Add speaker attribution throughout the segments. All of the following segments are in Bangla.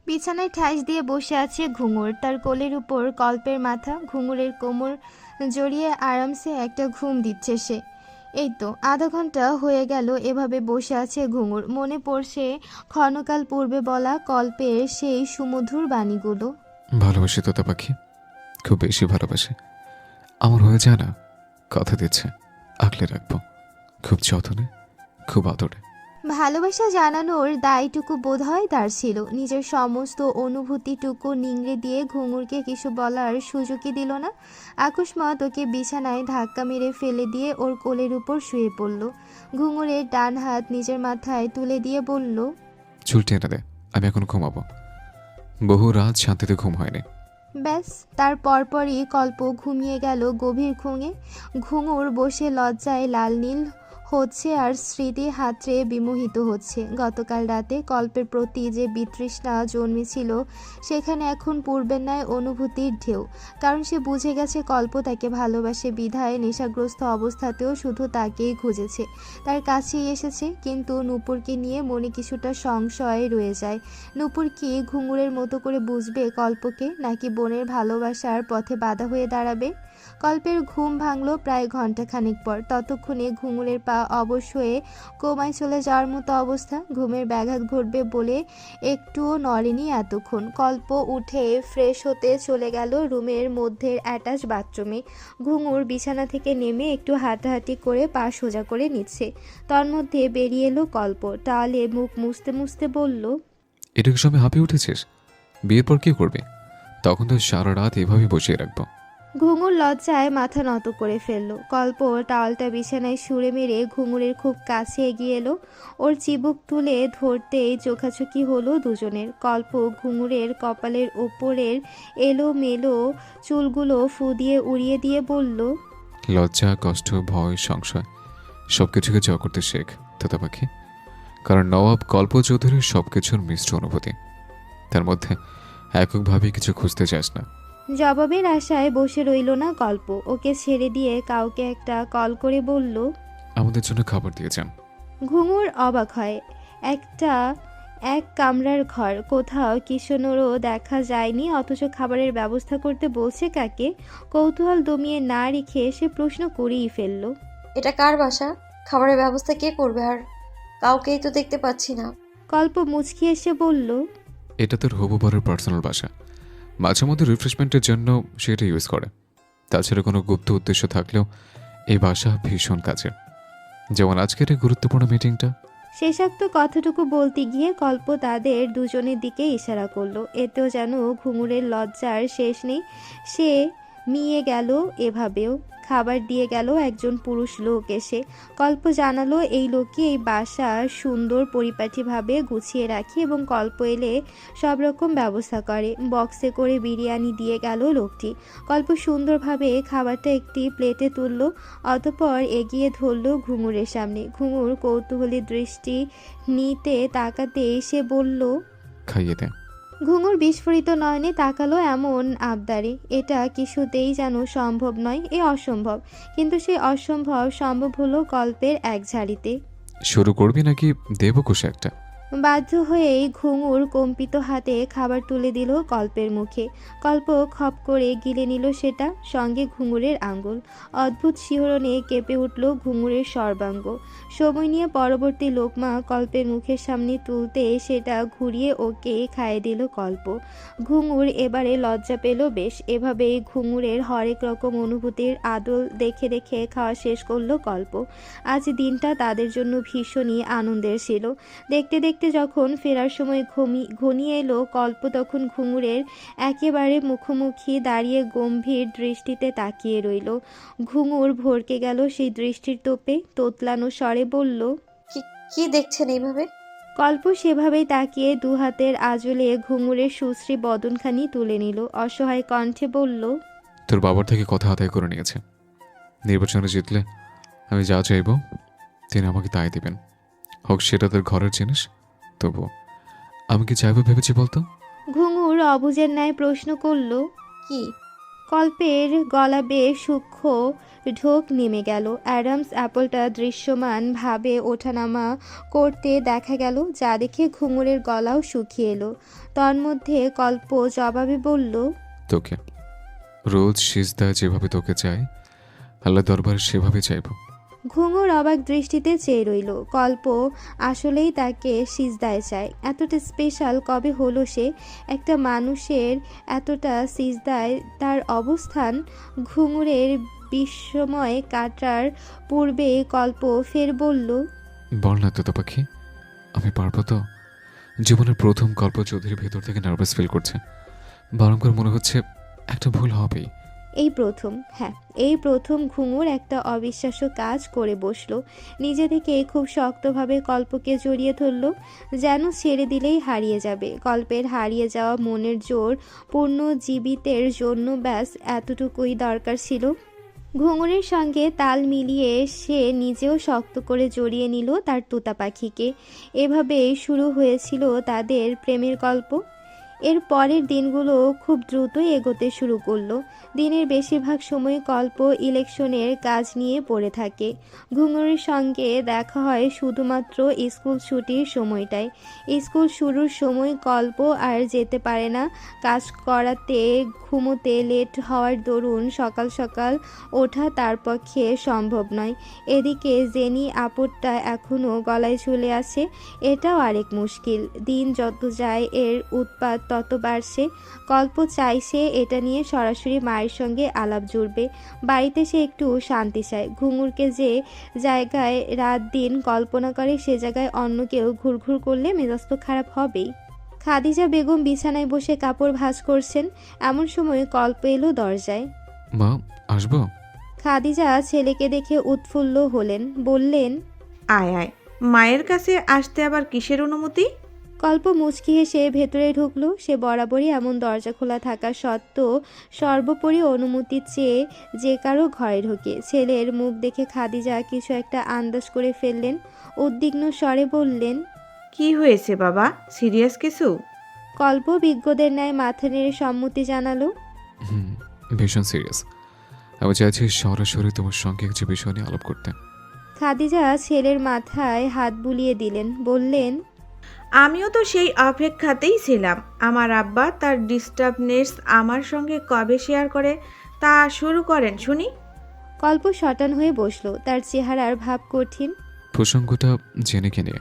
Speaker 1: বিছানায় ঠাঁস দিয়ে বসে আছে ঘুঙুর। তার কোলের উপর কল্পের মাথা, ঘুঙুরের কোমর জড়িয়ে আরামসে একটা ঘুম দিচ্ছে সে। এই তো আধা ঘন্টা হয়ে গেল এভাবে বসে আছে ঘুঙুর। মনে পড়ছে ক্ষণকাল পূর্বে বলা কল্পের সেই সুমধুর বাণীগুলো।
Speaker 2: ভালোবাসি তোতা পাখি, খুব বেশি ভালোবাসি। আমার হয়ে যায় না, কথা দিচ্ছে আগলে রাখবো, খুব যত্নে, খুব আদরে।
Speaker 1: ভালোবাসা জানানোর দায়টুকু বোধহয় তার ছিল। নিজের সমস্ত অনুভূতিটুকু নিংড়ে দিয়ে ঘুঙুরকে কিছু বলার সুযোগই দিল না। আকস্মাৎ ওকে বিছানায় ধাক্কা মেরে ফেলে দিয়ে ওর কোলের উপর শুয়ে পড়ল। ঘুঙুরের ডান হাত নিজের মাথায় তুলে দিয়ে বলল,
Speaker 2: চুল টেনে দে, আমি এখন ঘুমাবো। বহু রাত শান্তিতে ঘুম হয়নি।
Speaker 1: ব্যাস তার পরপরই কল্প ঘুমিয়ে গেল গভীর ঘুমে। ঘুঙুর বসে লজ্জায় লাল নীল হচ্ছে আর স্মৃতি হাতড়ে বিমোহিত হচ্ছে। গতকাল রাতে কল্পের প্রতি যে বিতৃষ্ণা জন্মেছিল সেখানে এখন পূর্বের ন্যায় অনুভূতির ঢেউ। কারণ সে বুঝে গেছে কল্প তাকে ভালোবাসে বিধায় নেশাগ্রস্ত অবস্থাতেও শুধু তাকেই খুঁজেছে, তার কাছেই এসেছে। কিন্তু নূপুরকে নিয়ে মনে কিছুটা সংশয় রয়ে যায়। নূপুর কি ঘুঙুরের মতো করে বুঝবে কল্পকে, নাকি বোনের ভালোবাসার পথে বাধা হয়ে দাঁড়াবে? কল্পের ঘুম ভাঙল প্রায় ঘন্টাখানেক পর। ততক্ষণে ঘুঙুরের পা অবশ হয়ে কোমায় চলে যাওয়ার মতো অবস্থা। ঘুমের ব্যাঘাত ঘটবে বলে একটুও নড়েনি এতক্ষণ। কল্প উঠে ফ্রেশ হতে চলে গেল রুমের মধ্যে অ্যাটাচ বাথরুমে। ঘুঙুর বিছানা থেকে নেমে একটু হাঁটাহাঁটি করে পা সোজা করে নিচ্ছে। তন্মধ্যে বেরিয়ে এলো কল্প। টাওয়ালে মুখ মুছতে মুছতে বলল,
Speaker 2: এটুকু সময় হাঁপিয়ে উঠেছিস? বিয়ের পর কি করবে? তখন তো সারা রাত এভাবেই বসিয়ে রাখবো।
Speaker 1: ঘুঙুর লজ্জায় মাথা নত করে ফেলল। কল্প টাওয়ালটা বিছানায় ছুঁড়ে মেরে ঘুঙুরের খুব কাছে এগিয়ে এলো। ওর চিবুক তুলে ধরতেই চোখাচোখি হলো দুজনের। কল্প ঘুঙুরের কপালের ওপরের এলোমেলো চুলগুলো ফু দিয়ে উড়িয়ে দিয়ে বলল,
Speaker 2: লজ্জা, কষ্ট, ভয়, সংশয় সবকিছুকে জয় করতে শেখ তোতা পাখি। কারণ নবাব কল্প চৌধুরীর সবকিছুর মিশ্র অনুভূতি, তার মধ্যে এককভাবে কিছু খুঁজতে চাস না।
Speaker 1: জবাবের আশায় বসে রইল না কল্প। ওকে ছেড়ে দিয়ে কাউকে একটা কল করে বলল,
Speaker 2: আমাদের জন্য খাবার দিয়ে যান।
Speaker 1: ঘুঙুর অবাক হয়। এক কামরার ঘর, কোথাও কিশোরও দেখা যায়নি, অথচ খাবারের ব্যবস্থা করতে বলছে কাকে? কৌতূহল দমিয়ে না রেখে সে প্রশ্ন করেই ফেলল,
Speaker 3: এটা কার বাসা? খাবারের ব্যবস্থা কে করবে? আর কাউকেই তো দেখতে পাচ্ছি না।
Speaker 1: কল্প মুচকি এসে বলল,
Speaker 2: এটা তোর হবু বরের পার্সোনাল বাসা, মাঝে মধ্যে রিফ্রেশমেন্টের জন্য সেটা ইউজ করে। তাছাড়া কোনো গুপ্ত উদ্দেশ্য থাকলেও এই বাসা ভীষণ কাজের, যেমন আজকের এই গুরুত্বপূর্ণ মিটিংটা।
Speaker 1: শেষাক্ত কথাটুকু বলতে গিয়ে কল্প তাদের দুজনের দিকে ইশারা করলো। এতেও যেন ঘুঙুরের লজ্জার শেষ নেই। সে মিয়ে গেল এভাবেও। খাবার দিয়ে গেল একজন পুরুষ লোক এসে। কল্প জানালো এই লোকই এই বাসা সুন্দর পরিপাটিভাবে গুছিয়ে রাখে এবং কল্প এলে সব রকম ব্যবস্থা করে। বক্সে করে বিরিয়ানি দিয়ে গেল লোকটি। কল্প সুন্দরভাবে খাবারটা একটি প্লেটে তুলল, অতঃপর এগিয়ে ধরল ঘুঙুরের সামনে। ঘুঙুর কৌতূহলী দৃষ্টি নিতে তাকাতে সে বলল,
Speaker 2: খাইয়ে দে।
Speaker 1: ঘুঙুর বিস্ফোরিত নয়নে তাকালো এমন আবদারে। এটা কিছুতেই যেন সম্ভব নয়, এ অসম্ভব। কিন্তু সেই অসম্ভব সম্ভব হলো কল্পের এক ঝাড়িতে।
Speaker 2: শুরু করবি নাকি দেবো কুশে একটা?
Speaker 1: বাধ্য হয়েই ঘুঙুর কম্পিত হাতে খাবার তুলে দিল কল্পের মুখে। কল্প খপ করে গিলে নিল সেটা, সঙ্গে ঘুঙুরের আঙ্গুল। অদ্ভুত শিহরণে কেঁপে উঠল ঘুঙুরের সর্বাঙ্গ। সময় নিয়ে পরবর্তী লোকমা কল্পের মুখের সামনে তুলতে সেটা ঘুরিয়ে ওকে খাইয়ে দিল কল্প। ঘুঙুর এবারে লজ্জা পেল বেশ। এভাবেই ঘুঙুরের হরেক রকম অনুভূতির আদল দেখে দেখে খাওয়া শেষ করলো কল্প। আজ দিনটা তাদের জন্য ভীষণই আনন্দের ছিল। দেখতে দেখতে যখন ফেরার সময় ঘনিয়ে এলো, কল্প তখন ঘুঙুরের একেবারে মুখোমুখি দাঁড়িয়ে গম্ভীর দৃষ্টিতে তাকিয়ে রইল। ঘুঙুর ভড়কে গেল সেই দৃষ্টির তোপে। তোতলানো স্বরে বলল,
Speaker 3: কি কি দেখছেন এইভাবে?
Speaker 1: কল্প সেভাবেই তাকিয়ে দু হাতের আঁচলে ঘুঙুরের সুশ্রী বদনখানি তুলে নিল। অসহায় কণ্ঠে বলল,
Speaker 2: তোর বাবার থেকে কথা আদায় করে নিয়েছে। নির্বাচনে জিতলে আমি যা চাইব তিনি আমাকে তাই দিবেন, হোক সেটা তোর ঘরের জিনিস। তবু আমি কি চাইবো ভেবেছি বলতো?
Speaker 1: ঘুঙুর অবুঝের ন্যায় প্রশ্ন করল,
Speaker 3: কি?
Speaker 1: কল্পের গলা বেয়ে সূক্ষ্ম ঢোক নেমে গেল। অ্যাডামস অ্যাপলটা দৃশ্যমান ভাবে ওঠানামা করতে দেখা গেল, যা দেখে ঘুঙুরের গলাও শুকিয়ে এলো। তন্মধ্যে কল্প জবাবে বলল,
Speaker 2: তোকে রোজ সিজদা যেভাবে তোকে চাই, আল্লাহ দরবারে সেভাবে চাইব।
Speaker 1: ঘুঙুর অবাক দৃষ্টিতে চেয়ে রইল। কল্প আসলেই তাকে সিজদায় চায়। এতটা স্পেশাল কবে হলো সে? একটা মানুষের এতটা সিজদায় তার অবস্থান। ঘুঙুরের বিস্ময় কাটার পূর্বে কল্প ফের বলল,
Speaker 2: বল না তোতা পাখি, আমি পারবো তো? জীবনের প্রথম কল্প চৌধুরী ভেতর থেকে নার্ভাস ফিল করছে। বারংবার মনে হচ্ছে একটা ভুল হবেই।
Speaker 1: এই প্রথম ঘুঙুর একটা অবিশ্বাস্য কাজ করে বসলো। নিজে থেকে খুব শক্তভাবে কল্পকে জড়িয়ে ধরল, যেন ছেড়ে দিলেই হারিয়ে যাবে। কল্পের হারিয়ে যাওয়া মনের জোর পুনর্জীবিতের জন্য ব্যাস এতটুকুই দরকার ছিল। ঘুঙুরের সঙ্গে তাল মিলিয়ে সে নিজেও শক্ত করে জড়িয়ে নিল তার তোতা পাখিকে। এভাবেই শুরু হয়েছিল তাদের প্রেমের গল্প। এর পরের দিনগুলো খুব দ্রুতই এগোতে শুরু করলো। দিনের বেশিরভাগ সময় কল্প ইলেকশনের কাজ নিয়ে পড়ে থাকে। ঘুঙুরের সঙ্গে দেখা হয় শুধুমাত্র স্কুল ছুটির সময়টায়। স্কুল শুরুর সময় কল্প আর যেতে পারে না। কাজ করাতে ঘুমোতে লেট হওয়ার দরুন সকাল সকাল ওঠা তার পক্ষে সম্ভব নয়। এদিকে জেনি আপদটা এখনও গলায় ঝুলে আছে, এটাও আরেক মুশকিল। দিন যত যায় এর উৎপাত তত বাড়ছে। কল্প চাইছে এটা নিয়ে সরাসরি মায়ের সঙ্গে আলাপ জুড়বে। বাড়িতে সে একটু শান্তি চায়। ঘুঙুরকে যে জায়গায় রাত দিন কল্পনা করে সে জায়গায় অন্য কেউ ঘুরঘুর করলে মেজাজ তো খারাপ হবেই। খাদিজা বেগম বিছানায় বসে কাপড় ভাঁজ করছেন। এমন সময় কল্প এলো দরজায়।
Speaker 2: মা, আসবো?
Speaker 1: খাদিজা ছেলেকে দেখে উৎফুল্ল হলেন, বললেন,
Speaker 4: আয় আয়, মায়ের কাছে আসতে আবার কিসের অনুমতি?
Speaker 1: কল্প মুচকি হেসে ভেতরে ঢুকলো। সে বরাবরই এমন দরজা খোলা থাকা সত্ত্বেও সর্বোপরি অনুমতি চেয়ে যে কারো ঘরে ঢোকে। ছেলের মুখ দেখে খাদিজা কিছু একটা আন্দাজ করে ফেললেন। উদ্বিগ্ন স্বরে বললেন,
Speaker 4: কি হয়েছে বাবা, সিরিয়াস কিছু?
Speaker 1: কল্প বিজ্ঞদের ন্যায় মাথা নেড়ে সম্মতি জানালো।
Speaker 2: ভীষণ সিরিয়াস। আমি চাইছি সরাসরি তোমার সঙ্গে কিছু বিষয় নিয়ে আলাপ করতে।
Speaker 1: খাদিজা ছেলের মাথায় হাত বুলিয়ে দিলেন, বললেন,
Speaker 4: আমিও তো সেই অপেক্ষাতেই ছিলাম। আমার আব্বা তার ডিস্টার্বনেস আমার সঙ্গে কবে শেয়ার করে তা শুরু করেন শুনি।
Speaker 1: কল্প শটান হয়ে বসলো। তার চেহারার ভাব কঠিন।
Speaker 2: প্রসঙ্গটা জেনে নিয়ে।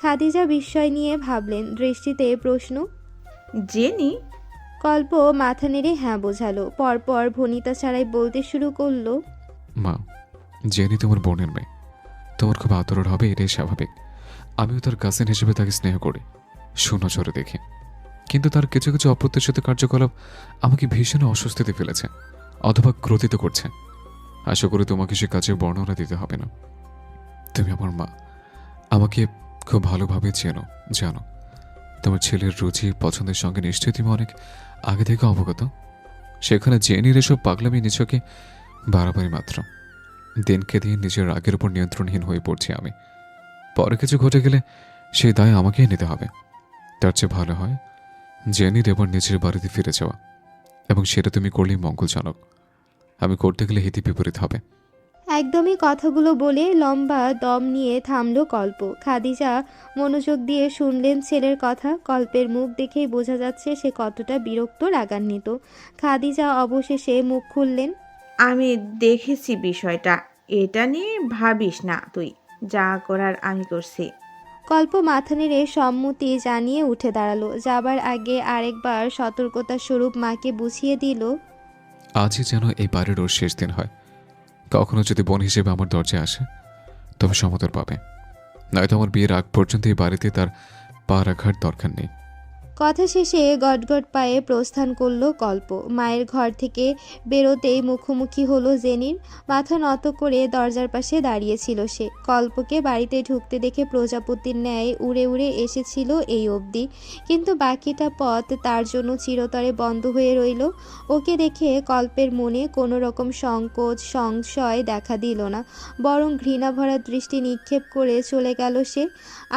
Speaker 1: খাদিজা বিস্ময় নিয়ে ভাবলেন, দৃষ্টিতে প্রশ্ন।
Speaker 4: জেনি?
Speaker 1: কল্প মাথা নেড়ে হ্যাঁ বোঝালো। পরপর ভনিতা ছাড়াই বলতে শুরু করলো,
Speaker 2: মা, জেনি তোমার বোনের মেয়ে। তোমার খুব আদর হবে, এটাই স্বাভাবিক। আমিও তার কাজিন হিসেবে তাকে স্নেহ করি, সুনজরে দেখি। কিন্তু তার কিছু কিছু অপ্রত্যাশিত কার্যকলাপ আমাকে ভীষণ অস্বস্তিতে ফেলেছে, অথবা ক্রোধিত করছে। আশা করি তোমাকে সে কাজে বর্ণনা দিতে হবে না। তুমি আমার মা, আমাকে খুব ভালোভাবে চেনো, জানো। তোমার ছেলের রুচি পছন্দের সঙ্গে নিশ্চয়ই তুমি অনেক আগে থেকে অবগত। সেখানে জেনির এসব পাগলামি নিছকে বাড়াবাড়ি মাত্র। দিনকে দিন নিজের রাগের উপর নিয়ন্ত্রণহীন হয়ে পড়ছি আমি। পরে কিছু ঘটে গেলে সেই দায় আমাকেই নিতে হবে। তার চেয়ে ভালো হয় জেনির এবার নিজের বাড়িতে ফিরে যাওয়া, এবং সেটা তুমি করলেই মঙ্গলজনক। আমি করতে গেলে হিতে বিপরীত হবে।
Speaker 1: একদমই কথাগুলো বলে লম্বা দম নিয়ে থামলো কল্প। খাদিজা মনোযোগ দিয়ে শুনলেন ছেলের কথা। কল্পের মুখ দেখেই বোঝা যাচ্ছে সে কতটা বিরক্ত, রাগান্বিত। খাদিজা অবশেষে মুখ খুললেন,
Speaker 4: আমি দেখেছি বিষয়টা, এটা নিয়ে ভাবিস না তুই, যা করার আমি করছি।
Speaker 1: কল্প মাথা নেড়ে সম্মতি জানিয়ে উঠে দাঁড়ালো। যাবার আগে আরেকবার সতর্কতা স্বরূপ মাকে বুঝিয়ে দিল,
Speaker 2: আজই যেন এই বাড়ির ওর শেষ দিন হয়। কখনো যদি বোন হিসেবে আমার দরজায় আসে তবে সমতল পাবে, নয়তো আমার বিয়ের আগ পর্যন্ত এই বাড়িতে তার পা রাখার দরকার নেই।
Speaker 1: কথা শেষে গটগট পায়ে প্রস্থান করলো কল্প। মায়ের ঘর থেকে বেরোতেই মুখোমুখি হলো জেনির। মাথা নত করে দরজার পাশে দাঁড়িয়েছিল সে। কল্পকে বাড়িতে ঢুকতে দেখে প্রজাপতির ন্যায় উড়ে উড়ে এসেছিল এই অবধি, কিন্তু বাকিটা পথ তার জন্য চিরতরে বন্ধ হয়ে রইল। ওকে দেখে কল্পের মনে কোনো রকম সংকোচ সংশয় দেখা দিল না, বরং ঘৃণাভরা দৃষ্টি নিক্ষেপ করে চলে গেল সে।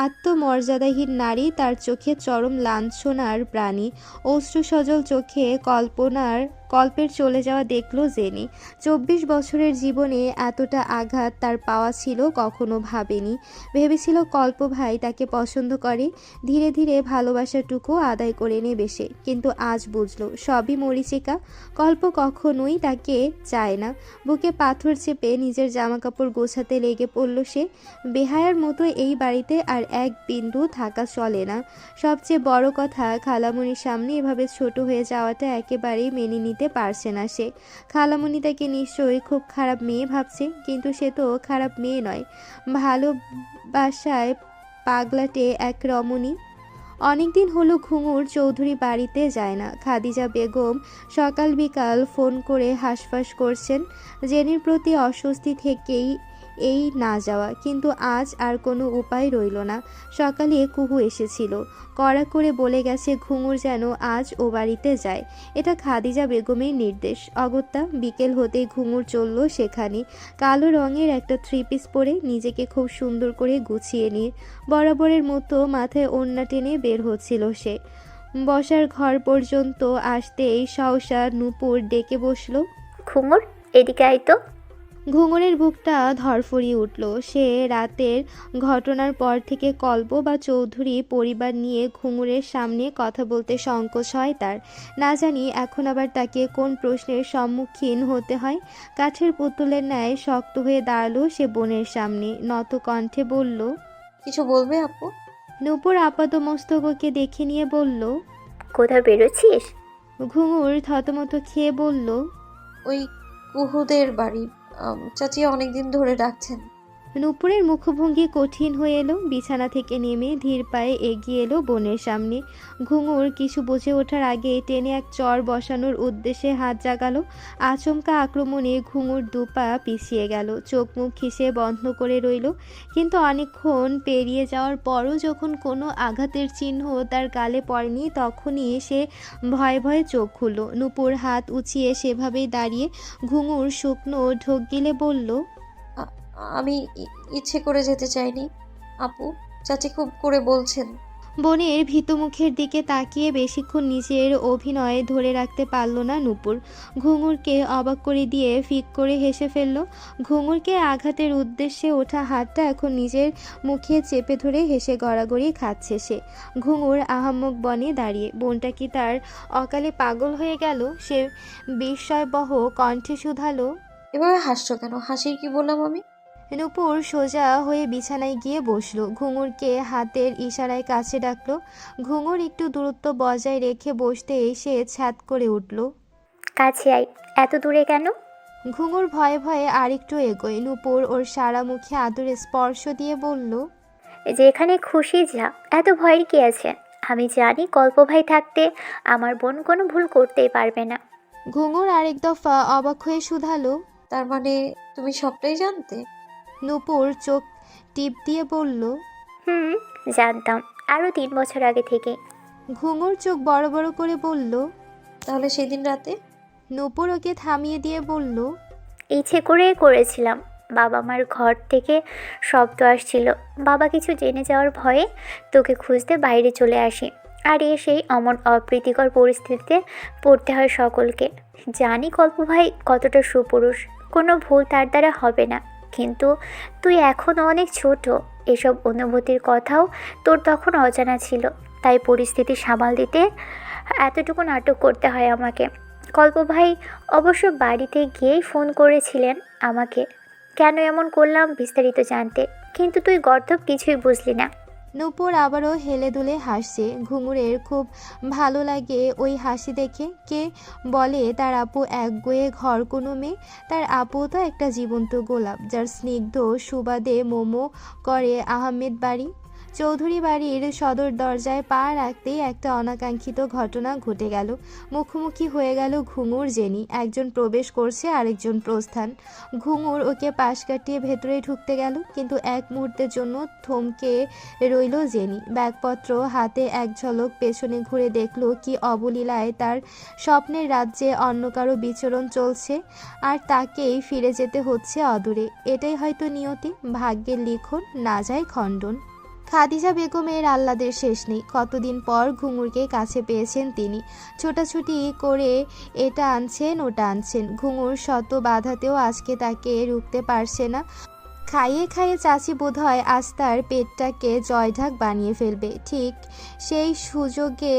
Speaker 1: আত্মমর্যাদাহীন নারী, তার চোখে চরম লাঞ্ছনার প্রাণী। অশ্রু সজল চোখে কল্পের চলে যাওয়া দেখলো জেনি। 24 বছরের জীবনে এতটা আঘাত তার পাওয়া ছিল কখনো ভাবেনি। ভেবেছিল কল্প ভাই তাকে পছন্দ করে, ধীরে ধীরে ভালোবাসাটুকু আদায় করে নেবে সে। কিন্তু আজ বুঝলো সবই মরীচিকা। কল্প কখনোই তাকে চায় না। বুকে পাথর চেপে নিজের জামাকাপড় গোছাতে লেগে পড়ল সে। বেহায়ার মতো এই বাড়িতে আর এক বিন্দু থাকা চলে না। সবচেয়ে বড় কথা, খালামণির সামনে এভাবে ছোট হয়ে যাওয়াটা একেবারেই মেনে নিতে পারছে না সে। খালামণি তাকে নিশ্চয়ই খুব খারাপ মেয়ে ভাবছে, কিন্তু সে তো খারাপ মেয়ে নয়, ভালোবাসায় পাগলাটে এক রমণী। অনেকদিন হলো ঘুঙুর চৌধুরী বাড়িতে যায় না। খাদিজা বেগম সকাল বিকাল ফোন করে হাঁসফাঁস করছেন। জেনির প্রতি অস্বস্তি থেকেই এই না যাওয়া, কিন্তু আজ আর কোনো উপায় রইল না। সকালে কুহু এসেছিল, কড়া করে বলে গেছে ঘুঙুর যেন আজ ও বাড়িতে যায়। এটা খাদিজা বেগমের নির্দেশ। অগত্যা বিকেল হতেই ঘুঙুর চলল সেখানে। কালো রঙের একটা 3 পিস পরে নিজেকে খুব সুন্দর করে গুছিয়ে নিয়ে বরাবরের মতো মাথায় ওড়না টেনে বের হচ্ছিল সে। বসার ঘর পর্যন্ত আসতেই সহসা নূপুর ডেকে বসলো।
Speaker 5: ঘুঙুর, এদিকে আয় তো।
Speaker 1: ঘুঙুরের বুকটা ধড়ফড়িয়ে উঠল। সে রাতের ঘটনার পর থেকে কল্প বা চৌধুরী পরিবার নিয়ে ঘুঙুরের সামনে কথা বলতে সংকোচ হয় তার। না জানি এখন আবার তাকে কোন প্রশ্নের সম্মুখীন হতে হয়। কাঠের পুতুলের ন্যায় শক্ত হয়ে দাঁড়ালো সে বোনের সামনে, নত কণ্ঠে বলল।
Speaker 3: কিছু বলবে আপু?
Speaker 1: নূপুর আপাদমস্তককে দেখে নিয়ে বলল।
Speaker 5: কোথাও বেরোচ্ছিস?
Speaker 1: ঘুঙুর থতমত খেয়ে বলল।
Speaker 3: ওই কুহুদের বাড়ি। চাচি অনেকদিন ধরে ডাকছেন।
Speaker 1: নূপুরের মুখভঙ্গি কঠিন হয়ে এলো। বিছানা থেকে নেমে ধীর পায়ে এগিয়ে এলো বোনের সামনে। ঘুঙুর কিছু বুঝে ওঠার আগে টেনে এক চর বসানোর উদ্দেশ্যে হাত জাগালো। আচমকা আক্রমণে ঘুঙুর দুপা পিছিয়ে গেল, চোখ মুখ খিসে বন্ধ করে রইল। কিন্তু অনেকক্ষণ পেরিয়ে যাওয়ার পরও যখন কোনো আঘাতের চিহ্ন তার গালে পড়েনি, তখনই সে ভয়ে ভয়ে চোখ খুলল। নূপুর হাত উঁচিয়ে সেভাবেই দাঁড়িয়ে ঘুঙুর শুকনো ঢোক গিলে বলল।
Speaker 3: আমি ইচ্ছে করে যেতে চাইনি আপু, চাচি খুব করে বলছেন।
Speaker 1: বোনের ভীত মুখের দিকে তাকিয়ে বেশিক্ষণ নিজের অভিনয় ধরে রাখতে পারল না নূপুর। ঘুঙুরকে অবাক করে দিয়ে ফিক করে হেসে ফেলল। ঘুঙুরকে আঘাতের উদ্দেশ্যে ওঠা হাতটা এখন নিজের মুখে চেপে ধরে হেসে গড়াগড়ি খাচ্ছে সে। ঘুঙুর আহাম্মক বনে দাঁড়িয়ে। বোনটা কি তার অকালে পাগল হয়ে গেল? সে বিস্ময়বহ কণ্ঠে শুধালো।
Speaker 3: এভাবে হাসছো কেন? হাসির কি বললাম আমি?
Speaker 1: নূপুর সোজা হয়ে বিছানায় গিয়ে বসলো। ঘুঙুরকে হাতের ইশারায় কাছে ডাকলো। ঘুঙুর একটু দূরত্ব বজায় রেখে বসতে এসে ছ্যাদ করে উঠল।
Speaker 5: কাছে আয়। এত দূরে কেন?
Speaker 1: ঘুঙুর ভয়ে ভয়ে আরেকটু এগোয়। নূপুর ওর সারা মুখে আদরে স্পর্শ দিয়ে বলল।
Speaker 5: যেখানে খুশি যা, এত ভয়ের কি আছে? আমি জানি কল্প ভাই থাকতে আমার বোন কোনো ভুল করতেই পারবে না।
Speaker 1: ঘুঙুর আরেক দফা অবাক হয়ে শুধালো।
Speaker 3: তার মানে তুমি সবটাই জানতে?
Speaker 1: নূপুর চোখ টিপ দিয়ে বলল।
Speaker 5: জানতাম, আরও 3 বছর আগে থেকে।
Speaker 1: ঘুঙুর চোখ বড় বড় করে বলল।
Speaker 3: তাহলে সেদিন রাতে?
Speaker 1: নূপুর ওকে থামিয়ে দিয়ে বলল।
Speaker 5: ইচ্ছে করে করেছিলাম। বাবা মার ঘর থেকে শব্দ আসছিল। বাবা কিছু জেনে যাওয়ার ভয়ে তোকে খুঁজতে বাইরে চলে আসি। আর এসেই অমন অপ্রীতিকর পরিস্থিতিতে পড়তে হয় সকলকে। জানি কল্প ভাই কতটা সুপুরুষ, কোনো ভুল তার দ্বারা হবে না। কিন্তু তুই এখনও অনেক ছোট। এসব অনুভূতির কথাও তোর তখন অজানা ছিল, তাই পরিস্থিতি সামাল দিতে এতটুকু নাটক করতে হয় আমাকে। কল্প ভাই অবশ্য বাড়িতে গিয়েই ফোন করেছিলেন আমাকে। কেন এমন করলাম বিস্তারিত জানতে, কিন্তু তুই গর্ধব কিছুই বুঝলি না।
Speaker 1: নূপুর আবারও হেলে দুলে হাসছে। ঘুঙুরের খুব ভালো লাগে ওই হাসি দেখে। কে বলে তার আপু একগুঁয়ে ঘর কোনো মেয়ে? তার আপু তো একটা জীবন্ত গোলাপ, যার স্নিগ্ধ সুবাদে মোমো করে আহমেদ বাড়ি। চৌধুরী বাড়ির সদর দরজায় পা রাখতেই একটা অনাকাঙ্ক্ষিত ঘটনা ঘটে গেল। মুখোমুখি হয়ে গেল ঘুঙুর জেনি। একজন প্রবেশ করছে, আরেকজন প্রস্থান। ঘুঙুর ওকে পাশ কাটিয়ে ভেতরে ঢুকতে গেল, কিন্তু এক মুহূর্তের জন্য থমকে রইল জেনি। ব্যাগপত্র হাতে এক ঝলক পেছনে ঘুরে দেখল কি অবলীলায় তার স্বপ্নের রাজ্যে অন্য কারো বিচরণ চলছে, আর তাকেই ফিরে যেতে হচ্ছে অদূরে। এটাই হয়তো নিয়তি, ভাগ্যের লিখন, না যায় খণ্ডন। খাদিজা বেগমের আহ্লাদের শেষ নেই। কতদিন পর ঘুঙুরকে কাছে পেয়েছেন তিনি। ছোটাছুটি করে এটা আনছেন ওটা আনছেন। ঘুঙুর শত বাধাতেও আজকে তাকে রুখতে পারছে না। খাইয়ে খাইয়ে চাচি বোধহয় আজ তার পেটটাকে জয়ঢাক বানিয়ে ফেলবে। ঠিক সেই সুযোগে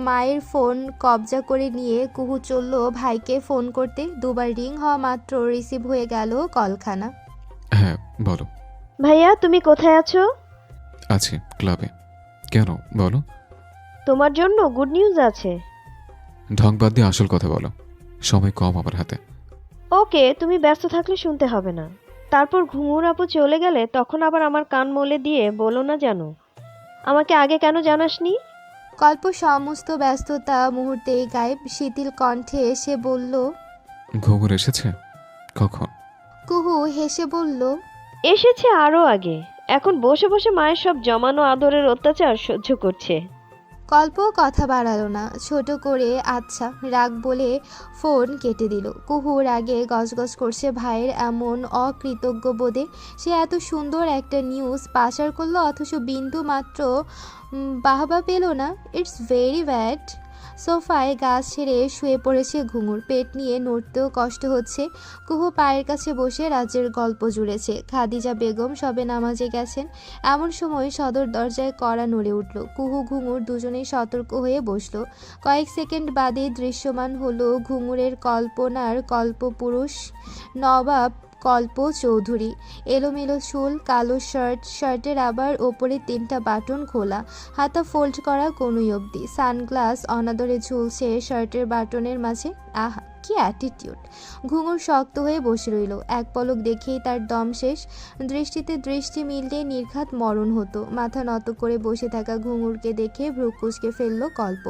Speaker 1: মায়ের ফোন কবজা করে নিয়ে কুহু চলল ভাইকে ফোন করতে। দুবার রিং হওয়া মাত্র রিসিভ হয়ে গেল কলখানা।
Speaker 2: হ্যাঁ বলো।
Speaker 6: ভাইয়া তুমি কোথায় আছো?
Speaker 2: আছি ক্লাবে। কেন বলো।
Speaker 6: তোমার জন্য গুড নিউজ আছে।
Speaker 2: ঢং বাদ দিয়ে আসল কথা বলো, সময় কম আমার হাতে।
Speaker 6: ওকে, তুমি ব্যস্ত থাকলে শুনতে হবে না। তারপর ঘুঙুর আপু চলে গেলে তখন আবার আমার কান মলে দিয়ে বলো না জানো, আমাকে আগে কেন জানাসনি?
Speaker 1: কল্প সমস্ত ব্যস্ততা মুহূর্তেই গায়েব। শিথিল কণ্ঠে এসে বলল।
Speaker 2: ঘুঙুর এসেছে? কখন?
Speaker 1: কুহু হেসে বলল।
Speaker 6: এসেছে আরও আগে। এখন বসে বসে মায়ের সব জমানো আদরের অত্যাচার সহ্য করছে।
Speaker 1: কল্প কথা বাড়ালো না, ছোট করে আচ্ছা রাগ বলে ফোন কেটে দিল। কুহু রাগে গজগজ করছে ভাইয়ের এমন অকৃতজ্ঞ বোধে। সে এত সুন্দর একটা নিউজ পাচার করলো অথচ বিন্দু মাত্র বাহবা পেল না। It's very bad. সোফায় গাছ ছেড়ে শুয়ে পড়েছে ঘুঙুর। পেট নিয়ে নড়তেও কষ্ট হচ্ছে। কুহু পায়ের কাছে বসে রাজ্যের গল্প জুড়েছে। খাদিজা বেগম সবে নামাজে গেছেন। এমন সময় সদর দরজায় কড়া নড়ে উঠল। কুহু ঘুঙুর দুজনেই সতর্ক হয়ে বসল। কয়েক সেকেন্ড বাদে দৃশ্যমান হলো ঘুঙুরের কল্পনার কল্পপুরুষ নবাব কল্প চৌধুরী। এলোমেলো চুল, কালো শার্ট, শার্টের আবার ওপরে 3টা বাটন খোলা, হাতা ফোল্ড করা কনুই অবধি, সানগ্লাস অনাদরে ঝুলছে শার্টের বাটনের মাঝে। আহা কি অ্যাটিটিউড! ঘুঙুর শক্ত হয়ে বসে রইল। এক পলক দেখেই তার দম শেষ। দৃষ্টিতে দৃষ্টি মিললে নির্ঘাত মরণ হতো। মাথা নত করে বসে থাকা ঘুঙুরকে দেখে ভ্রু কুঁচকে ফেলল কল্প।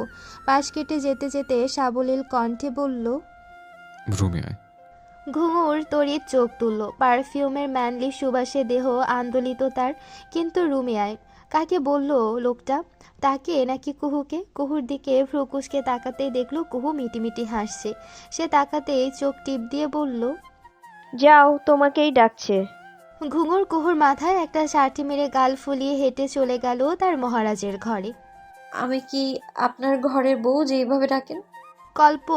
Speaker 1: পাশ কেটে যেতে যেতে সাবলীল কণ্ঠে বলল।
Speaker 2: রুমে আয়।
Speaker 1: ঘুঙুর তড়িৎ চোখ তুলল। পারফিউমের ম্যানলি সুবাসে দেহ আন্দোলিত তার। কিন্তু রুমে আয় কাকে বলল লোকটা? তাকে নাকি কুহুকে? কুহুর দিকে ভ্রু কুঁচকে তাকাতেই দেখল কুহু মিটিমিটি হাসছে। সে তাকাতেই চোখ টিপ দিয়ে বলল।
Speaker 6: যাও, তোমাকেই ডাকছে।
Speaker 1: ঘুঙুর কুহুর মাথায় একটা চাটি মেরে গাল ফুলিয়ে হেঁটে চলে গেল তার মহারাজের ঘরে।
Speaker 3: আমি কি আপনার ঘরের বউ যে এইভাবে ডাকেন?
Speaker 1: কল্প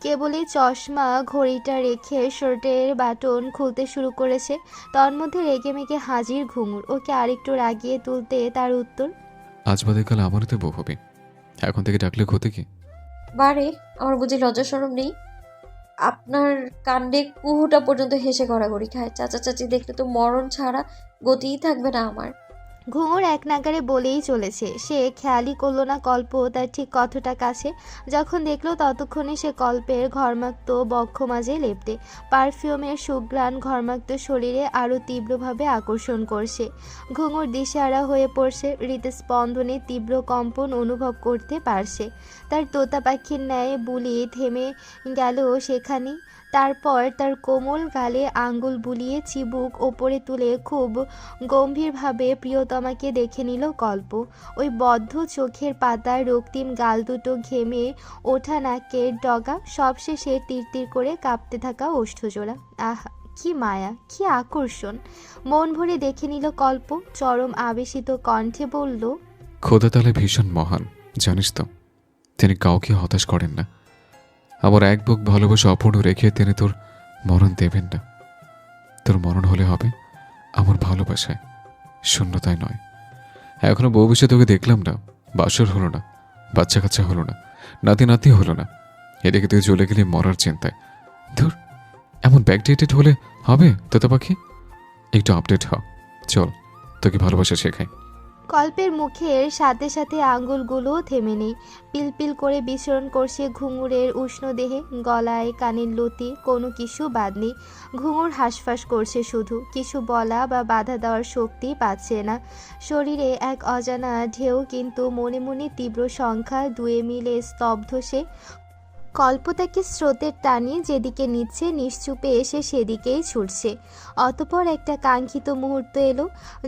Speaker 1: কেবলই চশমা ঘড়িটা রেখে শার্টের বাটন খুলতে শুরু করেছে। তন্মধ্যে রেগে মেগে হাজির ঘুঙুর। ওকে আরেকটু রাগিয়ে তুলতে তার উত্তর।
Speaker 2: আজ বাদে কাল আমারও তো বউ হবে, এখন থেকে ডাকলে ক্ষতি কি?
Speaker 3: বারে আমার বুঝি লজ্জা শরম নেই? আপনার কাণ্ডে কুহুটা পর্যন্ত হেসে গড়াগড়ি খায়। চাচা চাচি দেখলে তো মরণ ছাড়া গতিই থাকবে না আমার।
Speaker 1: ঘুঙুর এক নাগারে বলেই চলেছে। সে খেয়ালই করলো না কল্প তার ঠিক কতটা কাছে। যখন দেখলো ততক্ষণে সে কল্পের ঘর্মাক্ত বক্ষ মাঝে লেপ্টে। পারফিউমের সুঘ্রাণ ঘর্মাক্ত শরীরে আরও তীব্রভাবে আকর্ষণ করছে। ঘুঙুর দিশেহারা হয়ে পড়ছে। হৃদস্পন্দনে তীব্র কম্পন অনুভব করতে পারছে। তার তোতা পাখির ন্যায় বুলি থেমে গেল সেখানেই। তারপর তার কোমল গালে আঙ্গুল বুলিয়ে চিবুক ওপরে তুলে খুব গম্ভীরভাবে প্রিয়তমাকে দেখে নিল কল্প। ওই বদ্ধ চোখের পাতার রক্তিম গাল দুটো, ঘেমে ওঠা নাকের ডগা, সবশেষে তিরতির করে কাঁপতে থাকা ওষ্ঠজোড়া। আহা কি মায়া, কি আকর্ষণ! মন ভরে দেখে নিল কল্প। চরম আবেশিত কণ্ঠে বলল।
Speaker 2: খোদা তাহলে ভীষণ মহান, জানিস তো? তিনি কাউকে হতাশ করেন না। আমার এক বুক ভালোবাসা অপূর্ণ রেখে তিনি তোর মরণ দেবেন না। তোর মরণ হলে হবে আমার ভালোবাসায়, শূন্যতায় নয়। এখনো বউ বিষয়ে তোকে দেখলাম না, বাসর হলো না, বাচ্চা কাচ্চা হলো না, নাতি নাতি হলো না, এদিকে তুই চলে গেলি মরার চিন্তায়। ধুর, এমন ব্যাকডেটেড হলে হবে তোতা পাখি? একটু আপডেট হ, চল তোকে ভালোবাসা শেখাই।
Speaker 1: কল্পের মুখের সাথে সাথে আঙ্গুলগুলো থেমে নেই। পিলপিল করে বিচরণ করছে ঘুঙুরের উষ্ণ দেহে। গলায় কানের লতি, কোনো কিছু বাদ নেই। ঘুঙুর হাঁসফাঁস করছে শুধু, কিছু বলা বা বাধা দেওয়ার শক্তি পাচ্ছে না। শরীরে এক অজানা ঢেউ, কিন্তু মনে মনে তীব্র সংখ্যা, দুয়ে মিলে স্তব্ধ সে। কল্প তাকে স্রোতের টানে যেদিকে নিচ্ছে নিশ্চুপে এসে সেদিকেই ছুটছে। অতপর একটা কাঙ্ক্ষিত মুহূর্ত এলো,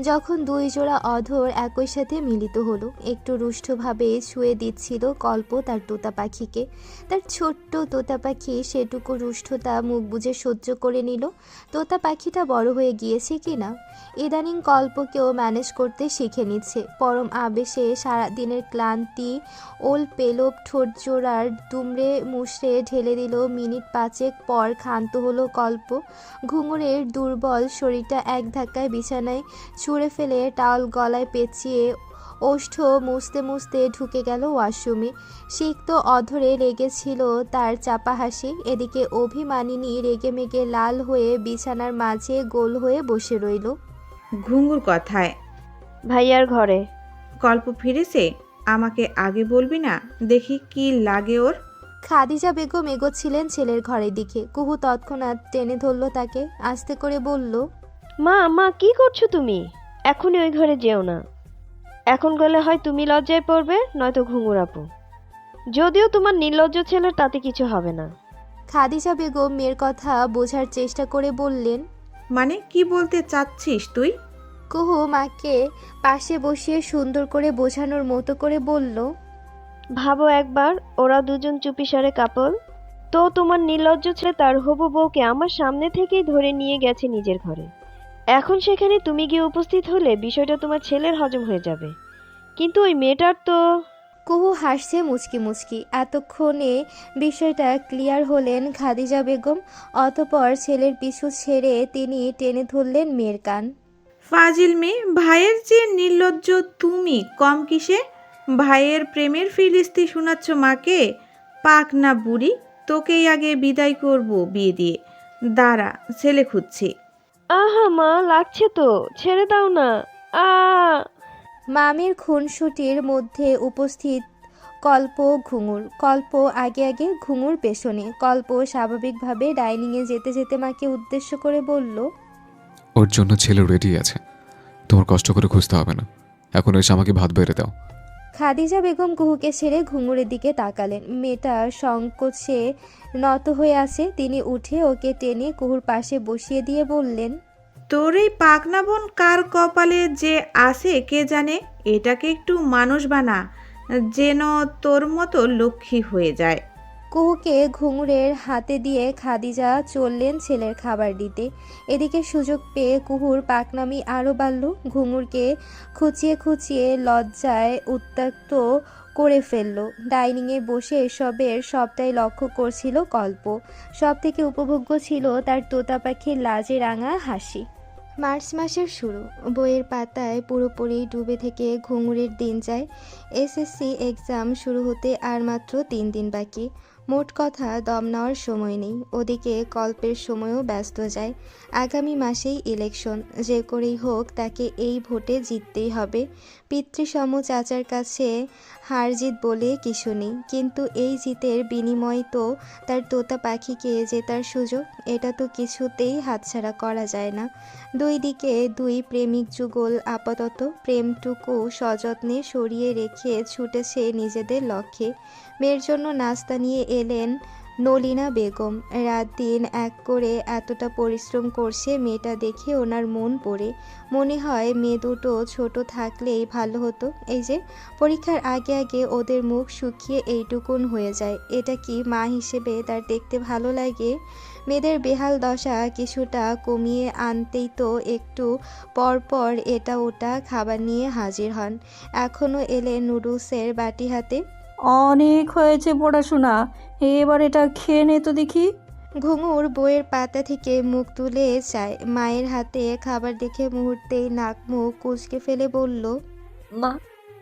Speaker 1: যখন দুই জোড়া অধর একই সাথে মিলিত হলো। একটু রুষ্টভাবে ছুঁয়ে দিচ্ছিল কল্প তার তোতা পাখিকে। তার ছোট্ট তোতা পাখি সেটুকু রুষ্টতা মুখ বুজে সহ্য করে নিল। তোতা পাখিটা বড় হয়ে গিয়েছে কিনা, ইদানিং কল্পকেও ম্যানেজ করতে শিখে নিচ্ছে। পরম আবেশে সারাদিনের ক্লান্তি ওল পেলব ঠোঁট জোড়ার দুমড়ে মুষড়ে ঢেলে দিল। মিনিট 5 পর ক্ষান্ত হলো কল্প। ঘুঙুরের দুর্বল শরীরটা এক ধাক্কায় বিছানায় ছুঁড়ে ফেলে টাওয়াল গলায় পেঁচিয়ে ওষ্ঠ মুছতে মুছতে ঢুকে গেল ওয়াশরুমে। সিক্ত অধরে লেগেছিল তার চাপা হাসি। এদিকে অভিমানিনী রেগেমেগে লাল হয়ে বিছানার মাঝে গোল হয়ে বসে রইল।
Speaker 4: ঘুঙুর কথায়
Speaker 6: ভাইয়ার ঘরে।
Speaker 4: কল্প ফিরেছে? আমাকে আগে বলবি না, দেখি কি লাগে ওর।
Speaker 1: খাদিজা বেগম এগোচ্ছিলেন ছেলের ঘরের দিকে। কুহু তৎক্ষণাৎ টেনে ধরল তাকে, আস্তে করে বলল,
Speaker 6: মা মা কি করছো তুমি? এখনই ওই ঘরে যেও না। এখন গেলে হয় তুমি লজ্জায় পড়বে, নয়তো ঘুঙুর আপু। যদিও তোমার নির্লজ্জ ছেলের তাতে কিছু হবে না।
Speaker 1: খাদিজা বেগম মেয়ের কথা বোঝার চেষ্টা করে বললেন।
Speaker 4: মানে কি বলতে চাচ্ছিস তুই?
Speaker 1: কুহু মাকে পাশে বসিয়ে সুন্দর করে বোঝানোর মতো করে বলল,
Speaker 6: ভাবো একবার, ওরা দুজন চুপিসারে কাপল। তো তোমার নির্লজ্জ ছেলে তার হবু বউকে আমার সামনে থেকেই ধরে নিয়ে গেছে নিজের ঘরে। এখন সেখানে তুমি গিয়ে উপস্থিত হলে বিষয়টা তোমার ছেলের হজম হয়ে যাবে, কিন্তু ওই মেয়েটার তো।
Speaker 1: কুহু হাসছে মুচকি মুচকি। এতক্ষণে বিষয়টা ক্লিয়ার হলেন খাদিজা বেগম। অতপর ছেলের পিছু ছেড়ে তিনি টেনে ধরলেন মেয়ের কান।
Speaker 4: ফাজিল মেয়ে, ভাইয়ের চেয়ে নির্লজ্জ তুমি কম কিসে? ভাইয়ের প্রেমের ফিলিস্তি শোনাচ্ছ মাকে? পাক না বুড়ি, তোকেই আগে বিদায় করব বিয়ে দিয়ে। দাঁড়া, ছেলে খুঁজছি।
Speaker 6: আহা মা, লাগছে তো, ছেড়ে দাও না। আ
Speaker 1: মামের খুনসুটির মধ্যে উপস্থিত কল্প ঘুঙুর। কল্প আগে আগে, ঘুঙুর পেছনে। কল্প স্বাভাবিকভাবে ডাইনিংয়ে যেতে যেতে মাকে উদ্দেশ্য করে বলল,
Speaker 2: ওর জন্য ছেলে রেডি আছে, তোমার কষ্ট করে খুঁজতে হবে না। এখন এসে আমাকে ভাত বেড়ে দাও।
Speaker 1: খাদিজা বেগম কুহুকে ছেড়ে ঘুঙুরের দিকে তাকালেন। মেয়েটা সংকোচে নত হয়ে আছে। তিনি উঠে ওকে টেনে কুহুর পাশে বসিয়ে দিয়ে বললেন,
Speaker 4: তোর এই পাকনা বোন কার কপালে যে আছে কে জানে। এটাকে একটু মানুষ বানা, যেন তোর মতো লক্ষ্মী হয়ে যায়।
Speaker 1: কুহুকে ঘুঙুরের হাতে দিয়ে খাদিজা চললেন ছেলের খাবার দিতে। এদিকে সুযোগ পেয়ে কুহুর পাকনামি আরও বাড়ল। ঘুঙুরকে খুঁচিয়ে খুঁচিয়ে লজ্জায় উত্ত্যক্ত করে ফেলল। ডাইনিংয়ে বসে এসবের সবটাই লক্ষ্য করছিল কল্প। সব থেকে উপভোগ্য ছিল তার তোতা পাখির লাজে রাঙা হাসি। মার্চ মাসের শুরু। বইয়ের পাতায় পুরোপুরি ডুবে থেকে ঘুঙুরের দিন যায়। এসএসসি এক্সাম শুরু হতে আর মাত্র 3 দিন বাকি। মোট কথা দম নেওয়ার সময় নেই। ওদিকে কল্পের সময়ও ব্যস্ত যায়। আগামী মাসেই ইলেকশন, যে করেই হোক তাকে এই ভোটে জিততেই হবে। পিতৃসম চাচার কাছে হার জিত বলে কিছু নেই, কিন্তু এই জিতের বিনিময় তো তার তোতা পাখিকে জেতার সুযোগ। এটা তো কিছুতেই হাতছাড়া করা যায় না। দুই দিকে দুই প্রেমিক যুগল আপাতত প্রেমটুকু সযত্নে সরিয়ে রেখে ছুটেছে নিজেদের লক্ষ্যে। মেয়ের জন্য নাস্তা নিয়ে এলেন নলিনা বেগম। রাত দিন এক করে এতটা পরিশ্রম করছে মেয়েটা দেখে ওনার মন পড়ে। মনে হয় মেয়ে দুটো ছোট থাকলেই ভালো হতো। এই যে পরীক্ষার আগে আগে ওদের মুখ শুকিয়ে এইটুকুন হয়ে যায়, এটা কি মা হিসেবে তার দেখতে ভালো লাগে? মেয়েদের বেহাল দশা কিছুটা কমিয়ে আনতেই তো একটু পর পর এটা ওটা খাবার নিয়ে হাজির হন। এখনও এলেন নুডলসের বাটি হাতে।
Speaker 7: অনেক হয়েছে পড়াশোনা, এবার এটা খেয়ে নে তো দেখি।
Speaker 1: ঘুঙুর বইয়ের পাতা থেকে মুখ তুলে চায়। মায়ের হাতে খাবার দেখে মুহূর্তেই নাক মুখ কুঁচকে ফেলে বলল,
Speaker 3: মা,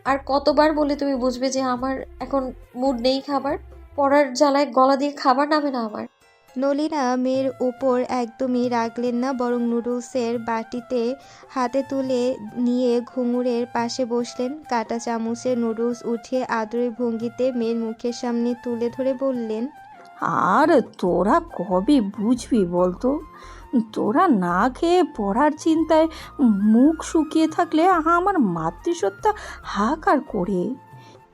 Speaker 3: আর কতবার বলে তুমি বুঝবে যে আমার এখন মুড নেই খাবার? পড়ার জ্বালায় গলা দিয়ে খাবার নামে না আমার।
Speaker 1: নলিনা মেয়ের উপর একদমই রাগলেন না, বরং নুডলসের বাটিতে হাতে তুলে নিয়ে ঘুঙুরের পাশে বসলেন। কাঁটা চামচে নুডলস উঠিয়ে আদরের ভঙ্গিতে মেয়ের মুখের সামনে তুলে ধরে বললেন,
Speaker 7: আর তোরা কবে বুঝবি বলতো? তোরা না খেয়ে পড়ার চিন্তায় মুখ শুকিয়ে থাকলে আমার মাতৃসত্তা হাহাকার করে।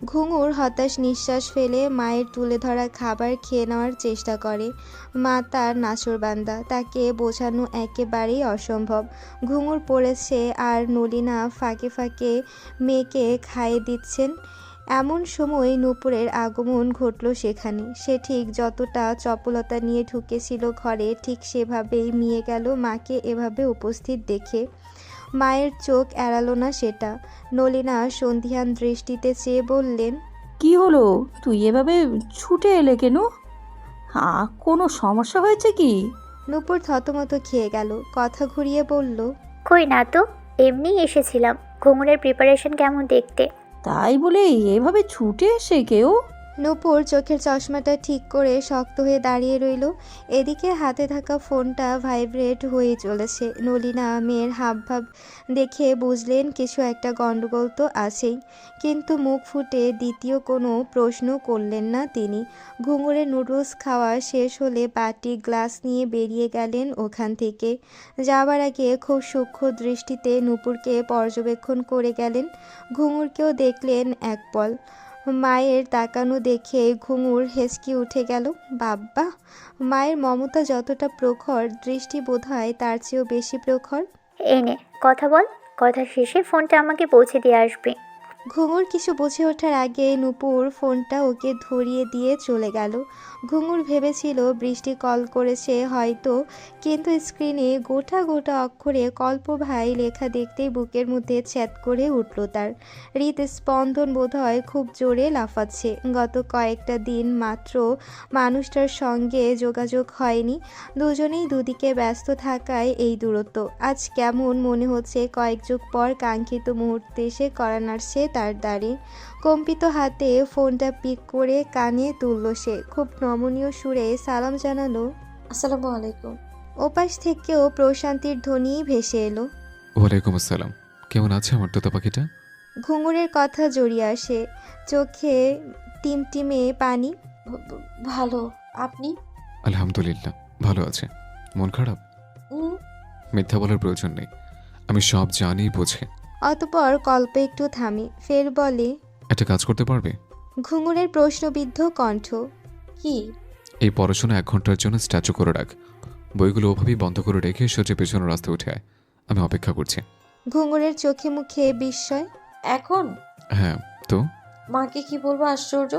Speaker 1: ঘুঙুর হতাশ নিঃশ্বাস ফেলে মায়ের তুলে ধরা খাবার খেয়ে নেওয়ার চেষ্টা করে। মা তার নাছোড়বান্দা, তাকে বোঝানো একেবারেই অসম্ভব। ঘুঙুর পড়েছে আর নলিনা ফাঁকে ফাঁকে মেয়েকে খাইয়ে দিচ্ছেন। এমন সময় নূপুরের আগমন ঘটল সেখানে। সে ঠিক যতটা চপলতা নিয়ে ঢুকেছিল ঘরে, ঠিক সেভাবেই নিয়ে গেল মাকে এভাবে উপস্থিত দেখে। মায়ের চোখ এড়ালো না সেটা। নলিনা সন্ধিহান দৃষ্টিতে চেয়ে বললেন,
Speaker 7: কি হলো, তুই এভাবে ছুটে এলে কেন? কোনো সমস্যা হয়েছে কি?
Speaker 1: নূপুর থতমত খেয়ে গেল। কথা ঘুরিয়ে বলল,
Speaker 5: কই না তো, এমনিই এসেছিলাম। ঘুঙুরের প্রিপারেশন কেমন দেখতে?
Speaker 7: তাই বলে এভাবে ছুটে এসে কেউ?
Speaker 1: নূপুর চোখের চশমাটা ঠিক করে শক্ত হয়ে দাঁড়িয়ে রইল। এদিকে হাতে থাকা ফোনটা ভাইব্রেট হয়ে চলেছে। নলিনা মেয়ের হাবভাব দেখে বুঝলেন কিছু একটা গন্ডগোল তো আছেই, কিন্তু মুখ ফুটে দ্বিতীয় কোনো প্রশ্ন করলেন না তিনি। ঘুঙুরের নুডলস খাওয়া শেষ হলে বাটি গ্লাস নিয়ে বেরিয়ে গেলেন ওখান থেকে। যাবার আগে খুব সূক্ষ্ম দৃষ্টিতে নূপুরকে পর্যবেক্ষণ করে গেলেন। ঘুঙুরকেও দেখলেন এক পল। মায়ের তাকানো দেখে ঘুঙুর হেসকি উঠে গেল। বাব্বা, মায়ের মমতা যতটা প্রখর, দৃষ্টি বোধহয় তার চেয়েও বেশি প্রখর।
Speaker 5: এনে কথা বল, কথা শেষে ফোনটা আমাকে পৌঁছে দিয়ে আসবি।
Speaker 1: ঘুঙুর কিছু বুঝে ওঠার আগে নূপুর ফোনটা ওকে ধরিয়ে দিয়ে চলে গেল। ঘুঙুর ভেবেছিল বৃষ্টি কল করেছে হয়তো, কিন্তু স্ক্রিনে গোটা গোটা অক্ষরে কল্প ভাই লেখা দেখতেই বুকের মধ্যে ছ্যাদ করে উঠল তার। হৃদস্পন্দন বোধহয় খুব জোরে লাফাচ্ছে। গত কয়েকটা দিন মাত্র মানুষটার সঙ্গে যোগাযোগ হয়নি। দুজনেই দুদিকে ব্যস্ত থাকায় এই দূরত্ব। আজ কেমন মনে হচ্ছে কয়েক যুগ পর কাঙ্ক্ষিত মুহূর্তে এসে কড়া নাড়ছে তার দাঁড়ে। কম্পিত হাতে ফোনটা পিক করে কানে তুলল সে। খুব নমনীয় সুরে সালাম জানালো।
Speaker 3: আসসালামু আলাইকুম।
Speaker 1: ওপাশ থেকেও প্রশান্তির ধ্বনি ভেসে এলো।
Speaker 2: ওয়ালাইকুম আসসালাম। কেমন আছে আমার তোতা পাখিটা?
Speaker 1: ঘুঙুরের কথা জড়িয়ে আসে, চোখে টিমটিমে পানি।
Speaker 3: ভালো, আপনি?
Speaker 2: আলহামদুলিল্লাহ ভালো আছে। মন খারাপ?
Speaker 3: উম,
Speaker 2: মিথ্যা বলার প্রয়োজন নেই, আমি সব জানি বুঝে।
Speaker 1: অতপর কল্প একটু থামে, ফের বলে,
Speaker 2: একটা কাজ করতে পারবে?
Speaker 1: ঘুঙুরের প্রশ্নবিদ্ধ কণ্ঠ।
Speaker 3: কি?
Speaker 2: এই পড়াশোনা 1 ঘন্টার জন্য স্ট্যাচু করে রাখ। বইগুলো ওভাবেই বন্ধ করে রেখে সোজা পেছনের রাস্তায় উঠে আয়, আমি অপেক্ষা করছি।
Speaker 1: ঘুঙুরের চোখে মুখে বিস্ময়।
Speaker 3: এখন?
Speaker 2: হ্যাঁ তো?
Speaker 3: মাকে কি বলবো? আশ্চর্য।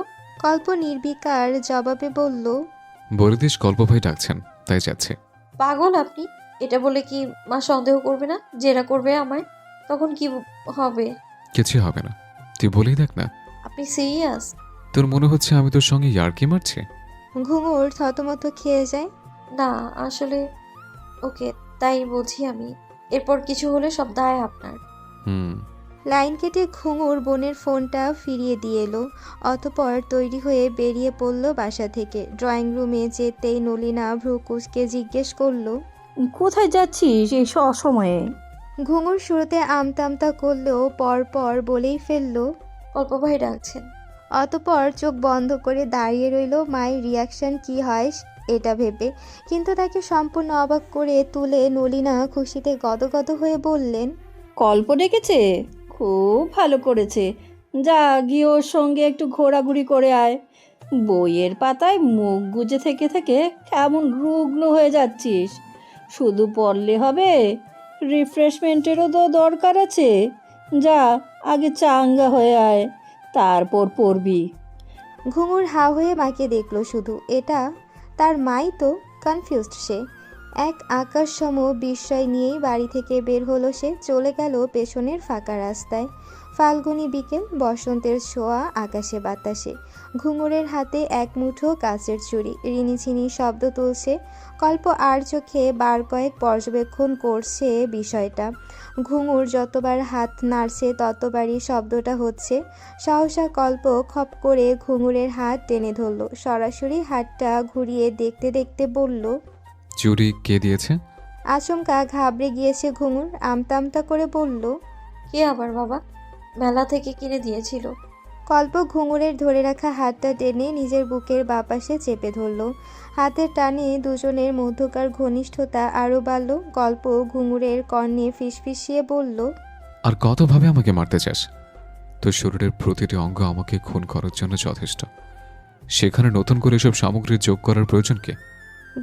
Speaker 1: কল্প নির্বিকার জবাবে বলল,
Speaker 2: বলে দিস কল্প ভাই ডাকছেন, তাই যাচ্ছে।
Speaker 3: পাগল আপনি? এটা বলে কি মা সন্দেহ করবে না? জেরা করবে আমায়? তখন কি হবে?
Speaker 2: কিছু হবে না, তুই বলেই দেখ না।
Speaker 3: আপনি সিরিয়াস?
Speaker 2: তোর মনে হচ্ছে আমি তোর সঙ্গে ইয়ার্কি মারছি?
Speaker 1: ঘুঙুর থতমত খেয়ে যায়।
Speaker 3: না আসলে, ওকে, তাই বলছি আমি। এরপর কিছু হলে সব দায় আপনার।
Speaker 2: হুম।
Speaker 1: লাইন কেটে ঘুঙুর বোনের ফোনটা ফিরিয়ে দিয়ে এলো। অতপর তৈরি হয়ে বেরিয়ে পড়ল বাসা থেকে। ড্রয়িং রুমে যেতেই নলিনা ভ্রু কুঁচকে জিজ্ঞেস করলো,
Speaker 7: কোথায় যাচ্ছিস এই অসময়ে?
Speaker 1: ঘুঙুর শুরুতে আমতা করলেও পরপর বলেই ফেললো।
Speaker 3: কল্প ভাই ডাকছেন।
Speaker 1: অতপর চোখ বন্ধ করে দাঁড়িয়ে রইল মায়ের রিয়াকশন কি হয় এটা ভেবে। কিন্তু তাকে সম্পূর্ণ অবাক করে তুলে নলিনা খুশিতে গদগদ হয়ে বললেন,
Speaker 7: কল্প ডেকেছে? খুব ভালো করেছে, যা গিয়ে ওর সঙ্গে একটু ঘোরাঘুরি করে আয়। বইয়ের পাতায় মুখ গুজে থেকে থেকে কেমন রুগ্ন হয়ে যাচ্ছিস। শুধু পড়লে হবে, রিফ্রেশমেন্টেরও তো দরকার আছে। যা আগে চাঙ্গা হয়ে আয়, তারপর পড়বি।
Speaker 1: ঘুঙুর হা হয়ে মাকে দেখলো শুধু। এটা তার মাই তো? কনফিউজড সে। এক আকাশসম বিস্ময় নিয়েই বাড়ি থেকে বের হলো সে। চলে গেল পেছনের ফাঁকা রাস্তায়। ফাল্গুনী বিকেল, বসন্তের ছোঁয়া আকাশে বাতাসে। ঘুঙুরের হাতে এক মুঠো কাচের চুড়ি, রিনিঝিনি শব্দ তুলছে। কল্প আর চোখে বার কয়েক পর্যবেক্ষণ করছে বিষয়টা। ঘুঙুর যতবার হাত নাড়ছে ততবারই শব্দটা হচ্ছে। সহসা কল্প খপ করে ঘুঙুরের হাত টেনে ধরল। সরাসরি হাতটা ঘুরিয়ে দেখতে দেখতে বলল,
Speaker 2: চুরি কে দিয়েছে?
Speaker 1: আচমকা ঘাবড়ে গিয়েছে ঘুঙুর। আমতা করে বলল,
Speaker 3: কে আবার বাবা? মেলা থেকে কিনে দিয়েছিল।
Speaker 1: কল্প ঘুঙুরের ধরে রাখা হাতটা টেনে নিজের বুকের বাপাশে চেপে ধরল। হাতের টানে দুজনের মধ্যকার ঘনিষ্ঠতা আরও বাড়ল। কল্প ঘুঙুরের কর্ণে ফিসফিসিয়ে বলল,
Speaker 2: আর কতভাবে আমাকে মারতে চাস? তোর শরীরের প্রতিটি অঙ্গ আমাকে খুন করার জন্য যথেষ্ট। সেখানে নতুন করে এসব সামগ্রী যোগ করার প্রয়োজন কি?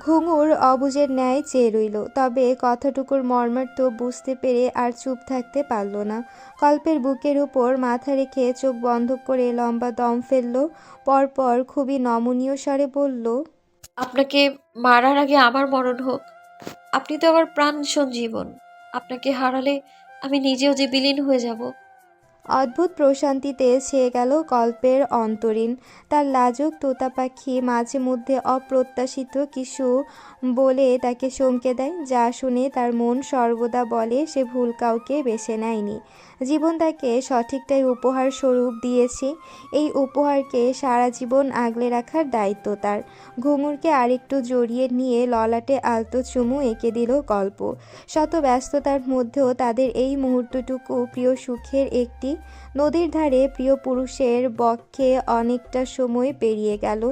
Speaker 1: ঘুঙুর অবুঝের ন্যায় চেয়ে রইল, তবে কথাটুকুর মর্মার্থ বুঝতে পেরে আর চুপ থাকতে পারল না। কল্পের বুকের উপর মাথা রেখে চোখ বন্ধ করে লম্বা দম ফেলল। পরপর খুবই নমনীয় স্বরে বলল,
Speaker 3: আপনাকে মারার আগে আমার মরণ হোক। আপনি তো আমার প্রাণ সঞ্জীবন। আপনাকে হারালে আমি নিজেও যে বিলীন হয়ে যাব।
Speaker 1: অদ্ভুত প্রশান্তিতে ছেয়ে গেল কল্পের অন্তরীণ। তার লাজুক তোতা পাখি মাঝে মধ্যে অপ্রত্যাশিত কিছু বলে তাকে চমকে দেয়, যা শুনে তার মন সর্বদা বলে সে ভুল কাউকে বেছে নেয়নি। জীবন তাকে সঠিকটাই উপহার স্বরূপ দিয়েছে। এই উপহারকে সারা জীবন আগলে রাখার দায়িত্ব তার। ঘুঙুরকে আরেকটু জড়িয়ে নিয়ে ললাটে আলতো চুমু এঁকে দিল কল্প। শত ব্যস্ততার মধ্যেও তাদের এই মুহূর্তটুকু প্রিয় সুখের একটি। নদীর ধারে প্রিয় পুরুষের বক্ষে অনেকটা সময় পেরিয়ে গেল।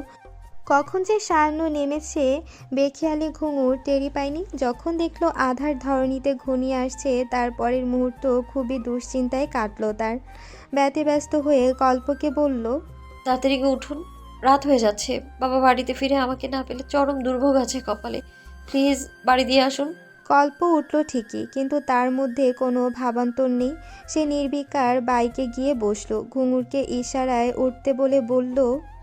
Speaker 1: কখন যে সায়াহ্ন নেমেছে বেখেয়ালি ঘুঙুর টেরি পায়নি। যখন দেখলো আধার ধরণীতে ঘনিয়ে আসছে, তারপরের মুহূর্ত খুবই দুশ্চিন্তায় কাটল তার। ব্যতিব্যস্ত হয়ে কল্পকে বলল,
Speaker 3: তাড়াতাড়ি উঠুন, রাত হয়ে যাচ্ছে। বাবা বাড়িতে ফিরে আমাকে না পেলে চরম দুর্ভোগ আছে কপালে। প্লিজ বাড়ি দিয়ে আসুন।
Speaker 1: কল্প উঠল ঠিকই, কিন্তু তার মধ্যে কোনো ভাবান্তর নেই। সে নির্বিকার বাইকে গিয়ে বসলো। ঘুঙুরকে ইশারায় উঠতে বলে বলল,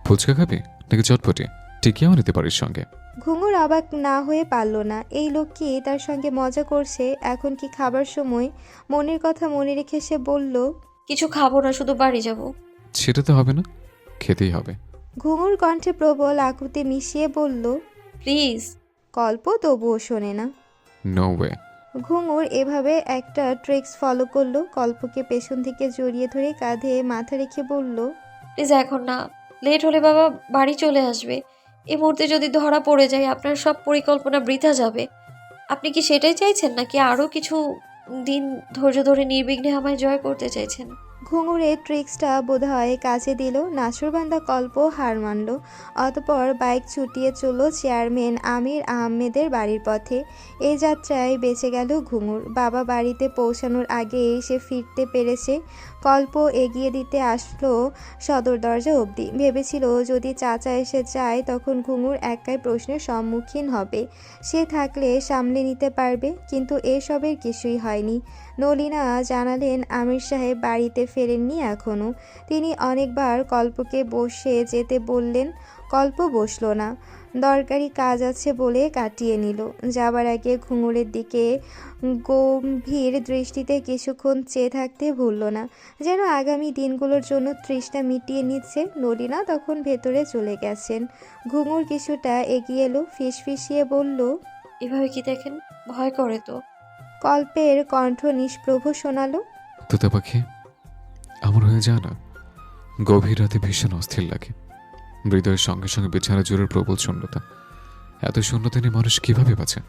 Speaker 2: ফুচকা খাবি নাকি চটপটি? টিকিয়াও নিতে পারিস সঙ্গে।
Speaker 1: ঘুঙুর অবাক না হয়ে পারল না। এই লোক কি তার সঙ্গে মজা করছে? এখন কি খাবার সময়? মনের কথা মনে রেখে সে বলল,
Speaker 3: কিছু খাবো না, শুধু বাড়ি যাব।
Speaker 2: সেটা তো হবে না, খেতেই হবে।
Speaker 1: ঘুঙুর কণ্ঠে প্রবল আকুতি মিশিয়ে বলল,
Speaker 3: প্লিজ।
Speaker 1: কল্প তবুও শোনে না।
Speaker 2: No way.
Speaker 1: ঘুঙুর এভাবে একটা ট্রিক্স ফলো করলো। কল্পকে পেছন থেকে জড়িয়ে ধরে কাঁধে মাথা রেখে বলল,
Speaker 3: প্লিজ এখন না, লেট হলে বাবা বাড়ি চলে আসবে। এই মুহূর্তে যদি ধরা পড়ে যায় আপনার সব পরিকল্পনা বৃথা যাবে। আপনি কি সেটাই চাইছেন, নাকি আরও কিছু দিন ধৈর্য ধরে নির্বিঘ্নে আমায় জয় করতে চাইছেন?
Speaker 1: ঘুঙুরের ট্রিক্সটা বোধহয় কাজে দিল। নাসুরবান্দা কল্প হার মানল। অতপর বাইক ছুটিয়ে চলল চেয়ারম্যান আমির আহমেদের বাড়ির পথে। এই যাত্রায় বেঁচে গেল ঘুঙুর। বাবা বাড়িতে পৌঁছানোর আগে সে ফিরতে পেরেছে। কল্প এগিয়ে দিতে আসলো সদর দরজা অবধি। ভেবেছিল যদি চাচা এসে যায় তখন ঘুঙুর একাই প্রশ্নের সম্মুখীন হবে। সে থাকলে সামলে নিতে পারবে, কিন্তু এসবের কিছুই হয়নি। নলিনা জানালেন আমির সাহেব বাড়িতে ফেরেননি এখনও। তিনি অনেকবার কল্পকে বসে যেতে বললেন, কল্প বসলো না। দরকারি কাজ আছে বলে কাটিয়ে নিল। যাবার আগে ঘুঙুরের দিকে গম্ভীর দৃষ্টিতে কিছুক্ষণ চেয়ে থাকতে ভুলল না, যেন আগামী দিনগুলোর জন্য তৃষ্ণা মিটিয়ে নিচ্ছে। নলিনা তখন ভেতরে চলে গেছেন। ঘুঙুর কিছুটা এগিয়ে এলো, ফিসফিসিয়ে বলল,
Speaker 3: এভাবে কি দেখেন? ভয় করে তো।
Speaker 1: কল্পের কণ্ঠ নিষ্প্রভ শোনালো,
Speaker 2: তোতা পাখি আমার হয়ে যায় না। গভীর রাতে ভীষণ অস্থির লাগে। হৃদয়ের সঙ্গে সঙ্গে বিছানা জোরের প্রবল শূন্যতা। এত শূন্যতা নিয়ে মানুষ কিভাবে বাঁচে?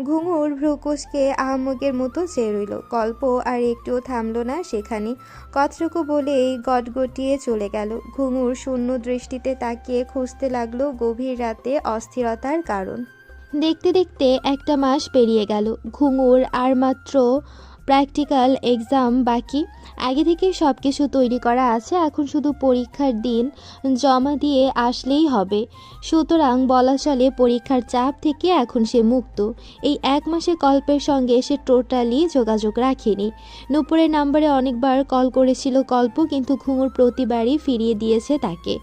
Speaker 1: ঘুঙুর ভ্রুকুচকে আহম্মকের মতো চেয়ে রইল। কল্প আর একটুও থামল না সেখানে। কতটুকু বলেই গটগটিয়ে চলে গেল। ঘুঙুর শূন্য দৃষ্টিতে তাকিয়ে খুঁজতে লাগলো গভীর রাতে অস্থিরতার কারণ। দেখতে দেখতে একটা মাস পেরিয়ে গেল। ঘুঙুর আর মাত্র প্র্যাকটিক্যাল এক্সাম বাকি। আগে থেকে সব কিছু তৈরি করা আছে, এখন শুধু পরীক্ষার দিন জমা দিয়ে আসলেই হবে। সুতরাং বলা চলে পরীক্ষার চাপ থেকে এখন সে মুক্ত। এই এক মাসে কল্পের সঙ্গে সে টোটালি যোগাযোগ রাখেনি। নূপুরের নাম্বারে অনেকবার কল করেছিল কল্প, কিন্তু ঘুঙুর প্রতিবারই ফিরিয়ে দিয়েছে তাকে।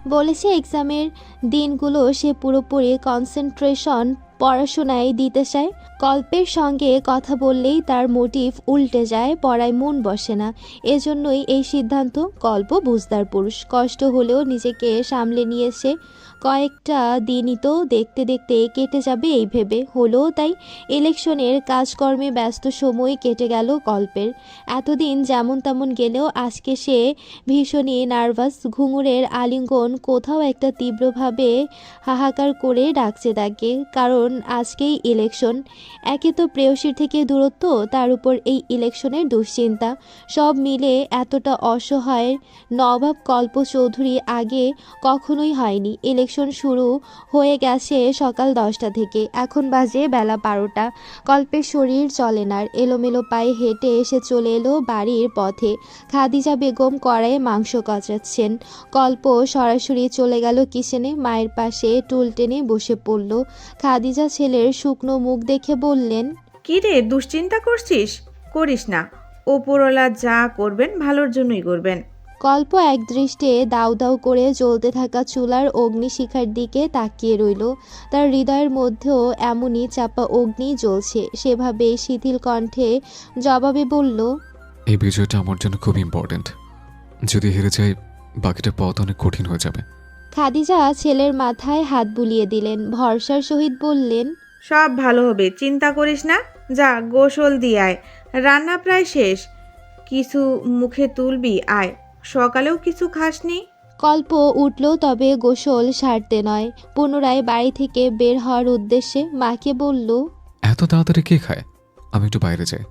Speaker 1: বলেছে এক্সামের দিনগুলো সে পুরোপুরি কনসেন্ট্রেশন পড়াশোনায় দিতে চায়। কল্পের সঙ্গে কথা বললেই তার মোটিভ উল্টে যায়, পড়ায় মন বসে না। এজন্যই এই সিদ্ধান্ত। কল্প বুঝদার পুরুষ, কষ্ট হলেও নিজেকে সামলে নিয়েছে। কয়েকটা দিনই তো দেখতে দেখতে কেটে যাবে এই ভেবে হলো তাই। ইলেকশনের কাজকর্মে ব্যস্ত সময় কেটে গেল কল্পের। এতদিন যেমন তেমন গেলেও আজকে সে ভীষণই নার্ভাস। ঘুঙুরের আলিঙ্গন কোথাও একটা তীব্রভাবে হাহাকার করে ডাকছে তাকে, কারণ আজকেই ইলেকশন। একে তো প্রেয়সীর থেকে দূরত্ব, তার উপর এই ইলেকশনের দুশ্চিন্তা। সব মিলে এতটা অসহায় নবাব কল্প চৌধুরী আগে কখনোই হয়নি। ইলেকশন ইলেকশন শুরু হয়ে গেছে সকাল 10টা থেকে, এখন বাজে বেলা 12টা। কল্পের শরীর চলে না, এলোমেলো পায়ে হেঁটে এসে চলে এলো বাড়ির পথে। খাদিজা বেগম কড়াইয়ে মাংস কচাচ্ছেন। কল্প সরাসরি চলে গেল কিচেনে, মায়ের পাশে টুল টেনে বসে পড়ল। খাদিজা ছেলের শুকনো মুখ দেখে বললেন,
Speaker 4: কি রে, দুশ্চিন্তা করছিস? করিস না, ওপরওয়ালা যা করবেন ভালোর জন্যই করবেন।
Speaker 1: কল্প একদৃষ্টে দাউ দাউ করে জ্বলতে থাকা চুলার অগ্নিশিখার দিকে তাকিয়ে রইল। তার হৃদয়ের মধ্যেও এমনই চাপা অগ্নি জ্বলছে। সেভাবে শিথিল কণ্ঠে জবাবে বলল,
Speaker 2: এই বিষয়টা আমার জন্য খুব ইম্পর্ট্যান্ট। যদি হেরে যাই বাকিটা পথ অনেক কঠিন হয়ে যাবে।
Speaker 1: খাদিজা ছেলের মাথায় হাত বুলিয়ে দিলেন, ভরসার সহিত বললেন,
Speaker 4: সব ভালো হবে, চিন্তা করিস না। যা গোসল দিয়ে আয়, রান্না প্রায় শেষ। কিছু মুখে তুলবি, আয়। সকালেও কিছু খাসনি?
Speaker 1: কল্প উঠল, তবে গোসল সারতে নয়। পুনরায় বাড়ি থেকে বের হওয়ার উদ্দেশ্যে মাকে বলল,
Speaker 2: এত তাড়াতাড়ি কে খায়? আমি একটু বাইরে যাই,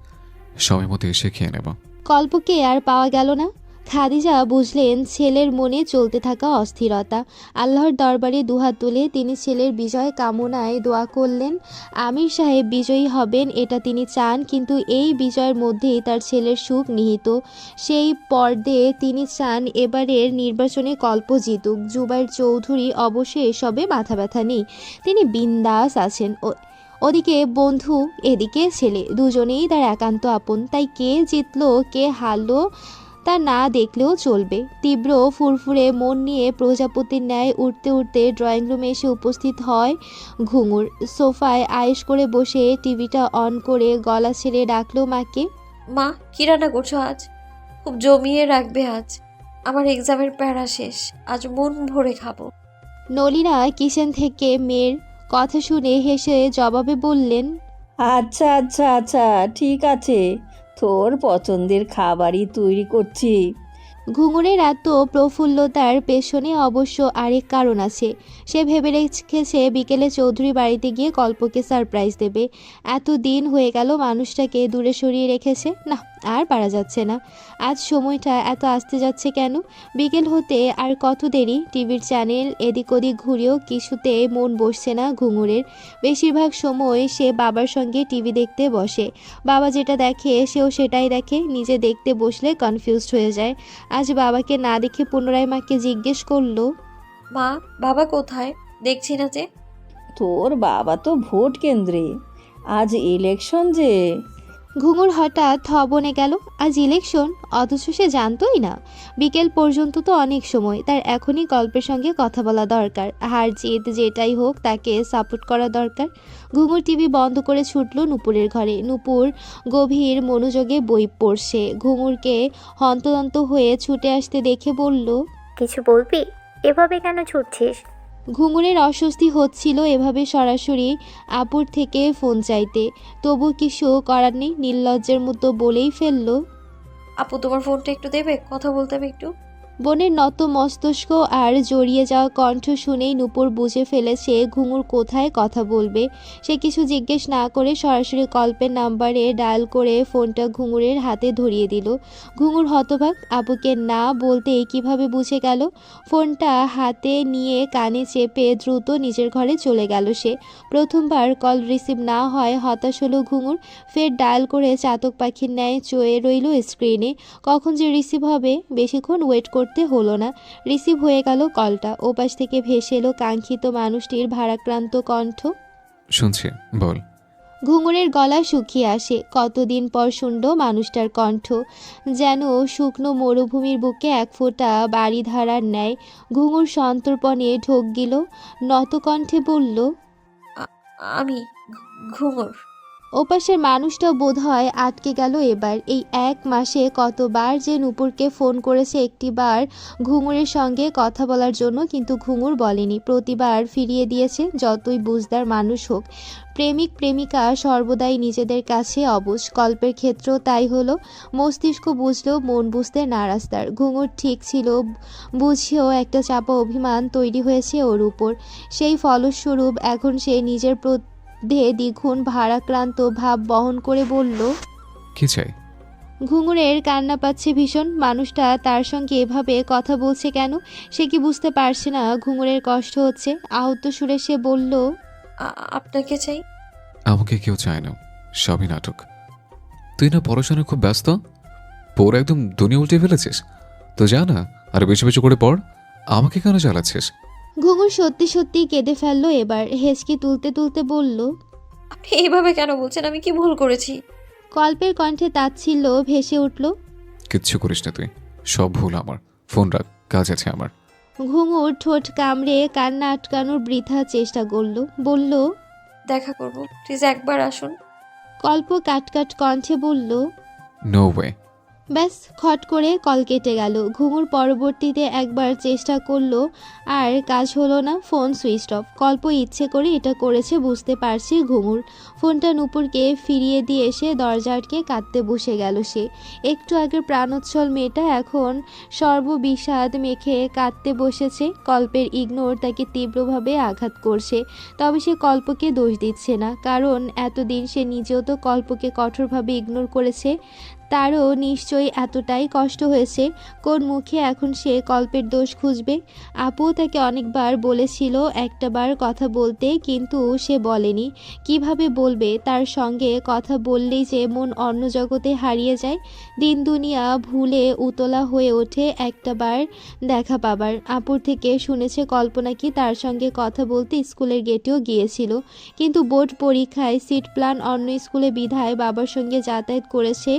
Speaker 2: সময় মতো এসে খেয়ে নেব।
Speaker 1: কল্পকে আর পাওয়া গেল না। খাদিজা বুঝলেন ছেলের মনে চলতে থাকা অস্থিরতা। আল্লাহর দরবারে দুহাত তুলে তিনি ছেলের বিজয় কামনায় দোয়া করলেন। আমির সাহেব বিজয়ী হবেন এটা তিনি চান, কিন্তু এই বিজয়ের মধ্যেই তার ছেলের সুখ নিহিত। সেই পর্দে তিনি চান এবারের নির্বাচনে কল্প জিতুক। জুবাইর চৌধুরী অবশ্য এসবে মাথা ব্যথা নেই, তিনি বিন্দাস আছেন। ওদিকে বন্ধু, এদিকে ছেলে, দুজনেই তার একান্ত আপন। তাই কে জিতলো কে হারলো তা না দেখলেও চলবে। তীব্র ফুরফুরে মন নিয়ে প্রজাপতির ন্যায় উঠতে উঠতে ড্রয়িং রুমে এসে উপস্থিত হয় ঘুঙুর। সোফায় আয়েশ করে বসে টিভিটা অন করে গলা ছেড়ে ডাকলো মাকে।
Speaker 3: মা, কি রান্না করছো আজ? খুব জমিয়ে রাখবে আজ। আমার এক্সামের প্যারা শেষ, আজ মন ভরে খাবো।
Speaker 1: নলিনা কিচেন থেকে মেয়ের কথা শুনে হেসে জবাবে বললেন,
Speaker 7: আচ্ছা আচ্ছা আচ্ছা, ঠিক আছে, তোর পছন্দের খাবারই তৈরি করছি।
Speaker 1: ঘুঙুরের এত প্রফুল্লতার পেছনে অবশ্য আরেক কারণ আছে। সে ভেবে রেখেছে বিকেলে চৌধুরী বাড়িতে গিয়ে কল্পকে সারপ্রাইজ দেবে। এত দিন হয়ে গেল মানুষটাকে দূরে সরিয়ে রেখেছে, না আর পারা যাচ্ছে না। আজ সময়টা এত আসতে যাচ্ছে কেন? বিকেল হতে আর কত দেরি? টিভির চ্যানেল এদিক ওদিক ঘুরেও কিছুতে মন বসছে না ঘুঙুরের। বেশিরভাগ সময় সে বাবার সঙ্গে টিভি দেখতে বসে। বাবা যেটা দেখে সেও সেটাই দেখে, নিজে দেখতে বসলে কনফিউজড হয়ে যায়। আজ বাবাকে না দেখে পুনরায় মাকে জিজ্ঞেস করলো,
Speaker 3: মা, বাবা কোথায়? দেখছি না যে।
Speaker 7: তোর বাবা তো ভোট কেন্দ্রে, আজ ইলেকশন যে।
Speaker 1: ঘুঙুর হঠাৎ থবনে গেল, আজ ইলেকশন? অথচ সে জানতোই না। বিকেল পর্যন্ত তো অনেক সময়, তার এখনই গল্পের সঙ্গে কথা বলা দরকার। হার জিত যেটাই হোক তাকে সাপোর্ট করা দরকার। ঘুঙুর টিভি বন্ধ করে ছুটল নূপুরের ঘরে। নূপুর গভীর মনোযোগে বই পড়ছে। ঘুঙুরকে হন্তদন্ত হয়ে ছুটে আসতে দেখে বলল,
Speaker 5: কিছু বলবি? এভাবে কেন ছুটছিস?
Speaker 1: ঘুঙুরের অস্বস্তি হচ্ছিল এভাবে সরাসরি আপুর থেকে ফোন চাইতে, তবু কিছু করার নেই, নির্লজ্জের মতো বলেই ফেলল,
Speaker 3: আপু, তোমার ফোনটা একটু দেবে? কথা বলতে হবে একটু।
Speaker 1: বোনের নত মস্তিষ্ক আর জড়িয়ে যাওয়া কণ্ঠ শুনেই নূপুর বুঝে ফেলেছে ঘুঙুর কোথায় কথা বলবে। সে কিছু জিজ্ঞেস না করে সরাসরি কল্পের নাম্বারে ডায়াল করে ফোনটা ঘুঙুরের হাতে ধরিয়ে দিল। ঘুঙুর হতবাক, আপুকে না বলতেই কিভাবে বুঝে গেল। ফোনটা হাতে নিয়ে কানে চেপে দ্রুত নিজের ঘরে চলে গেল সে। প্রথমবার কল রিসিভ না হয় হতাশ হলো ঘুঙুর। ফের ডায়াল করে চাতক পাখির ন্যায় চয়ে রইল স্ক্রিনে। কখন যে রিসিভ হবে, বেশিক্ষণ ওয়েট করতে হলো না। রিসিভ হয়ে গেল কলটা। ওপাশ থেকে ভেসে এলো কাঙ্ক্ষিত মানুষটির ভারাক্রান্ত কণ্ঠ।
Speaker 2: শুনছি, বল।
Speaker 1: ঘুঙুরের গলা শুকিয়ে আসে। কতদিন পর শুনল মানুষটার কণ্ঠ, যেন শুকনো মরুভূমির বুকে এক ফোঁটা বাড়িধারার ন্যায়। ঘুঙুর সন্তর্পণে ঢোক গিল, নত কণ্ঠে বলল,
Speaker 3: আমি ঘুঙুর।
Speaker 1: ওপাশের মানুষটা বোধহয় আটকে গেল এবার। এই এক মাসে কতবার যে নূপুরকে ফোন করেছে একটিবার ঘুঙুরের সঙ্গে কথা বলার জন্য, কিন্তু ঘুঙুর বলেনি। প্রতিবার ফিরিয়ে দিয়েছে। যতই বুঝদার মানুষ হোক, প্রেমিক প্রেমিকা সর্বদাই নিজেদের কাছে অবুঝ। কল্পের ক্ষেত্রেও তাই হলো। মস্তিষ্ক বুঝলেও মন বুঝতে নারাজ তার। ঘুঙুর ঠিক ছিল, বুঝেও একটা চাপা অভিমান তৈরি হয়েছে ওর উপর। সেই ফলস্বরূপ এখন সে নিজের দ্বিগুণ ভারাক্রান্ত ভাব বহন করে বলল,
Speaker 2: কি চাই?
Speaker 1: ঘুঙুরের কান্না পাচ্ছে ভীষণ। মানুষটা তার সঙ্গে এভাবে কথা বলছে কেন? সে কি বুঝতে পারছে না ঘুঙুরের কষ্ট হচ্ছে? আহত সুরে সে বলল,
Speaker 3: আপনাকে চাই।
Speaker 2: আমাকে কেউ চায় না, সবই নাটক। তুই না পড়াশোনায় খুব ব্যস্ত, পড়ে একদম দুনিয়া উল্টে ফেলেছিস। তো যা না, আর বেশি বেশি করে পড়। আমাকে কেন জ্বালাচ্ছিস?
Speaker 1: ঘুঙুর সত্যি সত্যি কেঁদে ফেললো এবার। হেঁচকি তুলতে তুলতে বলল,
Speaker 3: আপনি এইভাবে কেন বলছেন? আমি কি ভুল করেছি?
Speaker 1: কল্পের কণ্ঠে তাচ্ছিল্য ভেসে উঠল।
Speaker 2: কিচ্ছু করিস না তুই, সব ভুল আমার। ফোন রাখ, কাজ আছে আমার।
Speaker 1: ঘুঙুর ঠোঁট কামড়ে কান্না আটকানোর বৃথা চেষ্টা করল। বলল,
Speaker 3: দেখা করব, প্লিজ একবার আসুন।
Speaker 1: কল্প কাটকাট কণ্ঠে বলল,
Speaker 2: নো ওয়ে।
Speaker 1: ব্যাস খট করে কল কেটে গেল। ঘুঙুর পরবর্তীতে একবার চেষ্টা করলো, আর কাজ হলো না। Phone switch off. কল্প ইচ্ছে করে এটা করেছে বুঝতে পারছে ঘুঙুর। ফোনটা নূপুরকে ফিরিয়ে দিয়ে এসে দরজা আটকে কাঁদতে বসে গেল সে। একটু আগে প্রাণোচ্ছল মেয়েটা এখন সর্ববিষাদ মেখে কাঁদতে বসেছে। কল্পের ইগনোর তাকে তীব্রভাবে আঘাত করছে। তবে সে কল্পকে দোষ দিচ্ছে না, কারণ এতদিন সে নিজেও তো কল্পকে কঠোরভাবে ইগনোর করেছে। তারও নিশ্চয়ই এতটাই কষ্ট হয়েছে। কোন মুখে এখন সে কল্পের দোষ খুঁজবে? আপু তাকে অনেকবার বলেছিল একটাবার কথা বলতে, কিন্তু সে বলেনি। কিভাবে বলবে? তার সঙ্গে কথা বললেই যে মন অন্য জগতে হারিয়ে যায়। দিন দুনিয়া ভুলে উতলা হয়ে ওঠে একটাবার দেখা পাবার। আপুর থেকে শুনেছে কল্পনা কি তার সঙ্গে কথা বলতে স্কুলের গেটেও গিয়েছিল, কিন্তু বোর্ড পরীক্ষায় সিট প্ল্যান অন্য স্কুলে বিধায় বাবার সঙ্গে যাতায়াত করেছে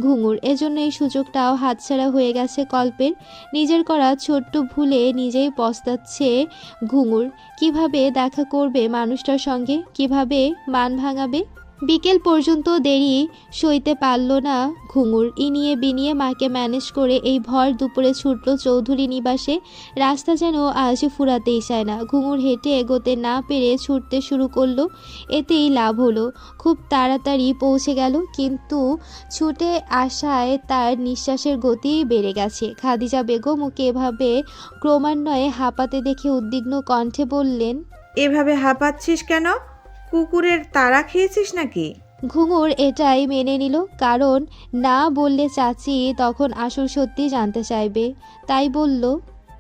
Speaker 1: ঘুঙুর। এজন্য এই সুযোগটাও হাতছাড়া হয়ে গেছে কল্পের। নিজের করা ছোট্ট ভুলে নিজেই পস্তাচ্ছে ঘুঙুর। কিভাবে দেখা করবে মানুষটার সঙ্গে? কিভাবে মান ভাঙাবে? বিকেল পর্যন্ত দেরি সইতে পারল না ঘুঙুর। ইনিয়ে বিনিয়ে মাকে ম্যানেজ করে এই ভর দুপুরে ছুটল চৌধুরী নিবাসে। রাস্তা যেন আজ ফুরাতেই চায় না। ঘুঙুর হেঁটে এগোতে না পেরে ছুটতে শুরু করলো। এতেই লাভ হলো, খুব তাড়াতাড়ি পৌঁছে গেল। কিন্তু ছুটে আসায় তার নিঃশ্বাসের গতি বেড়ে গেছে। খাদিজা বেগম ওকে এভাবে ক্রমান্বয়ে হাঁপাতে দেখে উদ্বিগ্ন কণ্ঠে বললেন,
Speaker 4: এভাবে হাঁপাচ্ছিস কেন? কুকুরের তাড়া খেয়েছিস নাকি?
Speaker 1: ঘুঙুর এটাই মেনে নিল, কারণ না বললে চাচি তখন আসল সত্যি জানতে চাইবে। তাই বলল,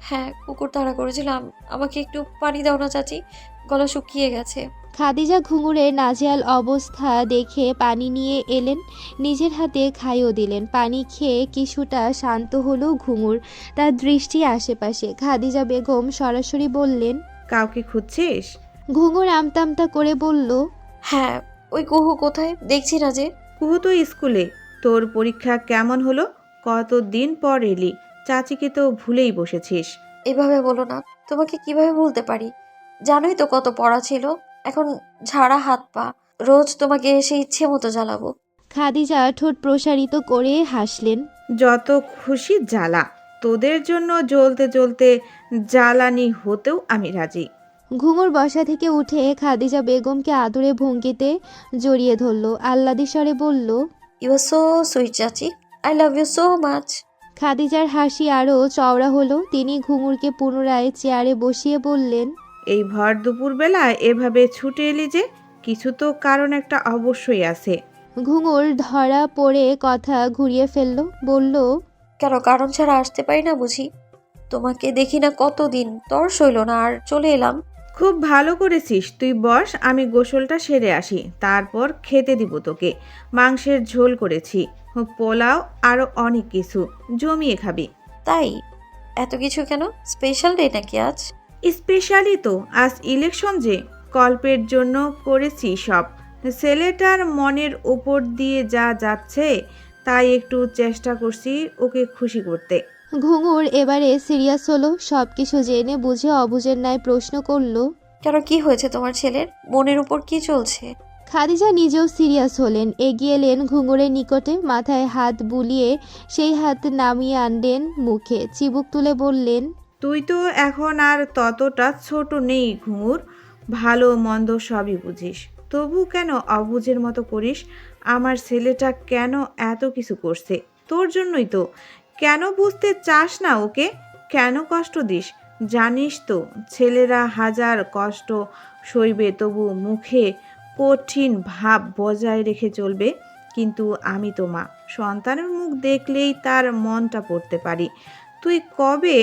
Speaker 3: হ্যাঁ, কুকুর তাড়া করেছিলাম। আমাকে একটু পানি দাও না চাচি, গলা শুকিয়ে গেছে।
Speaker 1: খাদিজা ঘুঙুরের নাজেহাল অবস্থা দেখে পানি নিয়ে এলেন, নিজের হাতে খাইও দিলেন। পানি খেয়ে কিছুটা শান্ত হলো ঘুঙুর, তার দৃষ্টি আশেপাশে। খাদিজা বেগম সরাসরি বললেন,
Speaker 4: কাউকে খুঁজছিস?
Speaker 1: ঘুঙুর আমতামতা করে বলল,
Speaker 3: হ্যাঁ, ওই কুহু কোথায়? দেখছি না যে।
Speaker 4: কুহু তো স্কুলে। তোর পরীক্ষা কেমন হলো? কতদিন পর এলি? চাচিকে তো ভুলেই বসেছিস।
Speaker 3: এভাবে বলো না। তোমাকে কিভাবে বলতে পারি? জানোই তো কত পড়া ছিল। এখন ঝাড়া হাত পা। রোজ তোমাকে এসে ইচ্ছে মতো জ্বালাবো।
Speaker 1: খাদিজা ঠোঁট প্রসারিত করে হাসলেন।
Speaker 4: যত খুশি জ্বালা, তোদের জন্য জ্বলতে জ্বলতে জ্বালানি হতেও আমি রাজি।
Speaker 1: ঘুঙুর বসা থেকে উঠে খাদিজা বেগমকে আদরে ভঙ্গিতে জড়িয়ে ধরল। আহ্লাদি স্বরে বলল,
Speaker 3: ইউ আর সো সুইট চাচি, I love you so much.
Speaker 1: খাদিজার হাসি আরও চওড়া হলো। তিনি ঘুঙুরকে পুনরায় চেয়ারে বসিয়ে বললেন,
Speaker 4: এই ভর দুপুরবেলায় এভাবে ছুটে এলি যে? কিছু তো কারণ একটা অবশ্যই আছে।
Speaker 1: ঘুঙুর ধরা পড়ে কথা ঘুরিয়ে ফেলল। বলল,
Speaker 3: কেন, কারণ ছাড়া আসতে পারি না বুঝি? তোমাকে দেখি না কতদিন, তর সইল না আর চলে এলাম।
Speaker 4: খুব ভালো করেছিস, তুই বস, আমি গোসলটা সেরে আসি, তারপর খেতে দিব তোকে। মাংসের ঝোল করেছি, পোলাও, আরও অনেক কিছু, জমিয়ে খাবি।
Speaker 3: তাই এত কিছু কেন? স্পেশাল ডে নাকি আজ?
Speaker 4: স্পেশালি তো, আজ ইলেকশন যে, কল্পের জন্য করেছি সব। ছেলেটার মনের ওপর দিয়ে যা যাচ্ছে, তাই একটু চেষ্টা করছি ওকে খুশি করতে।
Speaker 1: ঘুঙুর এবারে সিরিয়াস হলো। সব কিছু জেনে বুঝে অবুঝের ন্যায় প্রশ্ন করল,
Speaker 3: কেন, কি হয়েছে তোমার ছেলের? মনের উপর কি চলছে?
Speaker 1: খাদিজা নিজেও সিরিয়াস হলেন। এগিয়ে এলেন ঘুঙুরের নিকটে, মাথায় হাত বুলিয়ে সেই হাত নামিয়ে আনলেন মুখে। চিবুক তুলে বললেন,
Speaker 4: তুই তো এখন আর ততটা ছোট নেই ঘুঙুর, ভালো মন্দ সবই বুঝিস। তবু কেন অবুঝের মতো করিস? আমার ছেলেটা কেন এত কিছু করছে? তোর জন্যই তো। কেন বুঝতে চাস না ওকে? কেন কষ্ট দিস? জানিস তো ছেলেরা হাজার কষ্ট সইবে, তবু মুখে কঠিন ভাব বজায় রেখে চলবে। কিন্তু আমি তো মা, সন্তানের মুখ দেখলেই তার মনটা পড়তে পারি। তুই কবে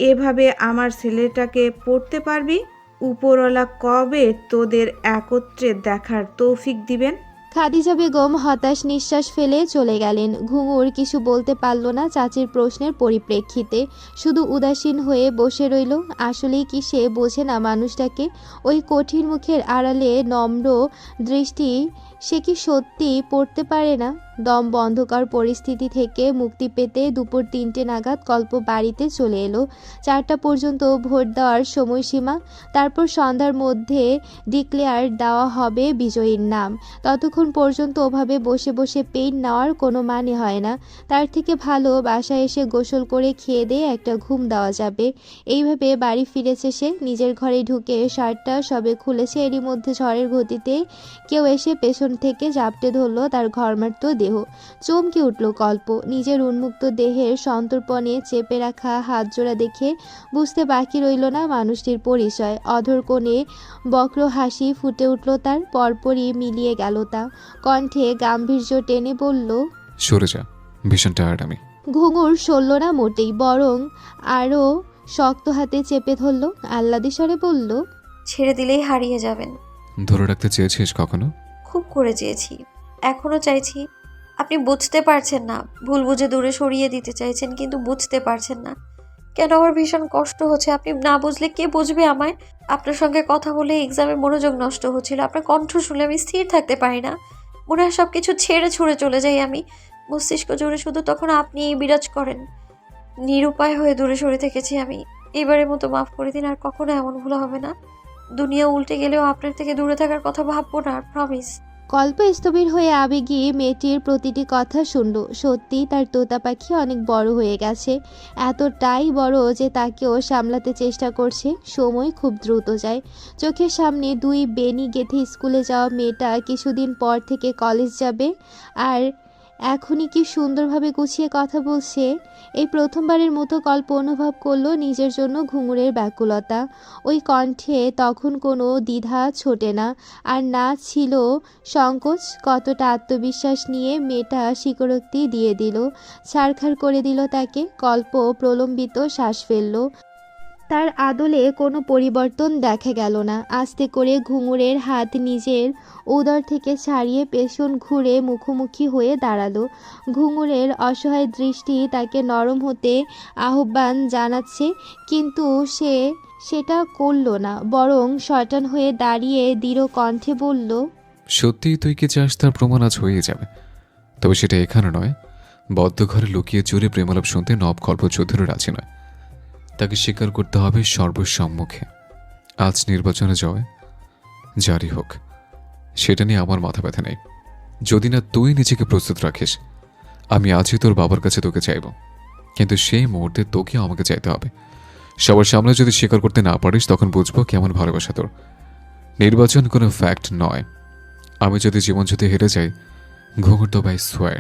Speaker 4: এভাবে আমার ছেলেটাকে পড়তে পারবি? উপরওয়ালা কবে তোদের একত্রে দেখার তৌফিক দিবেন?
Speaker 1: খাদিজা বেগম হতাশ নিঃশ্বাস ফেলে চলে গেলেন। ঘুঙুর কিছু বলতে পারল না চাচির প্রশ্নের পরিপ্রেক্ষিতে, শুধু উদাসীন হয়ে বসে রইল। আসলেই কি সে বোঝে না মানুষটাকে? ওই কঠিন মুখের আড়ালে নম্র দৃষ্টি সে কি সত্যি পড়তে পারে না? দম বন্ধকর পরিস্থিতি থেকে মুক্তি পেতে দুপুর 3টে নাগাদ কল্প বাড়িতে চলে এলো। 4টা পর্যন্ত ভোট দেওয়ার সময়সীমা, তারপর সন্ধ্যার মধ্যে ডিক্লেয়ার দেওয়া হবে বিজয়ীর নাম। ততক্ষণ পর্যন্ত ওভাবে বসে বসে পেইন নেওয়ার কোনো মানে হয় না। তার থেকে ভালো বাসায় এসে গোসল করে খেয়ে দিয়ে একটা ঘুম দেওয়া যাবে। এইভাবে বাড়ি ফিরেছে সে। নিজের ঘরে ঢুকে শার্টটা সবে খুলেছে, এরই মধ্যে ঝড়ের গতিতে কেউ এসে পেছন থেকে জাপটে ধরল তার ঘরমাত্র দেহ। চমকে উঠল কল্প। নিজের উন্মুক্ত দেহের সন্তর্পণে চেপে রাখা হাত জোড়া দেখে বুঝতে বাকি রইল না মানুষটির পরিচয়। অধর কোণে বক্র হাসি ফুটে উঠল তার, পরপরই মিলিয়ে গেল তা। কণ্ঠে গাম্ভীর্য টেনে বলল,
Speaker 2: সরে যা, ভীষণ টায়ার্ড আমি।
Speaker 1: ঘুঙুর সরল না মোটেই, বরং আরও শক্ত হাতে চেপে ধরল। আহ্লাদি স্বরে বলল,
Speaker 3: ছেড়ে দিলেই হারিয়ে যাবেন।
Speaker 2: ধরে রাখতে চেয়েছিস কখনো?
Speaker 3: খুব করে চেয়েছি, এখনও চাইছি। আপনি বুঝতে পারছেন না, ভুল বুঝে দূরে সরিয়ে দিতে চাইছেন, কিন্তু বুঝতে পারছেন না কেন আমার ভীষণ কষ্ট হচ্ছে। আপনি না বুঝলে কে বুঝবে আমায়? আপনার সঙ্গে কথা বলে এক্সামে মনোযোগ নষ্ট হচ্ছিল। আপনার কণ্ঠ শুনলে আমি স্থির থাকতে পারি না, মনে হয় সব কিছু ছেড়ে ছুড়ে চলে যাই আমি। মস্তিষ্ক জুড়ে শুধু তখন আপনিই বিরাজ করেন। নিরুপায় হয়ে দূরে সরে থেকেছি আমি। এবারের মতো মাফ করে দিন, আর কখনো এমন ভুল হবে না। দুনিয়া উল্টে গেলেও আপনার থেকে দূরে থাকার কথা ভাববো না, প্রমিস।
Speaker 1: কল্প স্থবির হয়ে আবেগে মেয়েটির প্রতিটি কথা শুনল। সত্যি তার তোতা পাখি অনেক বড় হয়ে গেছে, এতটাই বড় যে তাকেও সামলাতে চেষ্টা করছে। সময় খুব দ্রুত যায়। চোখের সামনে 2 বেনি গেঁথে স্কুলে যাওয়া মেয়েটা কিছুদিন পর থেকে কলেজ যাবে, আর এখনই কি সুন্দরভাবে গুছিয়ে কথা বলছে। এই প্রথমবারের মতো কল্প অনুভব করলো নিজের জন্য ঘুঙুরের ব্যাকুলতা। ওই কণ্ঠে তখন কোনো দ্বিধা ছোটে না, আর না ছিল সংকোচ। কতটা আত্মবিশ্বাস নিয়ে মেয়েটা স্বীকারোক্তি দিয়ে দিল, ছাড়খাড় করে দিল তাকে। কল্প প্রলম্বিত শ্বাস ফেলল। তার আদলে কোনো পরিবর্তন দেখা গেল না। আস্তে করে ঘুঙুরের হাত নিজের উদর থেকে ছাড়িয়ে পেছন ঘুরে মুখোমুখি হয়ে দাঁড়ালো। ঘুঙুরের অসহায় দৃষ্টি তাকে নরম হতে আহ্বান জানাচ্ছে, কিন্তু সে সেটা করল না, বরং শয়তান হয়ে দাঁড়িয়ে দৃঢ় কণ্ঠে বলল,
Speaker 2: সত্যিই তুই কি চাস তার প্রমাণ আজ হয়ে যাবে, তবে সেটা এখানে নয়। বদ্ধ ঘরে লুকিয়ে চুরে প্রেমালাপ শুনতে নব কল্প চৌধুরী রাজি নয়। তাকে স্বীকার করতে হবে সর্বসম্মুখে। আজ নির্বাচনে জয় জারি হোক, সেটা নিয়ে আমার মাথা ব্যথা নেই। যদি না তুই নিজেকে প্রস্তুত রাখিস, আমি আজই তোর বাবার কাছে তোকে চাইব, কিন্তু সেই মুহূর্তে তোকে আমাকে চাইতে হবে। সবার সামনে যদি স্বীকার করতে না পারিস, তখন বুঝবো কেমন ভালোবাসা তোর। নির্বাচন কোনো ফ্যাক্ট নয়। আমি যদি জীবন যদি হেরে যাই, ঘুঙুর তো বাই সোয়ার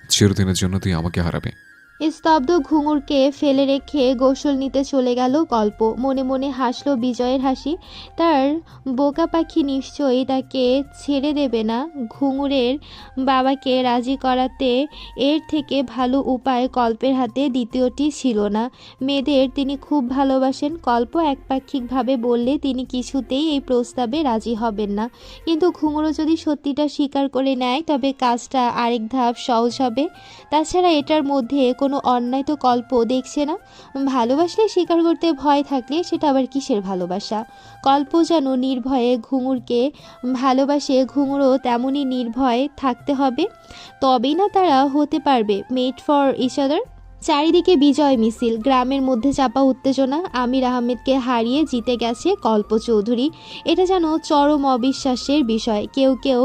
Speaker 2: চিরদিনের জন্য তুই আমাকে হারাবি।
Speaker 1: স্তব্ধ ঘুঙুরকে ফেলে রেখে গোসল নিতে চলে গেল কল্প। মনে মনে হাসলো বিজয়ের হাসি। তার বোকা পাখি নিশ্চয়ই তাকে ছেড়ে দেবে না। ঘুঙুরের বাবাকে রাজি করাতে এর থেকে ভালো উপায় কল্পের হাতে দ্বিতীয়টি ছিল না। মেয়েদের তিনি খুব ভালোবাসেন। কল্প একপাক্ষিকভাবে বললে তিনি কিছুতেই এই প্রস্তাবে রাজি হবেন না, কিন্তু ঘুঙুরও যদি সত্যিটা স্বীকার করে নেয়, তবে কাজটা আরেক ধাপ সহজ হবে। তাছাড়া এটার মধ্যে কোনো অন্যায় তো কল্প দেখছে না। ভালোবাসলে স্বীকার করতে ভয় থাকলে সেটা আবার কিসের ভালোবাসা? কল্প যেন নির্ভয়ে ঘুঙুরকে ভালোবাসে, ঘুঙুরও তেমনই নির্ভয় থাকতে হবে, তবেই না তারা হতে পারবে মেড ফর ইচ আদার। চারিদিকে বিজয় মিছিল, গ্রামের মধ্যে চাপা উত্তেজনা। আমির আহমেদকে হারিয়ে জিতে গেছে কল্প চৌধুরী, এটা যেন চরম অবিশ্বাসের বিষয়। কেউ কেউ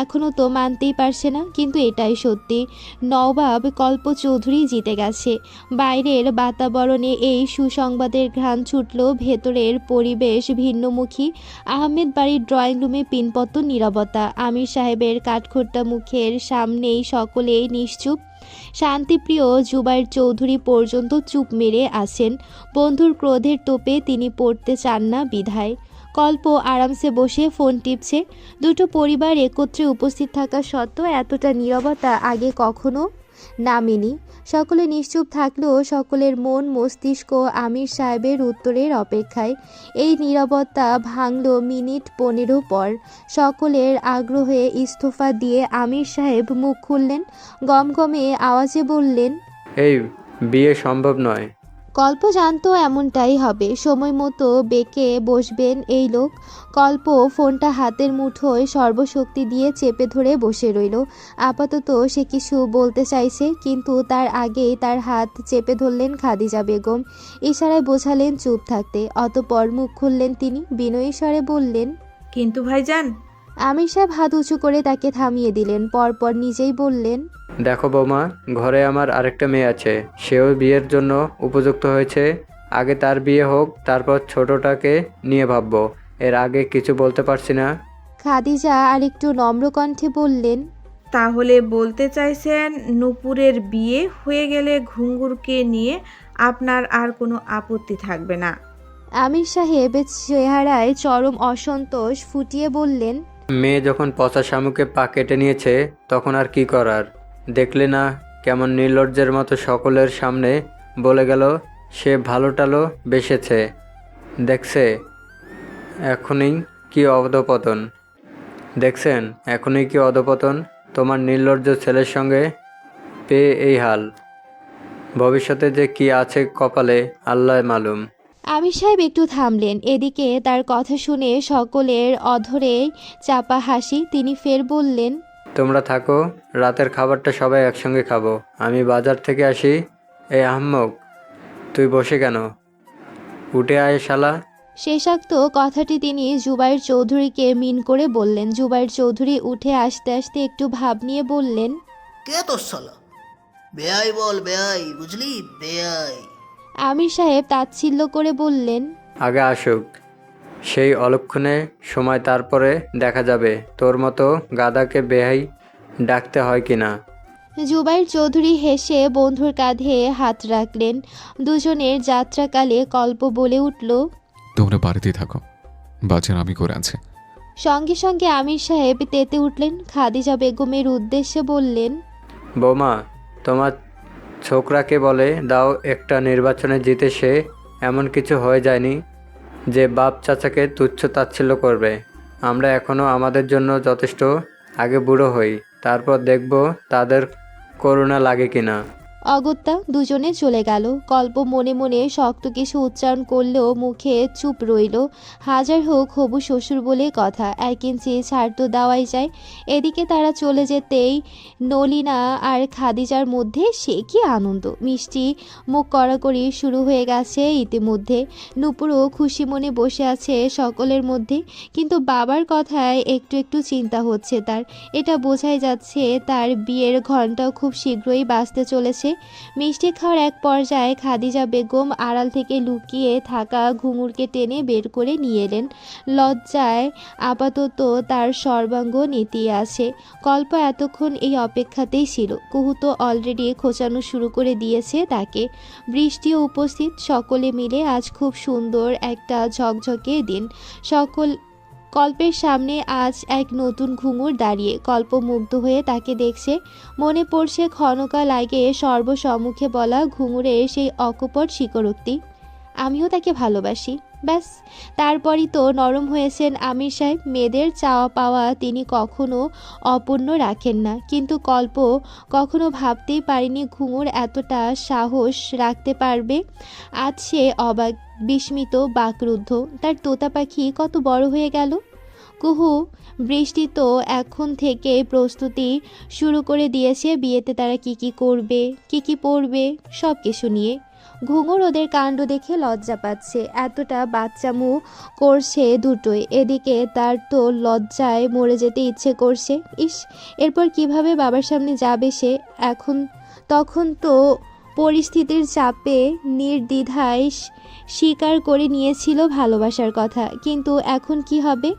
Speaker 1: এখনও তো মানতেই পারছে না, কিন্তু এটাই সত্যি। নবাব কল্প চৌধুরী জিতে গেছে। বাইরের বাতাবরণে এই সুসংবাদের ঘ্রাণ ছুটল, ভেতরের পরিবেশ ভিন্নমুখী। আহমেদ বাড়ির ড্রয়িং রুমে পিনপত নীরবতা। আমির সাহেবের কাঠখোট্টা মুখের সামনেই সকলেই নিশ্চুপ। শান্তিপ্রিয় জুবাইর চৌধুরী পর্যন্ত চুপ মেরে আছেন। বন্ধুর ক্রোধের তোপে তিনি পড়তে চান না বিধায়। কল্প আরামসে বসে ফোন টিপছে। দুটো পরিবার একত্রে উপস্থিত থাকা সত্ত্বেও এতটা নীরবতা আগে কখনো নামেনি। সকলে নিশ্চুপ থাকলেও সকলের মন মস্তিষ্ক আমির সাহেবের উত্তরের অপেক্ষায়। এই নীরবতা ভাঙল মিনিট 15 পর। সকলের আগ্রহে ইস্তফা দিয়ে আমির সাহেব মুখ খুললেন, গমগমে আওয়াজে বললেন,
Speaker 8: এই বিয়ে সম্ভব নয়।
Speaker 1: কল্প জানতো এমনটাই হবে। সময় মতো বেঁকে বসবেন এই লোক। কল্প ফোনটা হাতের মুঠোয় সর্বশক্তি দিয়ে চেপে ধরে বসে রইল। আপাতত সে কিছু বলতে চাইছে, কিন্তু তার আগেই তার হাত চেপে ধরলেন খাদিজা বেগম। ইশারায় বোঝালেন চুপ থাকতে। অতঃপর মুখ খুললেন তিনি, বিনয়ী স্বরে বললেন,
Speaker 4: কিন্তু ভাইজান।
Speaker 1: আমির সাহেব হাত উঁচু করে তাকে থামিয়ে দিলেন। পরপর নিজেই বললেন,
Speaker 8: দেখো বৌমা, ঘরে আমার আরেকটা মেয়ে আছে, সেও বিয়ের জন্য উপযুক্ত হয়েছে। আগে তার বিয়ে হোক, তারপর ছোটটাকে নিয়ে ভাববো। এর আগে কিছু বলতে পারছি না।
Speaker 1: খাদিজা আরেকটু নম্র কণ্ঠে বললেন,
Speaker 4: তাহলে বলতে চাইছেন নূপুরের বিয়ে হয়ে গেলে ঘুঙুরকে নিয়ে আপনার আর কোনো আপত্তি থাকবে না?
Speaker 1: আমির সাহেবের চেহারায় চরম অসন্তোষ ফুটিয়ে বললেন,
Speaker 8: মেয়ে যখন পচা শামুকে পা কেটে নিয়েছে, তখন আর কি করার? দেখলে না কেমন নির্লজ্জের মতো সকলের সামনে বলে গেল সে ভালো টালো বেসেছে। দেখছে এখনই কি অধপতন, দেখছেন এখনই কি অধপতন তোমার নির্লজ্জ ছেলের সঙ্গে পেয়ে এই হাল। ভবিষ্যতে যে কি আছে কপালে আল্লাহ মালুম।
Speaker 1: আমির সাহেব একটু থামলেন। এদিকে তার কথা শুনে সকলের অধরে চাপা হাসি। তিনি ফের বললেন,
Speaker 8: তোমরা থাকো, রাতের খাবারটা সবাই একসঙ্গে খাবো। আমি বাজার থেকে আসি। এই আহম্মক, তুই বসে কেন? উঠে আয় শালা।
Speaker 1: শেষাক্ত কথাটি তিনি জুবাইর চৌধুরীকে মিন করে বললেন। জুবাইর চৌধুরী উঠে আসতে আসতে একটু ভাব নিয়ে বললেন,
Speaker 9: কে তোর শালা? বেয়াই বল, বেয়াই, বুঝলি, বেয়াই।
Speaker 1: আমির সাহেব তাচ্ছিল্য করে বললেন,
Speaker 8: আগে আসুক সেই অলক্ষণে সময়, তারপরে দেখা যাবে তোর মতো গাদাকে বেহাই ডাকতে হয় কিনা।
Speaker 1: জুবাইর চৌধুরী হেসে বন্ধুর কাঁধে হাত রাখলেন। দুজনের যাত্রাকালে কল্প বলে উঠল,
Speaker 2: তোমরা বাড়িতেই থাকো, বাজার আমি করে আনছি।
Speaker 1: সঙ্গে সঙ্গে আমির সাহেব তেতে উঠলেন। খাদিজা বেগমের উদ্দেশ্যে বললেন,
Speaker 8: বৌমা, তোমার ছোকরাকে বলে দাও একটা নির্বাচনে জিতে সে এমন কিছু হয়ে যায়নি যে বাপ চাচাকে তুচ্ছ তাচ্ছিল্য করবে। আমরা এখনও আমাদের জন্য যথেষ্ট। আগে বুড়ো হই, তারপর দেখব তাদের করুণা লাগে কিনা।
Speaker 1: অগত্যা দুজনে চলে গেল। কল্প মনে মনে শক্ত কিছু উচ্চারণ করলেও মুখে চুপ রইল। হাজার হোক হবু শ্বশুর বলে কথা, 1 ইঞ্চি ছাড় তো দেওয়াই যায়। এদিকে তারা চলে যেতেই নলিনা আর খাদিজার মধ্যে সে কি আনন্দ! মিষ্টি মুখ কড়াকড়ি শুরু হয়ে গেছে ইতিমধ্যে। নূপুরও খুশি মনে বসে আছে সকলের মধ্যে, কিন্তু বাবার কথায় একটু একটু চিন্তা হচ্ছে তার। এটা বোঝাই যাচ্ছে তার বিয়ের ঘণ্টাও খুব শীঘ্রই বাজতে চলেছে। মিষ্টি খাওয়ার এক পর্যায়ে খাদিজা বেগম আড়াল থেকে লুকিয়ে থাকা ঘুঙুরকে টেনে বের করে নিয়ে এলেন। লজ্জায় আপাতত তার সর্বাঙ্গ নেতিয়ে আছে। কল্প এতক্ষণ এই অপেক্ষাতেই ছিল। কুহু তো অলরেডি খোঁচানো শুরু করে দিয়েছে তাকে। বৃষ্টিও উপস্থিত। সকলে মিলে আজ খুব সুন্দর একটা ঝকঝকে দিন। কল্পের সামনে আজ এক নতুন ঘুঙুর দাঁড়িয়ে। কল্প মুগ্ধ হয়ে তাকে দেখছে। মনে পড়ছে ক্ষণকাল আগে সর্বসম্মুখে বলা ঘুঙুরের সেই অকপট স্বীকারোক্তি, আমিও তাকে ভালোবাসি। ব্যাস, তারপরই তো নরম হয়েছেন আমির সাহেব। মেয়েদের চাওয়া পাওয়া তিনি কখনো অপূর্ণ রাখেন না, কিন্তু কল্প কখনো ভাবতেই পারেনি ঘুঙুর এতটা সাহস রাখতে পারবে। আজ সে অবাক, বিস্মিত, বাকরুদ্ধ। তার তোতা পাখি কত বড় হয়ে গেল। কুহু বৃষ্টি তো এখন থেকে প্রস্তুতি শুরু করে দিয়েছে বিয়েতে তারা কি কি করবে, কি কি পরবে, সব কিছু নিয়ে। ঘুঙুর ওদের কাণ্ড দেখে লজ্জা পাচ্ছে। এতটা বাচ্চামু করছে দুটোই। এদিকে তার তো লজ্জায় মরে যেতে ইচ্ছে করছে। ইস, এরপর কিভাবে বাবার সামনে যাবে সে? তখন তো পরিস্থিতির চাপে নির্দ্বিধায় স্বীকার করে নিয়েছিল ভালোবাসার কথা, কিন্তু এখন কি হবে?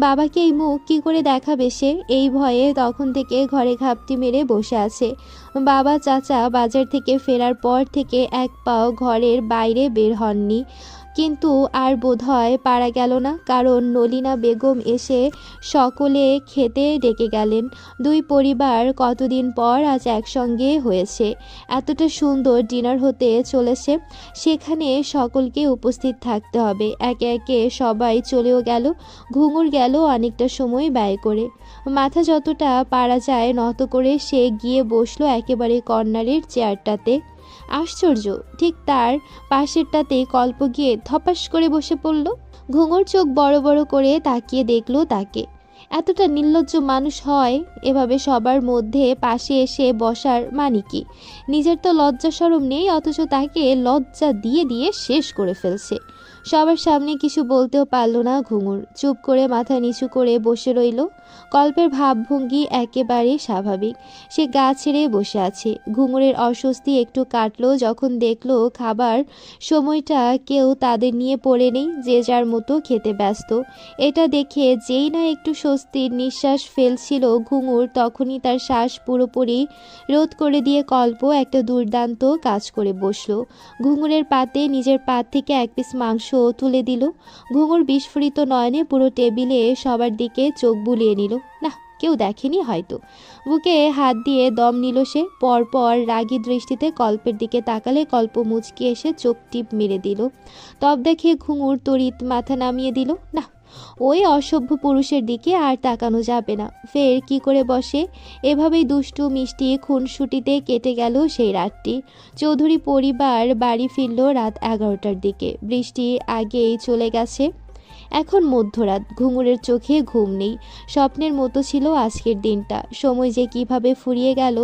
Speaker 1: বাবাকে এই মুখ কি করে দেখাবে সে? এই ভয়ে তখন থেকে ঘরে ঘাপটি মেরে বসে আছে। বাবা চাচা বাজার থেকে ফেরার পর থেকে এক পাও ঘরের বাইরে বের হননি। কিন্তু আর বোধহয় পারা গেল না, কারণ নলিনা বেগম এসে সকলে খেতে ডেকে গেলেন। দুই পরিবার কতদিন পর আজ একসঙ্গে হয়েছে, এতটা সুন্দর ডিনার হতে চলেছে, সেখানে সকলকে উপস্থিত থাকতে হবে। একে একে সবাই চলেও গেল। ঘুঙুর গেল অনেকটা সময় ব্যয় করে। মাথা যতটা পারা যায় নত করে সে গিয়ে বসলো একেবারে কর্নারের চেয়ারটাতে। আশ্চর্য, ঠিক তার পাশেরটাতে কল্প গিয়ে ধপাস করে বসে পড়ল। ঘুঙুর চোখ বড় বড় করে তাকিয়ে দেখলো তাকে। এতটা নির্লজ্জ মানুষ হয় এভাবে সবার মধ্যে পাশে এসে বসার মানে কি? নিজের তো লজ্জা শরম নেই, অথচ তাকে লজ্জা দিয়ে দিয়ে শেষ করে ফেলছে। সবার সামনে কিছু বলতেও পারল না ঘুঙুর, চুপ করে মাথা নিচু করে বসে রইল। কল্পের ভাবভঙ্গি একেবারে স্বাভাবিক, সে গা ছেড়ে বসে আছে। ঘুঙুরের অস্বস্তি একটু কাটলো যখন দেখলো খাবার সময়টা কেউ তাদের নিয়ে পড়ে নেই, যে যার মতো খেতে ব্যস্ত। এটা দেখে যেই না একটু স্বস্তির নিঃশ্বাস ফেলছিল ঘুঙুর, তখনই তার শ্বাস পুরোপুরি রোধ করে দিয়ে কল্প একটা দুর্দান্ত কাজ করে বসলো। ঘুঙুরের পাতে নিজের পাত থেকে এক পিস মাংস তুলে দিল। ঘুঙুর বিস্ফোরিত নয়নে পুরো টেবিলে সবার দিকে চোখ বুলিয়ে নিল। না, কেউ দেখেনি হয়তো। বুকে হাত দিয়ে দম নিল সে। পরপর রাগী দৃষ্টিতে কল্পের দিকে তাকালে কল্প মুচকি এসে চোখ টিপ মেরে দিল। তব দেখে ঘুঙুর তড়িৎ মাথা নামিয়ে দিল। না, ওই অসভ্য পুরুষের দিকে আর তাকানো যাবে না। ফের কি করে বসে? এভাবেই দুষ্টু মিষ্টি খুনসুটিতে কেটে গেল সেই রাতটি। চৌধুরী পরিবার বাড়ি ফিরল রাত 11টার দিকে। বৃষ্টি আগেই চলে গেছে। এখন মধ্যরাত। ঘুঙুরের চোখে ঘুম নেই। স্বপ্নের মতো ছিল আজকের দিনটা। সময় যে কিভাবে ফুরিয়ে গেল।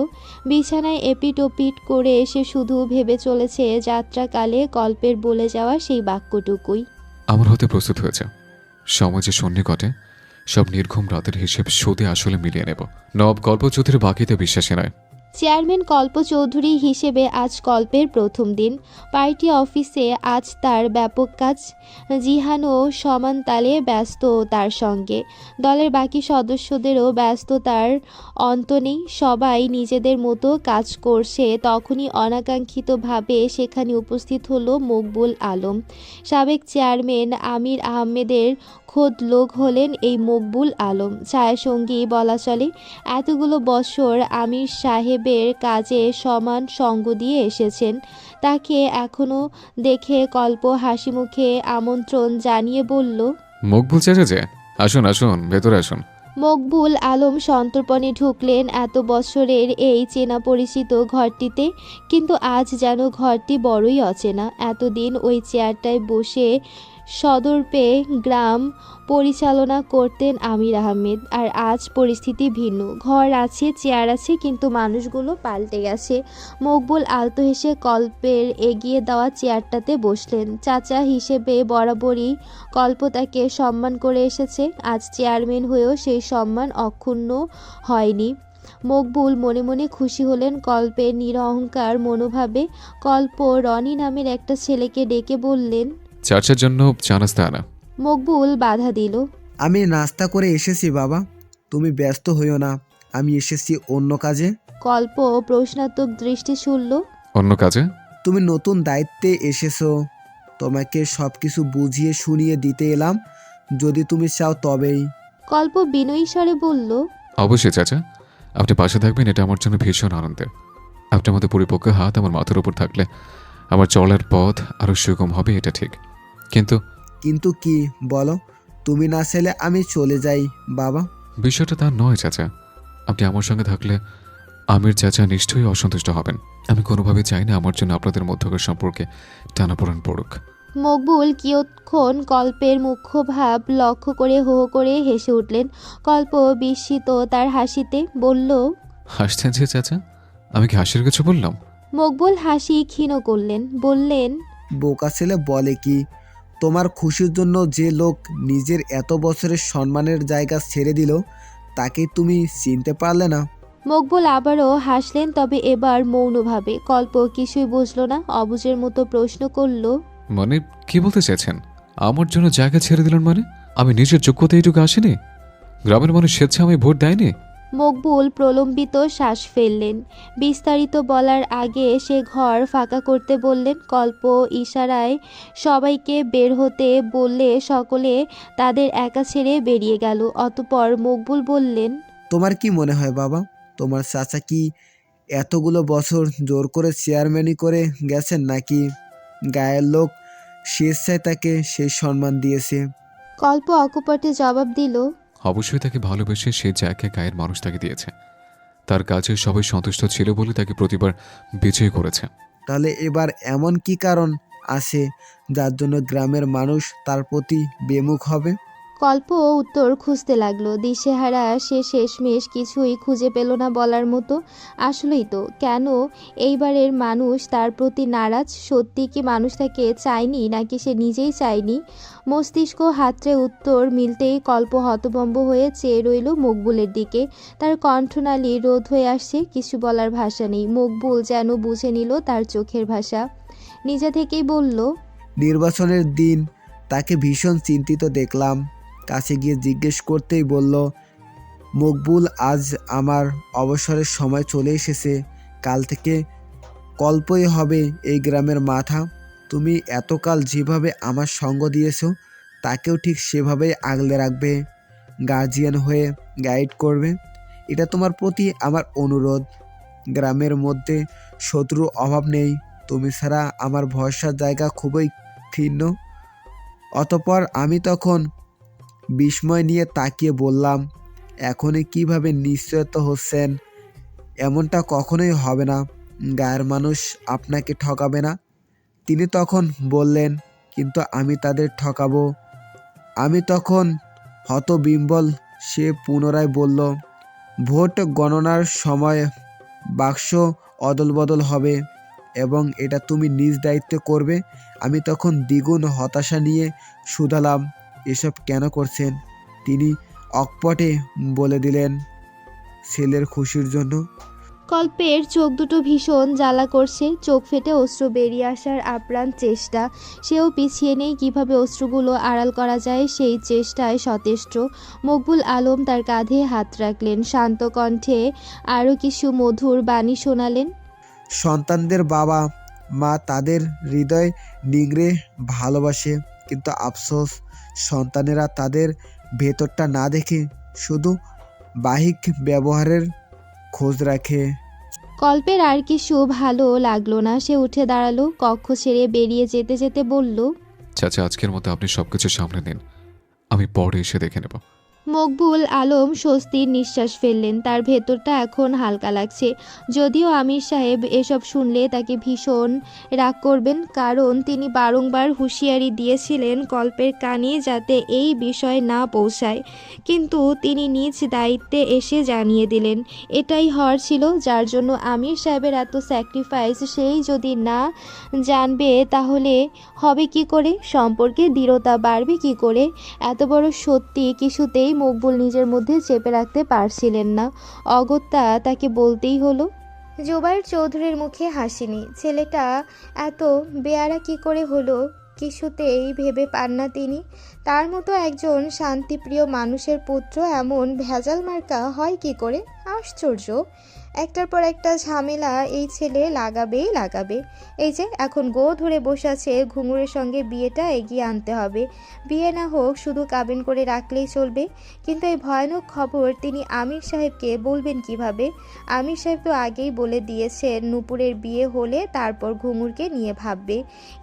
Speaker 1: বিছানায় এপিট ওপিট করে সে শুধু ভেবে চলেছে যাত্রাকালে কল্পের বলে যাওয়া সেই বাক্যটুকুই।
Speaker 2: আমার হতে প্রস্তুত হয়েছে। সমাজে সন্নিকটে সব নির্ঘুম রাতের হিসেব সুদে আসলে মিলিয়ে নেব। নবাব কল্প চৌধুরী বাকিতে বিশ্বাসী নয়।
Speaker 1: চেয়ারম্যান কল্প চৌধুরী হিসেবে আজ কল্পের প্রথম দিন। পার্টি অফিসে আজ তার ব্যাপক কাজ। জিহানও সমান তালে ব্যস্ত তার সঙ্গে। দলের বাকি সদস্যদেরও ব্যস্ততার অন্ত নেই। সবাই নিজেদের মতো কাজ করছে। তখনই অনাকাঙ্ক্ষিতভাবে সেখানে উপস্থিত হলো মকবুল আলম। সাবেক চেয়ারম্যান আমির আহমেদের খোদ লোক হলেন এই মকবুল আলম। ছায়াসঙ্গী বলা চলে। এতগুলো বছর আমির সাহেবের কাজে সমান সঙ্গ দিয়ে এসেছেন। তাকে এখনো দেখে কল্প হাসি মুখে আমন্ত্রণ জানিয়ে বলল,
Speaker 2: মকবুল চাচা যে, আসুন আসুন, ভেতরে আসুন।
Speaker 1: মকবুল আলম সন্তর্পণে ঢুকলেন এত বছরের এই চেনা পরিচিত ঘরটিতে। কিন্তু আজ যেন ঘরটি বড়ই অচেনা। এতদিন ওই চেয়ারটায় বসে সদর্পে গ্রাম পরিচালনা করতেন আমির আহমেদ, আর আজ পরিস্থিতি ভিন্ন। ঘর আছে, চেয়ার আছে, কিন্তু মানুষগুলো পাল্টে গেছে। মকবুল আলতো হেসে কল্পের এগিয়ে দেওয়া চেয়ারটাতে বসলেন। চাচা হিসেবে বরাবরই কল্প তাকে সম্মান করে এসেছে। আজ চেয়ারম্যান হয়েও সেই সম্মান অক্ষুণ্ণ হয়নি। মকবুল মনে মনে খুশি হলেন কল্পের নিরহংকার মনোভাবে। কল্প রনি নামের একটা ছেলেকে ডেকে বললেন,
Speaker 2: চাচার জন্য চা নাস্তা আনা।
Speaker 1: মকবুল বাধা দিল।
Speaker 10: আমি নাস্তা করে এসেছি বাবা, তুমি ব্যস্ত হইও না, আমি এসেছি অন্য কাজে।
Speaker 1: কল্প প্রশ্নাত্মক দৃষ্টি ছুড়ল।
Speaker 2: অন্য কাজে?
Speaker 10: তুমি নতুন দায়িত্বে এসেছো, তোমাকে সব কিছু বুঝিয়ে শুনিয়ে দিতে এলাম, যদি তুমি চাও তবেই।
Speaker 1: কল্প বিনয়ী স্বরে বলল,
Speaker 2: অবশ্যই চাচা, আপনি পাশে থাকবেন এটা আমার জন্য ভীষণ আনন্দের। আপনার মতো পরিপক্ক হাত আমার মাথার উপর থাকলে আমার চলার পথ আরও সুগম হবে, এটা ঠিক। কিন্তু
Speaker 10: কিন্তু কি বলো? তুমি না চাইলে আমি চলে যাই বাবা।
Speaker 2: বিষয়টা তা নয় চাচা, আপনি আমার সঙ্গে থাকলে আমির চাচা নিশ্চয়ই অসন্তুষ্ট হবেন। আমি কোনোভাবে চাই না আমার জন্য আপনাদের মধ্যকার সম্পর্কে টানাপোড়েন পড়ুক।
Speaker 1: মকবুল কিয়ৎক্ষণ কল্পের মুখ্য ভাব লক্ষ্য করে হো হো করে হেসে উঠলেন। কল্প বিস্মিত তার হাসিতে, বলল,
Speaker 2: হাসছেন যে চাচা? আমি কি হাসির কিছু বললাম?
Speaker 1: মকবুল হাসি ক্ষীণ করলেন, বললেন,
Speaker 10: বোকা ছেলে বলে কি, তোমার খুশির জন্য যে লোক নিজের এত বছরের সম্মানের জায়গা ছেড়ে দিল, তাকে তুমি চিনতে পারলে না?
Speaker 1: মকবুল আবারও হাসলেন, তবে এবার মৌনভাবে। কল্প কিছুই বুঝল না, অবুঝের মতো প্রশ্ন করল,
Speaker 2: মানে কি বলতে চাইছেন? আমার জন্য জায়গা ছেড়ে দিলেন মানে? আমি নিজের যোগ্যতা এইটুকু আসেনি? গ্রামের মানুষ স্বেচ্ছা আমি ভোট দেয়নি?
Speaker 1: মকবুল প্রলম্বিত শ্বাস ফেললেন। বিস্তারিত বলার আগে সে ঘর ফাঁকা করতে বললেন। কল্প ইশারায় সবাইকে বের হতে বললে সকলে তাদের একা ছেড়ে বেরিয়ে গেল। অতঃপর মকবুল বললেন,
Speaker 10: তোমার কি মনে হয় বাবা, তোমার চাচা কি এতগুলো বছর জোর করে চেয়ারম্যানই করে গেছেন, নাকি গায়ের লোক স্বেচ্ছায় তাকে সেই সম্মান দিয়েছে?
Speaker 1: কল্প অকপটে জবাব দিল,
Speaker 2: অবশ্যই তাকে ভালোবেসে সে যাকে গায়ের মানুষ তাকে দিয়েছে। তার কাছে সবাই সন্তুষ্ট ছিল বলে তাকে প্রতিবার বিজয় করেছে।
Speaker 10: তাহলে এবার এমন কি কারণ আছে যার জন্য গ্রামের মানুষ তার প্রতি বিমুখ হবে?
Speaker 1: কল্প উত্তর খুঁজতে লাগলো। দিশেহারা সে শেষমেশ কিছুই খুঁজে পেল না বলার মতো। আসলেই তো, কেন এইবারের মানুষ তার প্রতি নারাজ? সত্যি কি মানুষ তাকে চায়নি, নাকি সে নিজেই চায়নি? মস্তিষ্ক হাতড়ে উত্তর মিলতেই কল্প হতভম্ব হয়ে চেয়ে রইল মকবুলের দিকে। তার কণ্ঠনালী রোধ হয়ে আসছে, কিছু বলার ভাষা নেই। মকবুল যেন বুঝে নিল তার চোখের ভাষা, নিজে থেকেই বলল,
Speaker 10: নির্বাচনের দিন তাকে ভীষণ চিন্তিত দেখলাম। কাছে গিয়ে জিজ্ঞেস করতেই বলল, মকবুল, আজ আমার অবসরের সময় চলে এসেছে। কাল থেকে কল্পই হবে এই গ্রামের মাথা। তুমি এতকাল যেভাবে আমার সঙ্গ দিয়েছো তাকেও ঠিক সেভাবেই আগলে রাখবে, গার্জিয়ান হয়ে গাইড করবে। এটা তোমার প্রতি আমার অনুরোধ। গ্রামের মধ্যে শত্রুর অভাব নেই, তুমি ছাড়া আমার ভরসার জায়গা খুবই ক্ষীণ। অতঃপর আমি তখন বিস্ময় নিয়ে তাকিয়ে বললাম, এখনই কিভাবে নিশ্চয়তা হচ্ছেন? এমনটা কখনোই হবে না, গায়ের মানুষ আপনাকে ঠকাবে না। তিনি তখন বললেন, কিন্তু আমি তাদের ঠকাবো। আমি তখন হতবিম্বল। সে পুনরায় বলল, ভোট গণনার সময় বাক্স অদলবদল হবে এবং এটা তুমি নিজ দায়িত্বে করবে। আমি তখন দ্বিগুণ হতাশা নিয়ে শুধালাম, এসব কেন করছেন? তিনি অকপটে বলে দিলেন, ছেলের খুশির জন্য।
Speaker 1: কল্পের চোখ দুটো ভীষণ জ্বালা করছে, চোখ ফেটে অশ্রু বেরিয়ে আসার আপ্রাণ চেষ্টা। সেও পিছিয়ে নেই, কিভাবে অশ্রুগুলো আড়াল করা যায় সেই চেষ্টায় সচেষ্ট। মকবুল আলম তার কাঁধে হাত রাখলেন, শান্ত কণ্ঠে আরও কিছু মধুর বাণী শোনালেন।
Speaker 10: সন্তানদের বাবা মা তাদের হৃদয় নিংড়ে ভালোবাসে, কিন্তু আফসোস সন্তানেরা তাদের ভেতরটা না দেখে শুধু বাহ্যিক ব্যবহারের খোঁজ রাখে।
Speaker 1: কল্পের আর কিছু ভালো লাগলো না, সে উঠে দাঁড়ালো। কক্ষ ছেড়ে বেরিয়ে যেতে যেতে বলল,
Speaker 2: চাচা, আজকের মতো আপনি সবকিছু সামলে নিন, আমি পরে এসে দেখে নেব।
Speaker 1: মকবুল আলম স্বস্তির নিঃশ্বাস ফেললেন। তার ভেতরটা এখন হালকা লাগছে। যদিও আমির সাহেব এসব শুনলে তাকে ভীষণ রাগ করবেন, কারণ তিনি বারংবার হুঁশিয়ারি দিয়েছিলেন কল্পের কানে যাতে এই বিষয় না পৌঁছায়। কিন্তু তিনি নিজ দায়িত্বে এসে জানিয়ে দিলেন। এটাই হওয়ার ছিল, যার জন্য আমির সাহেবের এত স্যাক্রিফাইস। সেই যদি না জানবে তাহলে হবে কি করে? সম্পর্কে দৃঢ়তা বাড়বে কি করে? এত বড় সত্যি কিছুতেই মকবুল নিজের মধ্যে চেপে রাখতে পারছিলেন না। অগত্যা তাকে বলতেই হলো। জুবাইর চৌধুরীর মুখে হাসি নেই। ছেলেটা এত বেয়ারা কি করে হলো কিছুতেই ভেবে পান না তিনি। তার মতো একজন শান্তিপ্রিয় মানুষের পুত্র এমন ভেজাল মার্কা হয় কি করে? আশ্চর্য! একটার পর একটা ঝামেলা এই ছেলে লাগাবেই লাগাবে। এই যে এখন গো ধরে বসে আছে, ঘুঙুরের সঙ্গে বিয়েটা এগিয়ে আনতে হবে। বিয়ে না হোক, শুধু কাবিন করে রাখলেই চলবে। কিন্তু এই ভয়ানক খবর তিনি আমির সাহেবকে বলবেন কিভাবে? আমির সাহেব তো আগেই বলে দিয়েছেন নূপুরের বিয়ে হলে তারপর ঘুঙুরকে নিয়ে ভাববে।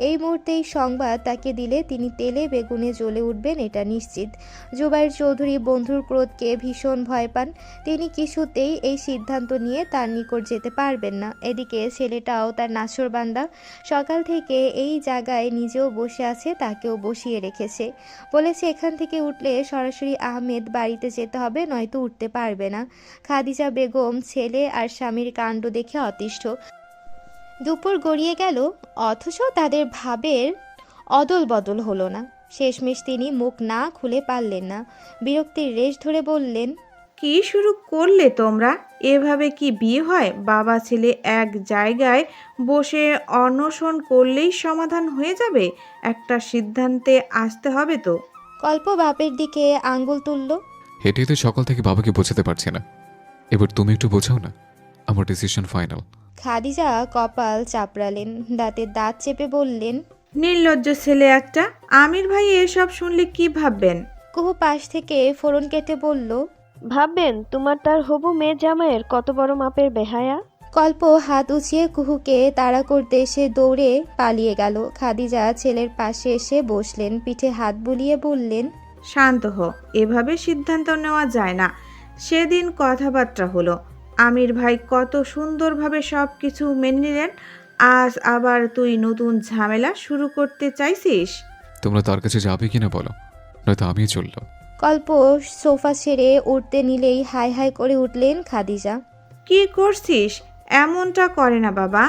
Speaker 1: এই মুহূর্তে এই সংবাদ তাকে দিলে তিনি তেলে বেগুনে জ্বলে উঠবেন, এটা নিশ্চিত। জুবাইর চৌধুরী বন্ধুর ক্রোধকে ভীষণ ভয় পান। তিনি কিছুতেই এই সিদ্ধান্ত নিয়ে তার নিকট যেতে পারবেন না। এদিকে ছেলেটাও তার নাছোড়বান্দা। সকাল থেকে এই জায়গায় নিজেও বসে আছে, তাকেও বসিয়ে রেখেছে। বলেছে এখান থেকে উঠলে সরাসরি আহমেদ বাড়িতে যেতে হবে, নয়তো উঠতে পারবে না। খাদিজা বেগম ছেলে আর স্বামীর কাণ্ড দেখে অতিষ্ঠ। দুপুর গড়িয়ে গেল, অথচ তাদের ভাবের অদল বদল হলো না। শেষমেশ তিনি মুখ না খুলে পারলেন না, বিরক্তির রেশ ধরে বললেন,
Speaker 4: কি শুরু করলে তোমরা? এভাবে কি বিয়ে হয়? বাবা ছেলে এক জায়গায় বসে অনশন করলেই সমাধান হয়ে যাবে? একটা সিদ্ধান্তে আসতে হবে তো।
Speaker 1: কল্প বাপের দিকে আঙ্গুল তুলল।
Speaker 2: এটাই তো সকাল থেকে বাবাকে বোঝাতে পারছি না। এবার তুমি একটু বোঝাও না, আমার ডিসিশন ফাইনাল।
Speaker 1: খাদিজা কপাল চাপড়ালেন, দাঁতে দাঁত চেপে বললেন।
Speaker 4: নির্লজ্জ ছেলে একটা। আমির ভাই এসব শুনলে কি ভাববেন?
Speaker 1: কুহু পাশ থেকে ফোড়ন কেটে বলল।
Speaker 6: ভাববেন তোমার তার হবু মেয়ে জামাইয়ের কত বড় মাপের বেহায়া।
Speaker 1: কল্প হাত উঁচিয়ে কুহুকে তাড়া করতে সে দৌড়ে পালিয়ে গেল। খাদিজা ছেলের পাশে এসে বসলেন, পিঠে হাত বুলিয়ে বললেন।
Speaker 4: শান্ত হ, এভাবে সিদ্ধান্ত নেওয়া যায় না। সেদিন কথাবার্তা হলো, আমির ভাই কত সুন্দরভাবে সব কিছু মেনে নিলেন। আজ আবার তুই নতুন ঝামেলা শুরু করতে চাইছিস?
Speaker 2: তোমরা তার কাছে যাবে কিনা বলো, নয়তো আমি চললাম।
Speaker 1: কল্প সোফা ছেড়ে উঠতে নিলেই হাই হাই করে উঠলেন খাদিজা।
Speaker 4: কি করছিস? এমনটা করে না বাবা,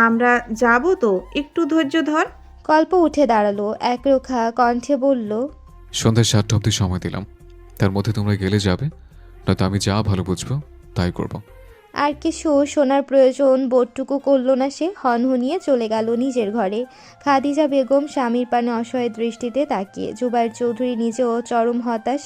Speaker 4: আমরা যাব তো, একটু ধৈর্য ধর।
Speaker 1: কল্প উঠে দাঁড়ালো, একরোখা কণ্ঠে বলল।
Speaker 2: সন্ধ্যা 7টা অবধি সময় দিলাম, তার মধ্যে তোমরা গেলে যাবে, নয়তো আমি যা ভালো বুঝবো তাই করব।
Speaker 1: আর কিছু শোনার প্রয়োজন বোধটুকু করল না সে, হনহনিয়ে চলে গেল নিজের ঘরে। খাদিজা বেগম স্বামীর পানে অসহায় দৃষ্টিতে তাকিয়ে। জুবায়ের চৌধুরী নিজেও চরম হতাশ।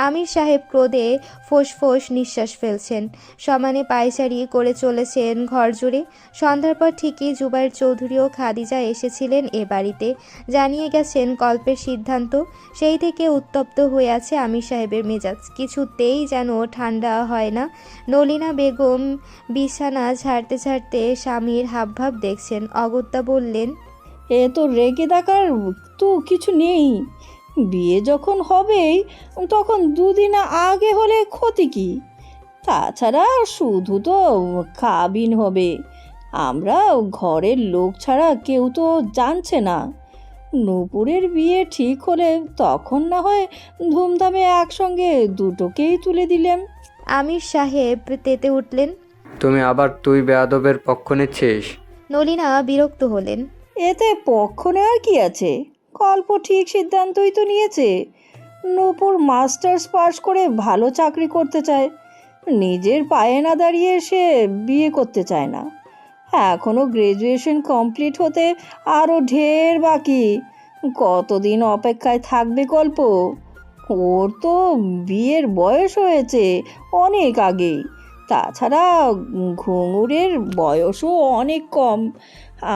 Speaker 1: আমির সাহেব ক্রোধে ফোঁস নিঃশ্বাস ফেলছেন, সমানে পায়চারি করে চলেছেন ঘর জুড়ে। সন্ধ্যার পর ঠিকই জুবায়ের চৌধুরী ও খাদিজা এসেছিলেন এ বাড়িতে, জানিয়ে গেছেন কল্পের সিদ্ধান্ত। সেই থেকে উত্তপ্ত হয়ে আছে আমির সাহেবের মেজাজ, কিছুতেই যেন ঠান্ডা হয় না। নলিনা বেগম বিছানা ঝাড়তে ঝাড়তে স্বামীর হাবভাব দেখছেন। অগত্যা বললেন।
Speaker 7: এ তো রেগে দেখার তো কিছু নেই, বিয়ে যখন হবেই তখন দুদিন আগে হলে ক্ষতি কি? তাছাড়া শুধু তো কাবিন হবে, আমরা ঘরের লোক ছাড়া কেউ তো জানছে না। নূপুরের বিয়ে ঠিক হলে তখন না হয় ধুমধামে একসঙ্গে দুটোকেই তুলে দিলেন।
Speaker 1: আমির সাহেব তেতে উঠলেন।
Speaker 8: তুমি আবার তুই বেয়াদবের পক্ষ নিচ্ছিস?
Speaker 1: নলিনা বিরক্ত হলেন।
Speaker 7: এতে পক্ষ নেওয়ার কি আছে? কল্প ঠিক সিদ্ধান্তই তো নিয়েছে। নূপুর মাস্টার্স পাস করে ভালো চাকরি করতে চায়, নিজের পায়ে না দাঁড়িয়ে সে বিয়ে করতে চায় না। এখনও গ্র্যাজুয়েশন কমপ্লিট হতে আরও ঢের বাকি। কতদিন অপেক্ষায় থাকবে কল্প? ওর তো বিয়ের বয়স হয়েছে অনেক আগেই। তাছাড়া ঘুঙুরের বয়সও অনেক কম।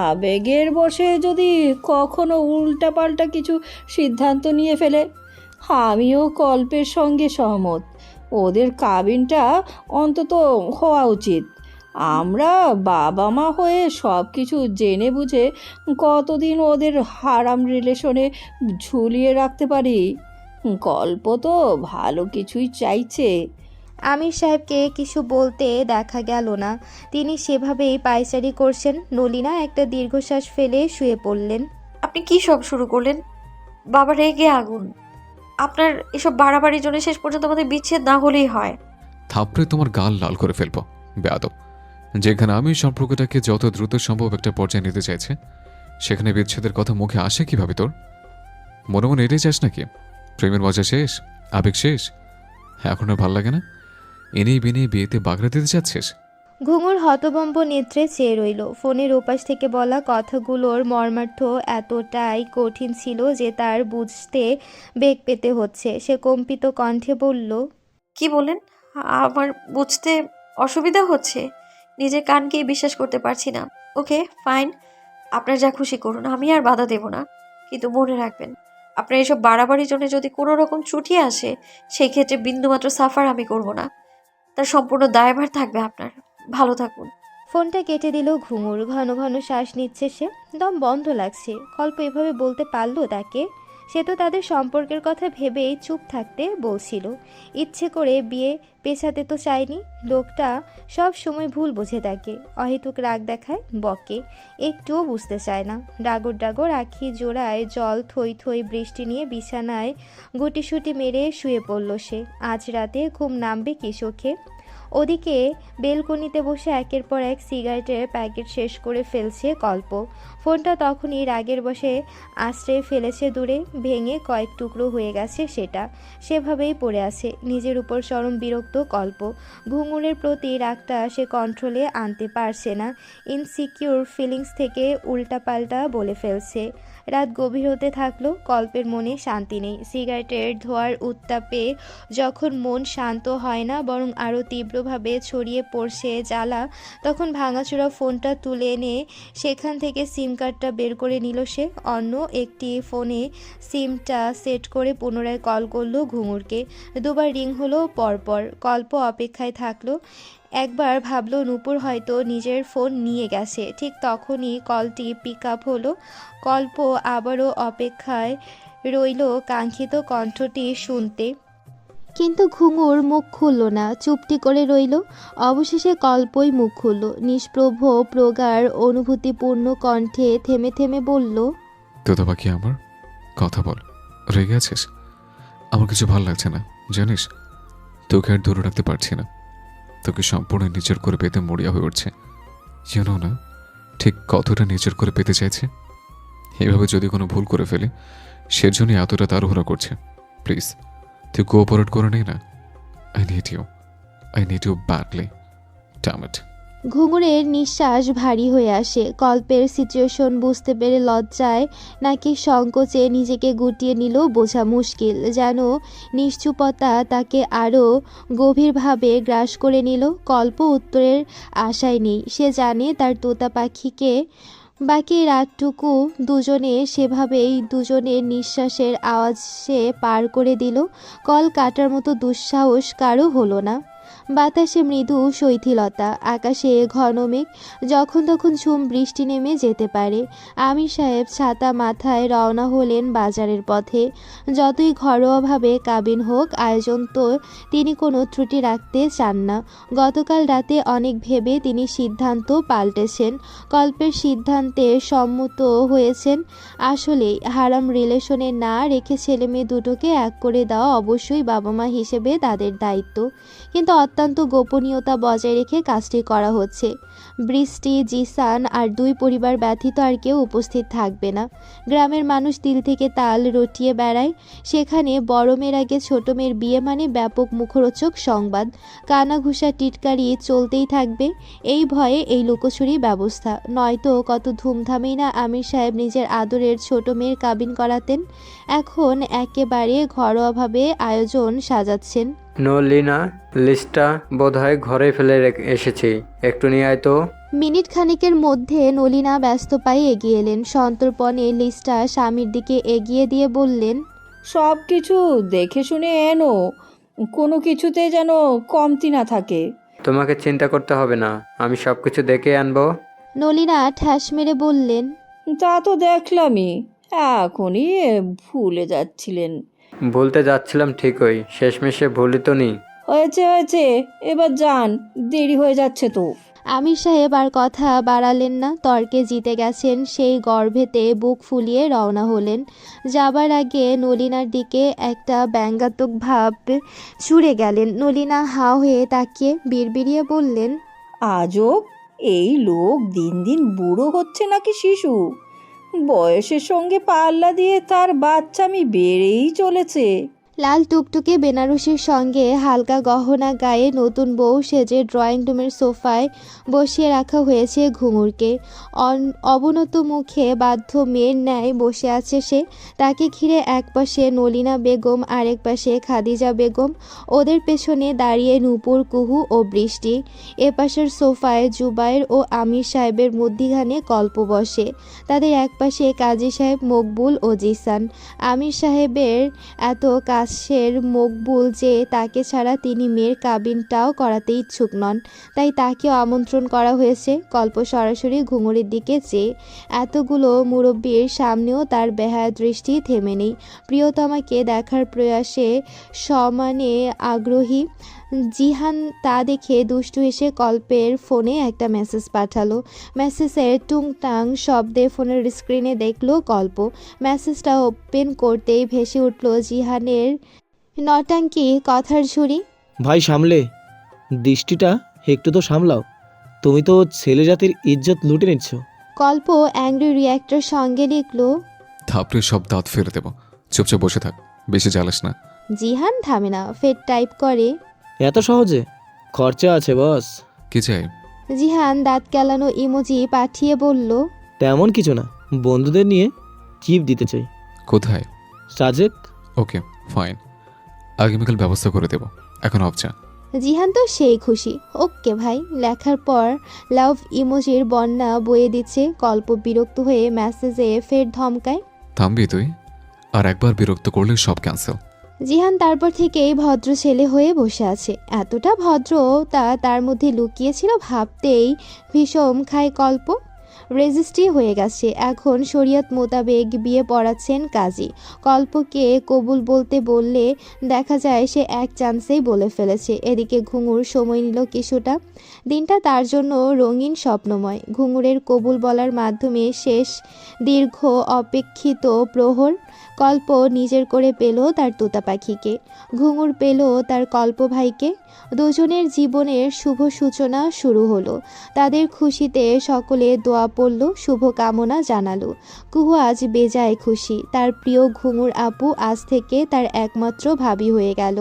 Speaker 7: আবেগের বশে যদি কখনো উল্টাপাল্টা কিছু সিদ্ধান্ত নিয়ে ফেলে। আমিও কল্পের সঙ্গে সহমত, ওদের কাবিনটা অন্তত হওয়া উচিত। আমরা বাবা মা হয়ে সব কিছু জেনে বুঝে কতদিন ওদের হারাম রিলেশনে ঝুলিয়ে রাখতে পারি? কল্প তো ভালো কিছুই চাইছে।
Speaker 1: আমির সাহেবকে কিছু বলতে দেখা গেল না, তিনি সেভাবেই পায়চারি করছেন। নলিনা একটা দীর্ঘশ্বাস ফেলে শুয়ে পড়লেন।
Speaker 3: আপনি কি সব শুরু করলেন? বাবা রেগে আগুন। আপনার এসব বাড়াবাড়ির জন্য শেষ পর্যন্ত আমাদের বিচ্ছেদ না হলেই হয়।
Speaker 2: থাপড়ে তোমার গাল লাল করে ফেলবো বেয়াদব। যেখানে আমি সম্পর্কটাকে যত দ্রুত সম্ভব একটা পর্যায়ে নিতে চাইছে, সেখানে বিচ্ছেদের কথা মুখে আসে কিভাবে তোর? মনে মনে এটাই চাস নাকি? প্রেমের মজা শেষ, আবেগ শেষ, এখন আর ভাল লাগে না? এনেই বেনেই বিয়েতে বাগড়া দিতে চাচ্ছিস?
Speaker 1: ঘুঙুর হতবম্ব নেত্রে চেয়ে রইল। ফোনের ওপাশ থেকে বলা কথাগুলোর মর্মার্থ এতটাই কঠিন ছিল যে তার বুঝতে বেগ পেতে হচ্ছে। সে কম্পিত কণ্ঠে বলল।
Speaker 3: কি বলেন? আমার বুঝতে অসুবিধা হচ্ছে, নিজের কানকেই বিশ্বাস করতে পারছি না। ওকে ফাইন, আপনার যা খুশি করুন, আমি আর বাধা দেব না। কিন্তু মনে রাখবেন, আপনার এসব বাড়াবাড়ির জন্য যদি কোনো রকম ছুটি আসে, সেই ক্ষেত্রে বিন্দুমাত্র সাফার আমি করব না। তার সম্পূর্ণ দায়ভার থাকবে আপনার। ভালো থাকুন।
Speaker 1: ফোনটা কেটে দিল ঘুঙুর। ঘন ঘন শ্বাস নিচ্ছে সে, দম বন্ধ লাগছে। কল্প এভাবে বলতে পারলো তাকে? সে তো তাদের সম্পর্কের কথা ভেবেই চুপ থাকতে বলছিল, ইচ্ছে করে বিয়ে পেছাতে তো চায়নি। লোকটা সব সময় ভুল বুঝে থাকে, অহেতুক রাগ দেখায়, বকে, একটুও বুঝতে চায় না। ডাগর ডাগর আখি জোড়ায় জল থই থই বৃষ্টি নিয়ে বিছানায় গুটিসুটি মেরে শুয়ে পড়ল সে। আজ রাতে ঘুম নামবে কি চোখে? ওদিকে বেলকনিতে বসে একের পর এক সিগারেটের প্যাকেট শেষ করে ফেলছে কল্প। ফোনটা তখনই রাগের বশে আশ্রয়ে ফেলেছে দূরে, ভেঙে কয়েক টুকরো হয়ে গেছে সেটা। সেভাবেই পড়ে আছে। নিজের উপর চরম বিরক্ত কল্প। ঘুঙুরের প্রতি রাগটা সে কন্ট্রোলে আনতে পারছে না। ইনসিকিউর ফিলিংস থেকে উল্টাপাল্টা বলে ফেলছে। রাত গভীর হতে থাকলো। কল্পের মনে শান্তি নেই। সিগারেটের ধোঁয়ার উত্তাপে যখন মন শান্ত হয় না বরং আরও তীব্রভাবে ছড়িয়ে পড়ছে জ্বালা, তখন ভাঙাচোরা ফোনটা তুলে এনে সেখান থেকে সিম কার্ডটা বের করে নিল সে। অন্য একটি ফোনে সিমটা সেট করে পুনরায় কল করলো ঘুঙুরকে। দুবার রিং হলো পরপর। কল্প অপেক্ষায় থাকলো। একবার ভাবলো নূপুর হয়তো নিজের ফোন নিয়ে গেছে। ঠিক তখনই কলটি পিক আপ হলো। কল্প আবারও অপেক্ষায় রইল কাঙ্ক্ষিত কণ্ঠটি শুনতে, কিন্তু ঘুঙুর মুখ খুলল না, চুপটি করে রইল। অবশেষে কল্পই মুখ খুলল। নিষ্প্রভ প্রগাঢ় অনুভূতিপূর্ণ কণ্ঠে থেমে থেমে বলল,
Speaker 2: তোতা পাখি আমার, কথা বল। রেগে আছিস? আমার কিছু ভালো লাগছে না জানিস। তোকে আর ধরে রাখতে পারছি না। তোকে সম্পূর্ণ নিজের করে পেতে মরিয়া হয়ে উঠছে। জানো না ঠিক কতটা নিজের করে পেতে চাইছে। এভাবে যদি কোনো ভুল করে ফেলি সেজন্য এতটা তাড়াহুড়া করছে। প্লিজ তুই কোঅপারেট করে নে না। I need you badly, damn it.
Speaker 1: ঘুঙুরের নিঃশ্বাস ভারী হয়ে আসে। কল্পের সিচুয়েশন বুঝতে পেরে লজ্জায় নাকি সংকোচে নিজেকে গুটিয়ে নিল বোঝা মুশকিল। যেন নিশ্চুপতা তাকে আরও গভীরভাবে গ্রাস করে নিল। কল্প উত্তরের আশায় নেই। সে জানে তার তোতা পাখিকে বাকি রাতটুকু সেভাবেই দুজনের নিঃশ্বাসের আওয়াজে পার করে দিল। কল কাটার মতো দুঃসাহস কারো হলো না। বাতাসে মৃদু শৈথিলতা, আকাশে ঘন মেঘ, যখন তখন ঝুম বৃষ্টি নেমে যেতে পারে। আমির সাহেব ছাতা মাথায় রওনা হলেন বাজারের পথে। যতই ঘরোয়াভাবে কাবিন হোক, আয়োজন তো তিনি কোনো ত্রুটি রাখতে চান না। গতকাল রাতে অনেক ভেবে তিনি সিদ্ধান্ত পাল্টেছেন, কল্পের সিদ্ধান্তে সম্মত হয়েছেন। আসলেই হারাম রিলেশনে না রেখে ছেলে মেয়ে দুটোকে এক করে দেওয়া অবশ্যই বাবা মা হিসেবে তাদের দায়িত্ব, কিন্তু অত্যন্ত গোপনীয়তা বজায় রেখে কাজটি করা হচ্ছে। বৃষ্টি, জিসান আর দুই পরিবার ব্যতীত আর কেউ উপস্থিত থাকবে না। গ্রামের মানুষ তিল থেকে তাল রটিয়ে বেড়ায়। সেখানে বড় মেয়ের আগে ছোট মেয়ের বিয়ে মানে ব্যাপক মুখরোচক সংবাদ। কানাঘুষা টিটকারি চলতেই থাকবে। এই ভয়ে এই লুকোচুরি ব্যবস্থা, নয়তো কত ধুমধামেই না আমির সাহেব নিজের আদরের ছোট মেয়ের কাবিন করাতেন। এখন একেবারে ঘরোয়াভাবে আয়োজন সাজাচ্ছেন।
Speaker 8: নলিনা, লিস্টটা বোধহয় ঘরে ফেলে এসেছি, একটু নিয়ে আয় তো।
Speaker 1: মিনিট খানেকের মধ্যে নলিনা ব্যস্ত পায়ে এগিয়ে এলেন। সন্তর্পণে লিস্টটা স্বামীর দিকে এগিয়ে দিয়ে বললেন,
Speaker 7: সব কিছু দেখে শুনে এনো, কোনো কিছুতে যেন কমতি না থাকে।
Speaker 8: তোমাকে চিন্তা করতে হবে না, আমি সব কিছু দেখে আনবো।
Speaker 1: নলিনা ঠ্যাস মেরে বললেন,
Speaker 7: তা তো দেখলামই, এখনই ভুলে যাচ্ছিলেন।
Speaker 8: ভুলতে যাচ্ছিলাম ঠিকই, শেষমেশে ভুলি তো নি।
Speaker 7: হয়েছে, এবার যান, দেরি হয়ে যাচ্ছে তো।
Speaker 1: আমির সাহেব আর কথা বাড়ালেন না। তর্কে জিতে গেছেন সেই গর্ভেতে বুক ফুলিয়ে রওনা হলেন। যাবার আগে নলিনার দিকে একটা ব্যঙ্গাত্মক ভাব ছুড়ে গেলেন। নলিনা হাঁ হয়ে তাকিয়ে বিড়বিড়িয়ে বললেন,
Speaker 7: আজব, এই লোক দিন দিন বুড়ো হচ্ছে নাকি শিশু? বয়সের সঙ্গে পাল্লা দিয়ে তার বাচ্চামি বেড়েই চলেছে।
Speaker 1: লাল টুকটুকে বেনারসির সঙ্গে হালকা গহনা গায়ে নতুন বউ সেজে ড্রয়িং রুমের সোফায় বসিয়ে রাখা হয়েছে ঘুঙুরকে। অবনত মুখে বাধ্য মেয়ের ন্যায় বসে আছে সে। তাকে ঘিরে একপাশে নলিনা বেগম, আরেক পাশে খাদিজা বেগম, ওদের পেছনে দাঁড়িয়ে নূপুর, কুহু ও বৃষ্টি। এপাশের সোফায় জুবাইর ও আমির সাহেবের মধ্যিখানে কল্প বসে। তাদের একপাশে কাজী সাহেব, মকবুল ও জিসান। আমির সাহেবের এত কাছের মকবুল যে তাকে ছাড়া তিনি মেয়ের কাবিনটাও করাতে ইচ্ছুক নন, তাই তাকেও আমন্ত্রণ করা হয়েছে। কল্প সরাসরি ঘুঙুরের দিকে চেয়ে, এতগুলো মুরব্বির সামনেও তার বেহায়া দৃষ্টি থেমে নেই। প্রিয়তমাকে দেখার প্রয়াসে সমানে আগ্রহী। জিহান তা দেখে দুষ্টু হেসে কল্পের ফোনে একটা মেসেজ পাঠালো। মেসেজের টুংটাং শব্দে ফোনের স্ক্রিনে দেখলো কল্প। মেসেজটা ওপেন করতেই ভেসে উঠল জিহানের নটাঙ্কি কথার ঝুড়ি।
Speaker 11: ভাই সামলে, দৃষ্টিটা একটু তো সামলাও, তুমি তো ছেলে জাতির ইজ্জত লুটে নিচ্ছ।
Speaker 1: কল্প অ্যাংরি রিয়াক্টর সঙ্গে লিখলো,
Speaker 2: থাপড়ে সব দাঁত ফেলে দেব, চুপচাপ বসে থাক, বেশি জ্বালাস না।
Speaker 1: জিহান থামে না, ফের টাইপ করে,
Speaker 11: এত সহজে? খরচা আছে বস।
Speaker 2: কি চাই?
Speaker 1: জিহান দাঁত কেলানো ইমোজি পাঠিয়ে বলল,
Speaker 11: তেমন কিছু না, বন্ধুদের নিয়ে চিপ দিতে চাই।
Speaker 2: কোথায়?
Speaker 11: সাজেক।
Speaker 2: ওকে, ফাইন, আগামীকাল ব্যবস্থা করে দেব। এখন অফ যা।
Speaker 1: জিহান তো সেই খুশি। ওকে ভাই লেখার পর লাভ ইমোজির বন্যা বয়ে দিচ্ছে। কল্প বিরক্ত হয়ে মেসেজে ফের ধমকায়।
Speaker 2: থামবি তুই? আর একবার বিরক্ত করলে সব ক্যান্সেল।
Speaker 1: জিহান তারপর থেকেই ভদ্র ছেলে হয়ে বসে আছে। এতটা ভদ্র তা তার মধ্যে লুকিয়েছিল ভাবতেই ভীষণ খায় কল্প। রেজিস্ট্রি হয়ে গেছে, এখন শরিয়ত মোতাবেক বিয়ে পড়াচ্ছেন কাজী। কল্পকে কবুল বলতে বললে দেখা যায় সে এক চান্সেই বলে ফেলেছে। এদিকে ঘুঙুর সময় নিল কিছুটা। দিনটা তার জন্য রঙিন স্বপ্নময়। ঘুঙুরের কবুল বলার মাধ্যমে শেষ দীর্ঘ অপেক্ষিত প্রহর। কল্প নিজের করে পেল তার তোতা পাখিকে, ঘুঙুর পেল তার কল্প ভাইকে। দুজনের জীবনের শুভ সূচনা শুরু হলো। তাদের খুশিতে সকলে দোয়া পড়ল, শুভ কামনা জানালো। কুহু আজ বেজায় খুশি। তার প্রিয় ঘুঙুর আপু আজ থেকে তার একমাত্র ভাবি হয়ে গেল।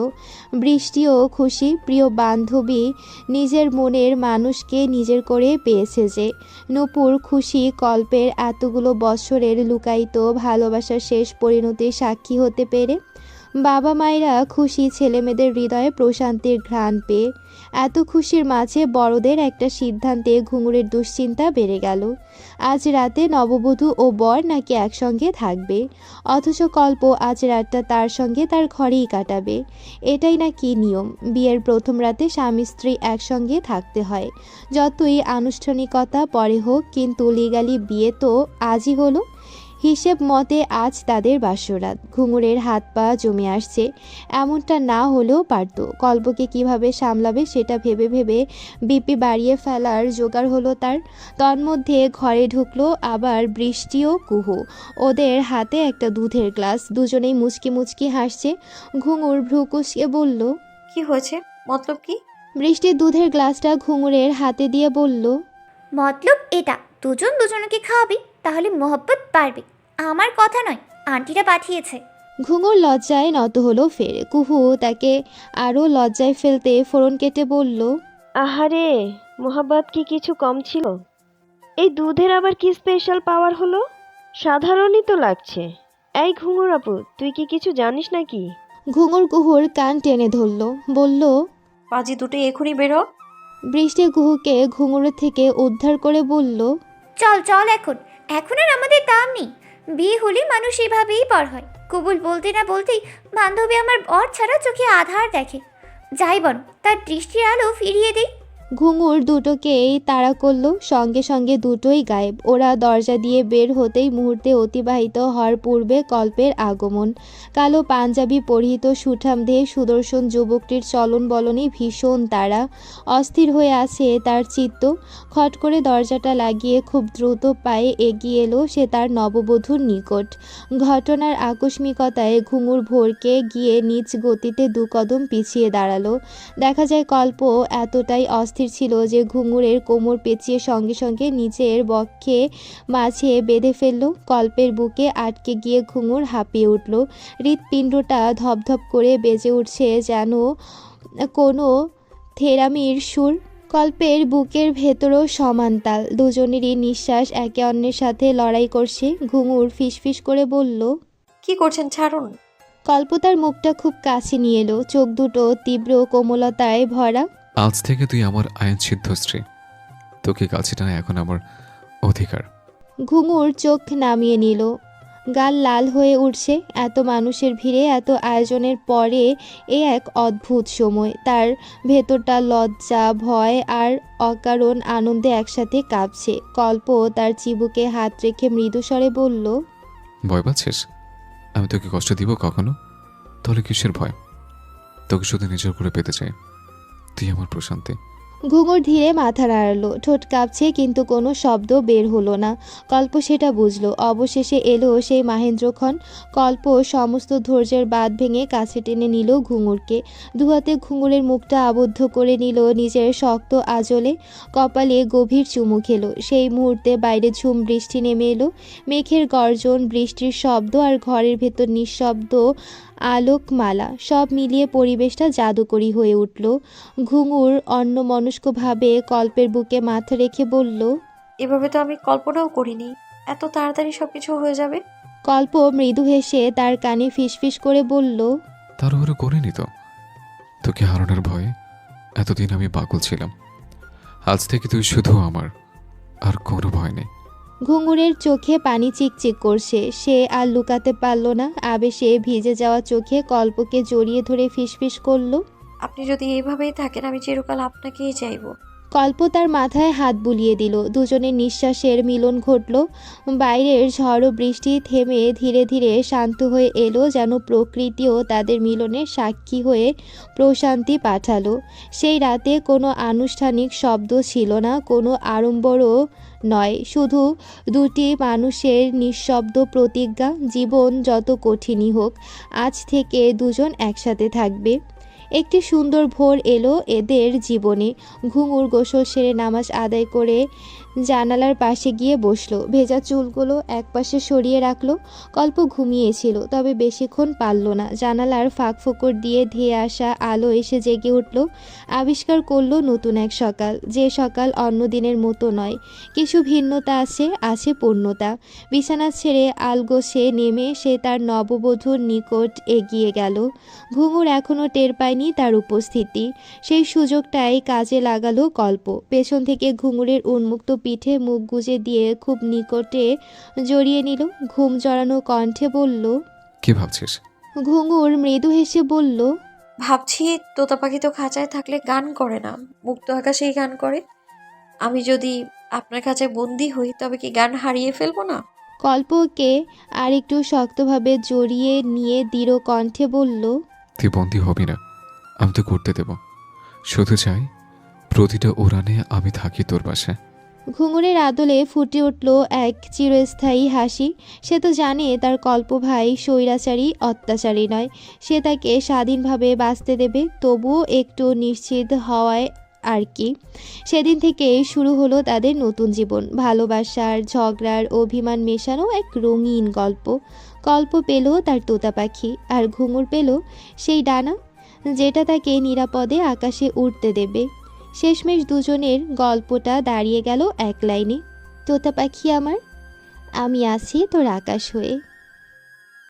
Speaker 1: বৃষ্টিও খুশি, প্রিয় বান্ধবী নিজের মনের মানুষকে নিজের করে পেয়েছে যে। নূপুর খুশি কল্পের এতগুলো বছরের লুকায়িত ভালোবাসার শেষ পরিণতির সাক্ষী হতে পেরে। বাবা মায়েরা খুশি ছেলেমেয়েদের হৃদয়ে প্রশান্তির ঘ্রাণ পেয়ে। এত খুশির মাঝে বড়দের একটা সিদ্ধান্তে ঘুঙুরের দুশ্চিন্তা বেড়ে গেল। আজ রাতে নববধূ ও বর নাকি একসঙ্গে থাকবে, অথচ কল্প আজ রাতটা তার সঙ্গে তার ঘরেই কাটাবে। এটাই নাকি নিয়ম, বিয়ের প্রথম রাতে স্বামী স্ত্রী একসঙ্গে থাকতে হয়। যতই আনুষ্ঠানিকতা পরে হোক, কিন্তু লিগালি বিয়ে তো আজই হলো। হিসেব মতে আজ তাদের বাসরাত। ঘুঙুরের হাত পা জমে আসছে। এমনটা না হলেও পারত। কল্পকে কিভাবে সামলাবে সেটা ভেবে ভেবে বিপি বাড়িয়ে ফেলার জোগাড় হলো তার। তন্মধ্যে ঘরে ঢুকলো আবার বৃষ্টি ও কুহু। ওদের হাতে একটা দুধের গ্লাস, দুজনেই মুচকি মুচকি হাসছে। ঘুঙুর ভ্রু কুঁচকে বলল,
Speaker 3: কি হয়েছে? মতলব কি?
Speaker 1: বৃষ্টির দুধের গ্লাসটা ঘুঙুরের হাতে দিয়ে বলল,
Speaker 5: মতলব এটা, দুজন দুজনকে খাওয়াবি, তাহলে মোহব্বত বাড়বে। আমার কথা নয়, আন্টিরা পাঠিয়েছে।
Speaker 1: ঘুঙুর লজ্জায় নত হলো ফের। কুহু তাকে আরও লজ্জায় ফেলতে ফোড়ন কেটে বলল,
Speaker 6: আহারে, মোহাব্বত কি কিছু কম ছিল? এই দুধের আবার কি স্পেশাল পাওয়ার হলো? সাধারণই তো লাগছে। এই ঘুঙুর আপু, তুই কি কিছু জানিস নাকি?
Speaker 1: ঘুঙুর কুহুর কান টেনে ধরল, বলল,
Speaker 3: পাজি দুটো এখনই বেরো।
Speaker 1: বৃষ্টি কুহুকে ঘুঙুরের থেকে উদ্ধার করে বলল,
Speaker 5: চল চল, এখন এখন আর আমাদের দাম নেই। বিয়ে হলে মানুষ এভাবেই পর হয়। কবুল বলতে না বলতেই বান্ধবী আমার বর ছাড়া চোখে আধার দেখে। যাই বল, তার দৃষ্টির আলো ফিরিয়ে দেই।
Speaker 1: ঘুঙুর দুটোকেই তাড়া করলো, সঙ্গে সঙ্গে দুটোই গায়েব। ওরা দরজা দিয়ে বের হতেই মুহূর্তে অতিবাহিত হওয়ার পূর্বে কল্পের আগমন। কালো পাঞ্জাবি পরিহিত সুঠাম দেহে সুদর্শন যুবকটির চলন বলনে ভীষণ তাড়া। অস্থির হয়ে আছে তার চিত্ত। খট করে দরজাটা লাগিয়ে খুব দ্রুত পায়ে এগিয়ে এলো সে তার নববধূর নিকট। ঘটনার আকস্মিকতায় ঘুঙুর ভরকে গিয়ে নিজ গতিতে দু কদম পিছিয়ে দাঁড়ালো। দেখা যায় কল্প এতটাই অস্থির ছিল যে ঘুঙুরের কোমর পেঁচিয়ে সঙ্গে সঙ্গে নিচের বক্ষে মাঝে বেঁধে ফেলল। কল্পের বুকে আটকে গিয়ে ঘুঙুর হাঁপিয়ে উঠল। হৃৎপিণ্ডটা ধপধপ করে বেজে উঠছে যেন কোনো থেরামির সুর। কল্পের বুকের ভেতরও সমান তাল। দুজনেরই নিঃশ্বাস একে অন্যের সাথে লড়াই করছে। ঘুঙুর ফিসফিস করে বলল,
Speaker 3: কি করছেন? ছাড়ুন।
Speaker 1: কল্প তার মুখটা খুব কাছে নিয়ে এলো, চোখ দুটো তীব্র কোমলতায় ভরা।
Speaker 2: আজ থেকে তুই আমার আইন সিদ্ধ স্ত্রী, তোকে কাছে টানা এখন আমার অধিকার।
Speaker 1: ঘুঙুর চোখ নামিয়ে নিল, গাল লাল হয়ে উঠছে। এত মানুষের ভিড়ে, এত আয়োজনের পরে এ এক অদ্ভুত সময়। তার ভেতরটা লজ্জা, ভয় আর অকারণ আনন্দে একসাথে কাঁপছে। কল্প তার চিবুকে হাত রেখে মৃদু স্বরে বলল,
Speaker 2: ভয় পাচ্ছিস? আমি তোকে কষ্ট দিব কখনো? তাহলে কিসের ভয়? তোকে শুধু নিজের করে পেতে চাই, তুই আমার প্রশান্তি।
Speaker 1: ঘুঙুর ধীরে মাথা নাড়ালো, ঠোঁট কাঁপছে কিন্তু কোনো শব্দ বের হলো না। কল্প সেটা বুঝলো। অবশেষে এলো সেই মাহেন্দ্রক্ষণ। কল্প সমস্ত ধৈর্যের বাঁধ ভেঙে কাছে টেনে নিল ঘুঙুরকে। দুহাতে ঘুঙুরের মুখটা আবদ্ধ করে নিল নিজের শক্ত আঁচলে। কপালে গভীর চুমু খেলো। সেই মুহূর্তে বাইরে ঝুম বৃষ্টি নেমে এলো। মেঘের গর্জন, বৃষ্টির শব্দ আর ঘরের ভেতর নিঃশব্দ আলোকমালা, সব মিলিয়ে পরিবেশটা জাদুকরী হয়ে উঠল। ঘুঙুর অন্যমনস্কভাবে কল্পের বুকে মাথা রেখে বলল,
Speaker 3: এভাবে তো আমি কল্পনাও করিনি এত তাড়াতাড়ি সবকিছু হয়ে যাবে।
Speaker 1: কল্প মৃদু হেসে তার কানে ফিসফিস করে বলল,
Speaker 2: তাড়াহুড়ো করিনি তো। তোকে হারানোর ভয়ে এতদিন আমি পাগল ছিলাম। আজ থেকে তুই শুধু আমার, আর কোনো ভয় নেই।
Speaker 1: ঘুঙুরের চোখে পানি চিকচিক করছে। সে আর লুকাতে পারল না। আবেশে ভিজে যাওয়া চোখে কল্পকে জড়িয়ে ধরে ফিসফিস করল।
Speaker 3: আপনি যদি এইভাবেই থাকেন আমি চিরকাল আপনাকেই চাইবো।
Speaker 1: কল্প তার মাথায় হাত বুলিয়ে দিল। দুজনের নিঃশ্বাসের মিলন ঘটল। বাইরের ঝড় বৃষ্টি থেমে ধীরে ধীরে শান্ত হয়ে এলো, যেন প্রকৃতিও তাদের মিলনের সাক্ষী হয়ে প্রশান্তি পাঠালো। সেই রাতে কোনো আনুষ্ঠানিক শব্দ ছিল না, কোনো আড়ম্বরও নয়, শুধু দুটি মানুষের নিঃশব্দ প্রতিজ্ঞা, জীবন যত কঠিনই হোক আজ থেকে দুজন একসাথে থাকবে। একটি সুন্দর ভোর এলো এদের জীবনে। ঘুঙুর গোসল সেরে নামাজ আদায় করে জানালার পাশে গিয়ে বসলো। ভেজা চুলগুলো একপাশে সরিয়ে রাখলো। কল্প ঘুমিয়েছিল, তবে বেশিক্ষণ পারল না। জানালার ফাঁক ফোকর দিয়ে ধেয়ে আসা আলো এসে জেগে উঠল। আবিষ্কার করলো নতুন এক সকাল, যে সকাল অন্য দিনের মতো নয়। কিছু ভিন্নতা আছে পূর্ণতা। বিছানা ছেড়ে আলগোছে নেমে সে তার নববধূর নিকট এগিয়ে গেল। ঘুঙুর এখনও টের পায়নি তার উপস্থিতি। সেই সুযোগটাই কাজে লাগালো কল্প। পেছন থেকে ঘুঙুরের উন্মুক্ত পিঠে মুখ গুজে দিয়ে খুব নিকটে জড়িয়ে নিল। ঘুম জড়ানো কণ্ঠে বলল,
Speaker 2: কি ভাবছিস?
Speaker 1: ঘুঙুর মৃদু হেসে বলল,
Speaker 3: ভাবছি তোতা পাখি তো খাঁচায় থাকলে গান করে না, মুক্ত আকাশেই গান করে। আমি যদি আপনার কাছে বন্দি হই তবে কি গান হারিয়ে ফেলবো না?
Speaker 1: কল্পকে আরেকটু শক্তভাবে জড়িয়ে নিয়ে দৃঢ় কণ্ঠে বলল,
Speaker 2: তুই বন্দী হবি না, আমি তো করতে দেব। শুধু চাই প্রতিটা উড়ানে আমি থাকি তোর পাশে।
Speaker 1: ঘুঙুরের আদলে ফুটে উঠল এক চিরস্থায়ী হাসি। সে তো জানে তার কল্প ভাই স্বৈরাচারী, অত্যাচারী নয়। সে তাকে স্বাধীনভাবে বাঁচতে দেবে, তবুও একটু নিশ্চিত হওয়ায় আর কি। সেদিন থেকে শুরু হলো তাদের নতুন জীবন। ভালোবাসার, ঝগড়ার, অভিমান মেশানো এক রঙিন গল্প। কল্প পেল তার তোতা পাখি, আর ঘুঙুর পেল সেই ডানা যেটা তাকে নিরাপদে আকাশে উড়তে দেবে। শেষমেশ দুজনের গল্পটা দাঁড়িয়ে গেল এক লাইনে, তোতা পাখি আমার, আমি আছি তোর আকাশ হয়ে।